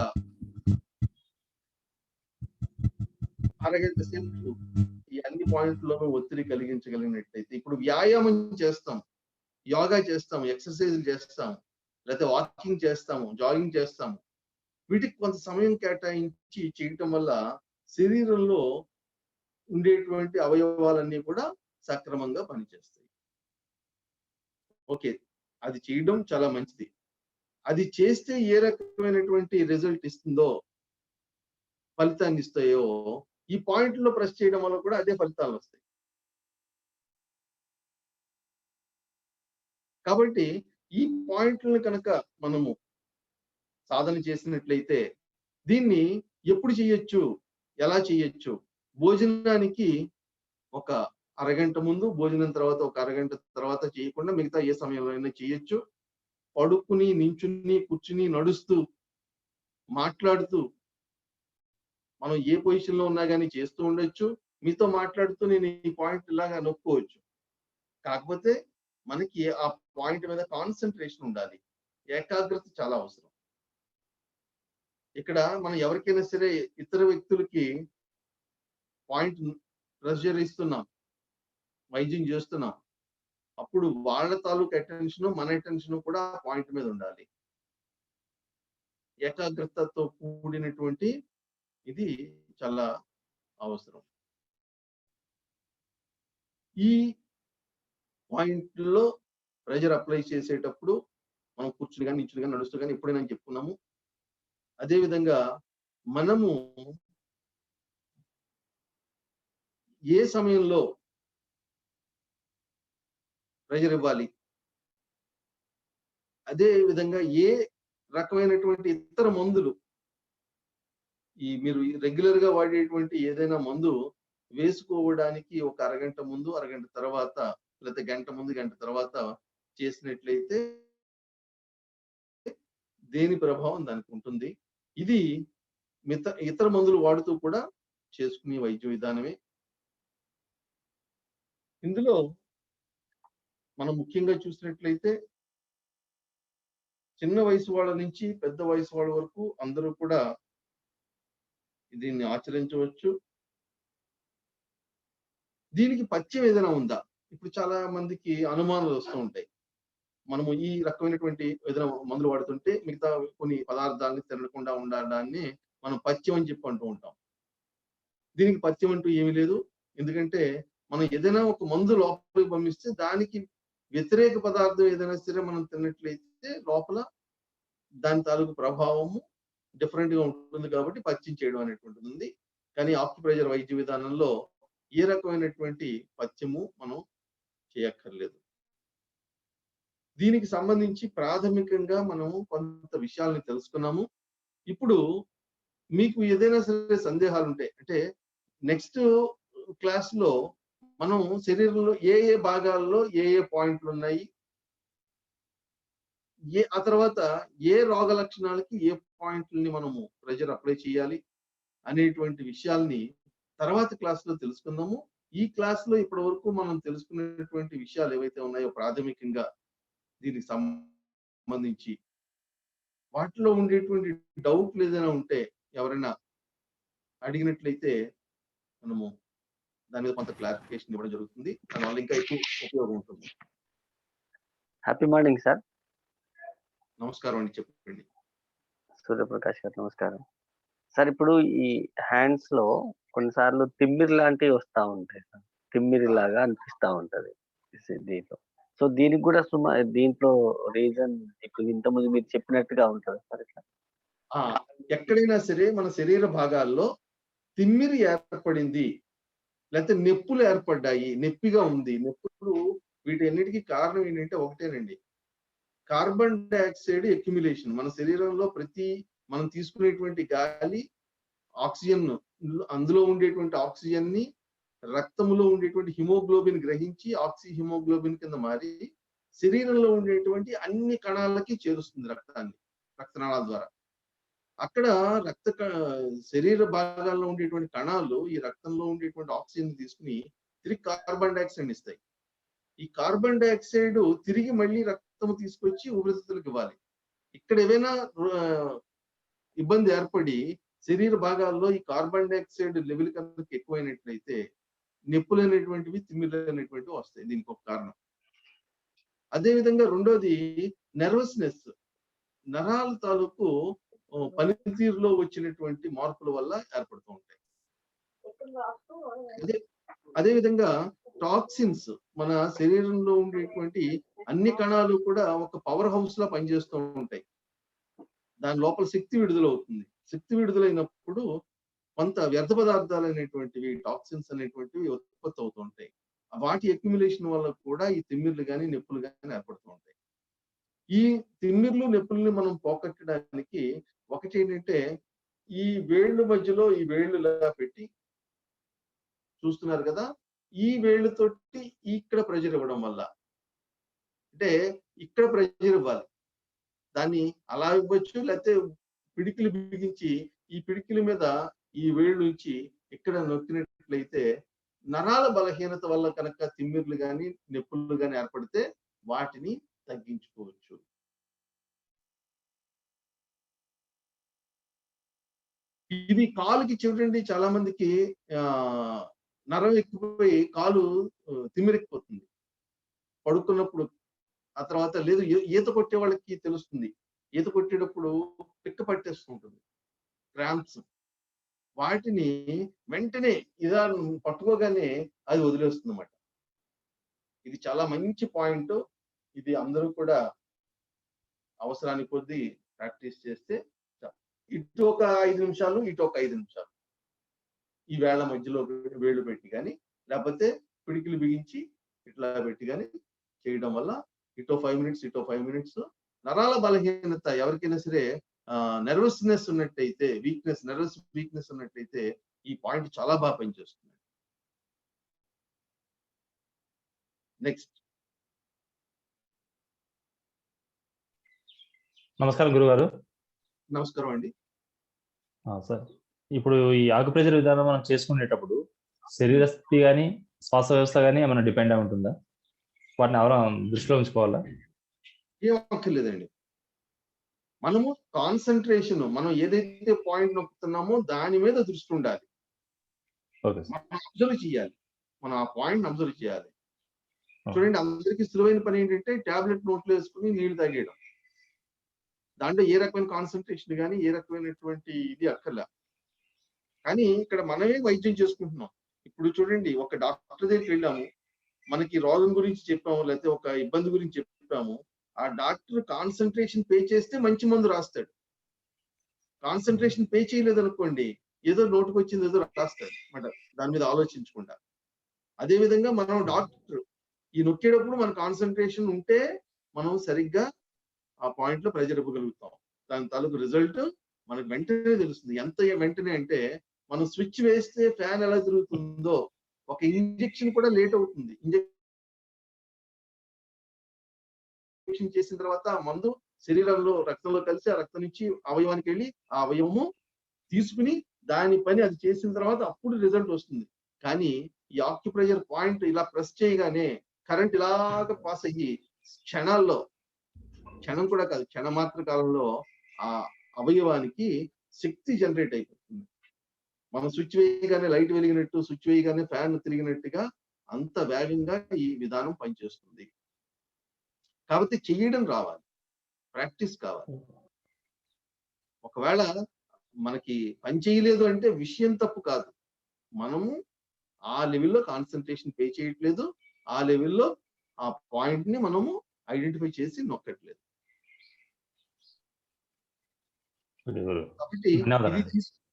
అరగంట సేపు ఈ అన్ని పాయింట్లను ఒత్తిడి కలిగించగలిగినట్లయితే, ఇప్పుడు వ్యాయామం చేస్తాం, యోగా చేస్తాం, ఎక్సర్సైజ్ చేస్తాం, లేకపోతే వాకింగ్ చేస్తాము, జాగింగ్ చేస్తాము, వీటికి కొంత సమయం కేటాయించి చేయటం వల్ల శరీరంలో ఉండేటువంటి అవయవాలన్నీ కూడా సక్రమంగా పనిచేస్తాయి. ఓకే, అది చేయడం చాలా మంచిది. అది చేస్తే ఏ రకమైనటువంటి రిజల్ట్ ఇస్తుందో, ఫలితాన్ని ఇస్తాయో ఈ పాయింట్లో ప్రెస్ చేయడం వల్ల కూడా అదే ఫలితాలు వస్తాయి. కాబట్టి ఈ పాయింట్లను కనుక మనము సాధన చేసినట్లయితే దీన్ని ఎప్పుడు చేయొచ్చు, ఎలా చేయొచ్చు? భోజనానికి ఒక అరగంట ముందు, భోజనం తర్వాత ఒక అరగంట తర్వాత చేయకుండా మిగతా ఏ సమయంలో అయినా చేయొచ్చు. పడుకుని, నించుని, కూర్చుని, నడుస్తూ, మాట్లాడుతూ, మనం ఏ పొజిషన్ లో ఉన్నా కానీ చేస్తూ ఉండొచ్చు. మీతో మాట్లాడుతూ నేను ఈ పాయింట్ ఇలాగా నొక్కోవచ్చు. కాకపోతే మనకి ఆ పాయింట్ మీద కాన్సన్ట్రేషన్ ఉండాలి, ఏకాగ్రత చాలా అవసరం. ఇక్కడ మనం ఎవరికైనా సరే ఇతర వ్యక్తులకి పాయింట్ ప్రెషర్ ఇస్తున్నాం, వైద్యం చేస్తున్నాం, అప్పుడు వాళ్ళ తాలూకు అటెన్షన్, మన అటెన్షన్ కూడా పాయింట్ మీద ఉండాలి. ఏకాగ్రతతో కూడినటువంటి ఇది చాలా అవసరం. ఈ పాయింట్ లో ప్రెషర్ అప్లై చేసేటప్పుడు మనం కూర్చుని కానీ, నిల్చుని కానీ, నడుస్తూ కానీ ఎప్పుడైనా చెప్పుకున్నాము. అదేవిధంగా మనము ఏ సమయంలో ప్రెషర్ ఇవ్వాలి, అదే విధంగా ఏ రకమైనటువంటి ఇతర మందులు, మీరు రెగ్యులర్ గా వాడేటువంటి ఏదైనా మందు వేసుకోవడానికి ఒక అరగంట ముందు, అరగంట తర్వాత, లేకపోతే గంట ముందు, గంట తర్వాత చేసినట్లయితే దేని ప్రభావం దానికి ఉంటుంది. ఇది ఇతర మందులు వాడుతూ కూడా చేసుకునే వైద్య విధానమే. ఇందులో మనం ముఖ్యంగా చూసినట్లయితే చిన్న వయసు వాళ్ళ నుంచి పెద్ద వయసు వాళ్ళ వరకు అందరూ కూడా దీన్ని ఆచరించవచ్చు. దీనికి పథ్యం ఏదైనా ఉందా? ఇప్పుడు చాలా మందికి అనుమానాలు వస్తూ ఉంటాయి. మనము ఈ రకమైనటువంటి ఏదైనా మందులు వాడుతుంటే మిగతా కొన్ని పదార్థాలని తినకుండా ఉండడాన్ని మనం పథ్యం అని చెప్పి అంటూ ఉంటాం. దీనికి పథ్యం అంటూ ఏమీ లేదు. ఎందుకంటే మనం ఏదైనా ఒక మందు లోపలికి పంపిస్తే దానికి వ్యతిరేక పదార్థం ఏదైనా సరే మనం తిన్నట్లయితే లోపల దాని తాలూకు ప్రభావము డిఫరెంట్ గా ఉంటుంది. కాబట్టి పథ్యం చేయడం అనేటువంటిది ఉంది. కానీ ఆక్యుప్రెషర్ వైద్య విధానంలో ఏ రకమైనటువంటి పథ్యము మనం చేయక్కర్లేదు. దీనికి సంబంధించి ప్రాథమికంగా మనము కొంత విషయాల్ని తెలుసుకున్నాము. ఇప్పుడు మీకు ఏదైనా సరే సందేహాలు ఉంటే, అంటే నెక్స్ట్ క్లాస్ లో మనం శరీరంలో ఏ ఏ భాగాల్లో ఏ ఏ పాయింట్లు ఉన్నాయి, ఆ తర్వాత ఏ రోగ లక్షణాలకి ఏ పాయింట్లని మనము ప్రెషర్ అప్లై చేయాలి, అనేటువంటి విషయాల్ని తర్వాత క్లాస్లో తెలుసుకుందాము. ఈ క్లాస్లో ఇప్పటి వరకు మనం తెలుసుకున్నటువంటి విషయాలు ఏవైతే ఉన్నాయో ప్రాథమికంగా దీనికి సంబంధించి వాటిలో ఉండేటువంటి డౌట్లు ఏదైనా ఉంటే ఎవరైనా అడిగినట్లయితే మనము దాని మీద కొంత క్లారిఫికేషన్ ఇవ్వడం జరుగుతుంది. దానివల్ల ఇంకా ఎక్కువ ఉపయోగం ఉంటుంది. Happy morning sir. నమస్కారం అండి, చెప్పండి. సూర్యప్రకాష్ గారు నమస్కారం సార్. ఇప్పుడు ఈ హ్యాండ్స్ లో కొన్నిసార్లు తిమ్మిరి లాంటివి వస్తా ఉంటాయి సార్, తిమ్మిరి లాగా అనిపిస్తా ఉంటది దీంట్లో. సో దీనికి కూడా దీంట్లో రీజన్ ఇప్పుడు ఇంతకుముందు మీరు చెప్పినట్టుగా ఉంటుంది సార్ ఇట్లా? ఎక్కడైనా సరే మన శరీర భాగాల్లో తిమ్మిరి ఏర్పడింది, లేకపోతే నొప్పులు ఏర్పడ్డాయి, నొప్పిగా ఉంది, నొప్పులు, వీటన్నిటికీ కారణం ఏంటంటే ఒకటేనండి, కార్బన్ డైఆక్సైడ్ అక్యుమిలేషన్. మన శరీరంలో మనం తీసుకునేటువంటి గాలి, ఆక్సిజన్, అందులో ఉండేటువంటి ఆక్సిజన్ ని రక్తంలో ఉండేటువంటి హిమోగ్లోబిన్ గ్రహించి ఆక్సి హిమోగ్లోబిన్ కింద మారి శరీరంలో ఉండేటువంటి అన్ని కణాలకి చేరుస్తుంది రక్తాన్ని, రక్తనాళాల ద్వారా. అక్కడ శరీర భాగాల్లో ఉండేటువంటి కణాలు ఈ రక్తంలో ఉండేటువంటి ఆక్సిజన్ తీసుకుని తిరిగి కార్బన్ డైఆక్సైడ్ ఇస్తాయి. ఈ కార్బన్ డైఆక్సైడ్ తిరిగి మళ్ళీ రక్తం తీసుకొచ్చి ఊపిరితిత్తులకు ఇవ్వాలి. ఇక్కడ ఏవైనా ఇబ్బంది ఏర్పడి శరీర భాగాల్లో ఈ కార్బన్ డైఆక్సైడ్ లెవెల్ కనుక ఎక్కువైనట్లయితే నొప్పులు అనేటువంటివి, తిమ్మిర్లు అనేటువంటివి వస్తాయి. దీనికి ఒక కారణం. అదేవిధంగా రెండోది నెర్వస్నెస్, నరాల తాలూకు పనితీరులో వచ్చినటువంటి మార్పుల వల్ల ఏర్పడుతూ ఉంటాయి. అదేవిధంగా టాక్సిన్స్, మన శరీరంలో ఉండేటువంటి అన్ని కణాలు కూడా ఒక పవర్ హౌస్ లా పనిచేస్తూ ఉంటాయి. దాని లోపల శక్తి విడుదలవుతుంది. శక్తి విడుదలైనప్పుడు కొంత వ్యర్థ పదార్థాలు అనేటువంటివి, టాక్సిన్స్ అనేటువంటివి ఉత్పత్తి అవుతూ ఉంటాయి. వాటి అక్యుమిలేషన్ వల్ల కూడా ఈ తిమ్మిర్లు కానీ నొప్పులు కానీ ఏర్పడుతూ ఉంటాయి. ఈ తిమ్మిర్లు నొప్పుల్ని మనం పోగొట్టడానికి ఒకటి ఏంటంటే, ఈ వేళ్ళు మధ్యలో ఈ వేళ్ళు ఇలా పెట్టి చూస్తున్నారు కదా, ఈ వేళ్ళతోటి ఇక్కడ ప్రెజర్ ఇవ్వడం వల్ల, అంటే ఇక్కడ ప్రెజర్ ఇవ్వాలి. దాన్ని అలా ఇవ్వచ్చు, లేకపోతే పిడికిలు బిగించి ఈ పిడికిల మీద ఈ వేళ్ళు నుంచి ఇక్కడ నొక్కినట్లయితే నరాల బలహీనత వల్ల కనుక తిమ్మిర్లు కానీ నొప్పులు కానీ ఏర్పడితే వాటిని తగ్గించుకోవచ్చు. ఇది కాలుకి చూడండి, చాలా మందికి నరం ఎక్కిపోయి కాలు తిమ్మిరెక్కిపోతుంది పడుకున్నప్పుడు. ఆ తర్వాత లేదు, ఈత కొట్టే వాళ్ళకి తెలుస్తుంది, ఈత కొట్టేటప్పుడు పిక్క పట్టేస్తుంటుంది, క్రాంప్స్. వాటిని వెంటనే ఇలా పట్టుకోగానే అది వదిలేస్తుంది అన్నమాట. ఇది చాలా మంచి పాయింట్. ఇది అందరూ కూడా అవసరానికి కొద్దీ ప్రాక్టీస్ చేస్తే, ఇటు ఒక 5 నిమిషాలు, ఇటు ఒక 5 నిమిషాలు ఈ వేళ్ల మధ్యలో వేళ్ళు పెట్టి కానీ, లేకపోతే పిడికిలు బిగించి ఇట్లా పెట్టి కానీ చేయడం వల్ల ఇటో 5 మినిట్స్, ఇటో 5 మినిట్స్. నరాల బలహీనత ఎవరికైనా సరే, నెర్వస్నెస్ ఉన్నట్టయితే, నర్వస్ వీక్నెస్ ఉన్నట్టయితే ఈ పాయింట్ చాలా బాగా పనిచేస్తుంది. నెక్స్ట్. నమస్కారం గురుగారు. నమస్కారం అండి. సార్, ఇప్పుడు ఈ ఆకుప్రెజర్ విధానం మనం చేసుకునేటప్పుడు శరీర స్థితి కానీ శ్వాస వ్యవస్థ కానీ ఏమైనా డిపెండ్ అయి ఉంటుందా? వాటిని ఎవరైనా దృష్టిలో ఉంచుకోవాలా? ఏం అక్కర్లేదండి. మనము కాన్సన్ట్రేషన్, మనం ఏదైతే పాయింట్ నొక్కుతున్నామో దాని మీద దృష్టి ఉండాలి. మనం అబ్జర్వ్ చేయాలి, మనం ఆ పాయింట్ అబ్జర్వ్ చేయాలి. చూడండి, అందరికీ సులువైన పని ఏంటంటే టాబ్లెట్ నోట్లో వేసుకుని నీళ్లు తాగేయడం. దాంట్లో ఏ రకమైన కాన్సన్ట్రేషన్ కానీ ఏ రకమైనటువంటి ఇది అక్కర్లా. కానీ ఇక్కడ మనమే వైద్యం చేసుకుంటున్నాం. ఇప్పుడు చూడండి, ఒక డాక్టర్ దగ్గరికి వెళ్ళాము, మనకి రోగం గురించి చెప్పాము, లేకపోతే ఒక ఇబ్బంది గురించి చెప్పాము. ఆ డాక్టర్ కాన్సన్ట్రేషన్ పే చేస్తే మంచి మందు రాస్తాడు. కాన్సన్ట్రేషన్ పే చేయలేదు అనుకోండి, ఏదో నోటుకు వచ్చింది ఏదో రాస్తాడు అన్నమాట, దాని మీద ఆలోచించకుండా. అదే విధంగా మనం డాక్టర్ ఈ నొక్కేటప్పుడు మన కాన్సన్ట్రేషన్ ఉంటే మనం సరిగ్గా ఆ పాయింట్ లో ప్రెజర్ ఇవ్వగలుగుతాం. దాని తాలూకు రిజల్ట్ మనకు వెంటనే తెలుస్తుంది. ఎంత వెంటనే అంటే, మనం స్విచ్ వేస్తే ఫ్యాన్ ఎలా తిరుగుతుందో, ఒక ఇంజెక్షన్ కూడా లేట్ అవుతుంది. ఇంజెక్షన్ చేసిన తర్వాత మందు శరీరంలో రక్తంలో కలిసి ఆ రక్తం నుంచి అవయవానికి వెళ్ళి ఆ అవయవము తీసుకుని దాని పని అది చేసిన తర్వాత అప్పుడు రిజల్ట్ వస్తుంది. కానీ ఈ ఆక్యుప్రెషర్ పాయింట్ ఇలా ప్రెస్ చేయగానే కరెంట్ ఇలాగ పాస్ అయ్యి క్షణాల్లో, క్షణం కూడా కాదు, క్షణమాత్ర కాలంలో ఆ అవయవానికి శక్తి జనరేట్ అయిపోతుంది. మనం స్విచ్ వేయగానే లైట్ వెలిగినట్టు, స్విచ్ వేయగానే ఫ్యాన్ తిరిగినట్టుగా అంత వేగంగా ఈ విధానం పనిచేస్తుంది. కాబట్టి చేయడం రావాలి, ప్రాక్టీస్ కావాలి. ఒకవేళ మనకి పని చేయలేదు అంటే విషయం తప్పు కాదు, మనము ఆ లెవెల్లో కాన్సన్ట్రేషన్ పే చేయట్లేదు, ఆ లెవెల్లో ఆ పాయింట్ ని మనము ఐడెంటిఫై చేసి నొక్కట్లేదు. కాబట్టి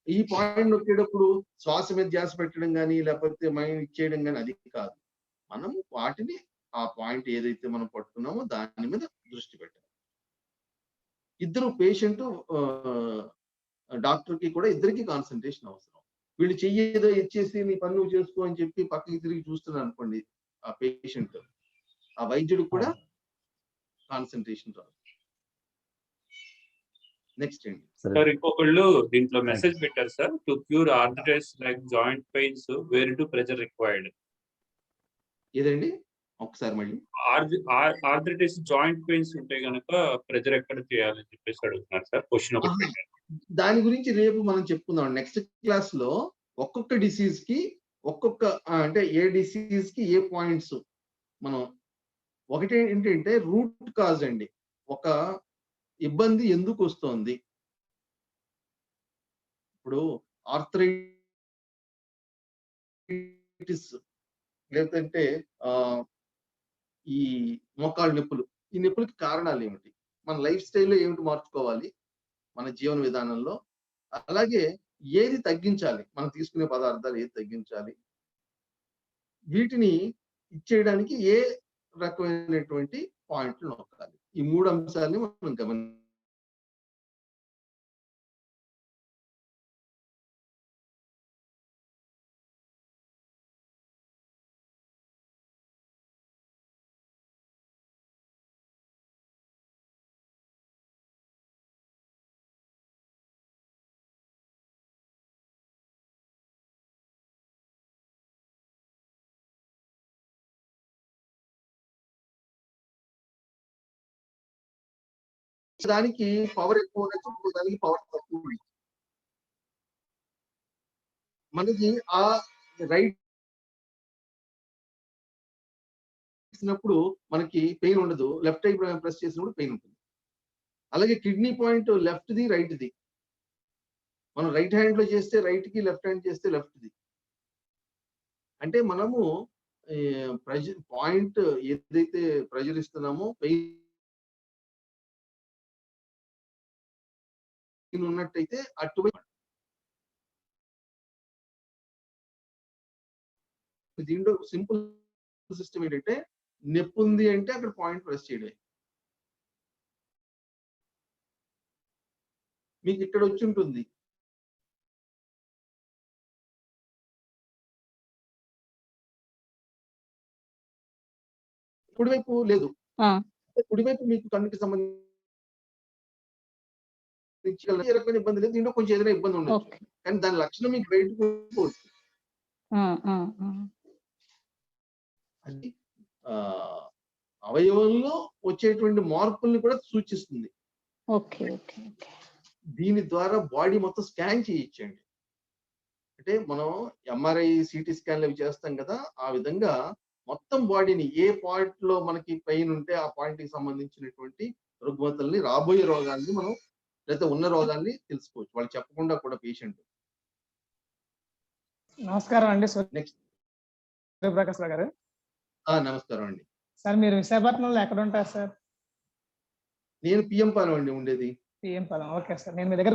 ఈ పాయింట్ నొక్కేటప్పుడు శ్వాస మీద ధ్యాస పెట్టడం కానీ లేకపోతే మైండ్ ఇచ్చేయడం కానీ అది కాదు. మనం వాటిని ఆ పాయింట్ ఏదైతే మనం పట్టుకున్నామో దాని మీద దృష్టి పెట్టాలి. ఇద్దరు పేషెంట్ డాక్టర్ కి కూడా ఇద్దరికి కాన్సన్ట్రేషన్ అవసరం. వీళ్ళు చెయ్యేదో ఇచ్చేసి నీ పని నువ్వు చేసుకో అని చెప్పి పక్కకి తిరిగి చూస్తున్నారు అనుకోండి, ఆ పేషెంట్, ఆ వైద్యుడు కూడా కాన్సన్ట్రేషన్ రాదు. నెక్స్ట్ ఏంటి సార్, ఇంకొకళ్ళు దీంట్లో మెసేజ్ పెట్టారు సార్, to cure arthritis like joint pains where to pressure required. ఏదండి ఒకసారి మళ్ళీ? ఆర్థరైటిస్ జాయింట్ పెయిన్స్ ఉంటే గనక ప్రెజర్ ఎక్కడ చేయాలని చెప్పేసి అడుగుతున్నారు సార్. క్వశ్చన్ ఒకటి పెట్టారు. దాని గురించి రేపు మనం చెప్పుకుందాం. నెక్స్ట్ క్లాస్ లో ఒక్కొక్క డిసీజ్ కి ఒక్కొక్క అంటే ఏ డిసీజ్ కి ఏ పాయింట్స్ మనం, ఒకటి ఏంటంటే రూట్ కాజ్ అండి, ఒక ఇబ్బంది ఎందుకు వస్తుంది. ఇప్పుడు ఆర్థరైటిస్ లేదంటే ఈ మోకాళ్ళ నొప్పులు, ఈ నొప్పులకి కారణాలు ఏమిటి, మన లైఫ్ స్టైల్లో ఏమిటి మార్చుకోవాలి, మన జీవన విధానంలో, అలాగే ఏది తగ్గించాలి, మనం తీసుకునే పదార్థాలు ఏది తగ్గించాలి, వీటిని ఇచ్చేయడానికి ఏ రకమైనటువంటి పాయింట్లు నొక్కాలి. ఈ 3 అంశాలని మనం గమనించాలి. దానికి పవర్ ఎక్కువ ఉండొచ్చు, దానికి పవర్ తక్కువ ఉండొచ్చు. మనకి ఆ రైట్ చేసినప్పుడు మనకి పెయిన్ ఉండదు, లెఫ్ట్ ఐ ప్రెస్ చేసినప్పుడు పెయిన్ ఉంటుంది. అలాగే kidney point left the right the, మనం రైట్ హ్యాండ్ లో చేస్తే రైట్ కి, లెఫ్ట్ హ్యాండ్ చేస్తే లెఫ్ట్ ది. అంటే మనము పాయింట్ ఏదైతే ప్రెజర్ ఇస్తున్నామో పెయిన్ ఉన్నట్టయితే అటువైపు. దీంట్లో సింపుల్ సిస్టమ్ ఏంటంటే నొప్పి ఉంది అంటే అక్కడ పాయింట్ ప్రెస్ చేయడం. మీకు ఇక్కడ వచ్చి ఉంటుంది, కుడివైపు లేదు, కుడివైపు మీకు కన్నుకి సంబంధించి ఏ రకమైన ఇబ్బంది లేదు, దీంట్లో కొంచెం ఏదైనా ఇబ్బంది ఉండొచ్చు, కానీ దాని లక్షణం మీకు బయటకు పోవచ్చు. అది అవయవంలో వచ్చేటువంటి మార్పుల్ని కూడా సూచిస్తుంది. దీని ద్వారా బాడీ మొత్తం స్కాన్ చేయించండి. అంటే మనం ఎంఆర్ఐ, సిటీ స్కాన్లు అవి చేస్తాం కదా, ఆ విధంగా మొత్తం బాడీని ఏ పాయింట్ లో మనకి పెయిన్ ఉంటే ఆ పాయింట్ కి సంబంధించినటువంటి రుగ్మతల్ని, రాబోయే రోగాల్ని మనం లేదా ఉన్న రోగాల్ని తెలుసుకోవచ్చు, వాళ్ళు చెప్పకుండా కూడా పేషెంట్. నమస్కారం అండి. నెక్స్ట్ సూర్యప్రకాశ్ రావు గారు. నమస్కారం అండి. సార్ మీరు విశాఖపట్నంలో ఎక్కడ ఉంటారు సార్? నేను పిఎం పాలెం అండి ఉండేది. పిఎం పాలెం. ఓకే సార్, నేను మీ దగ్గర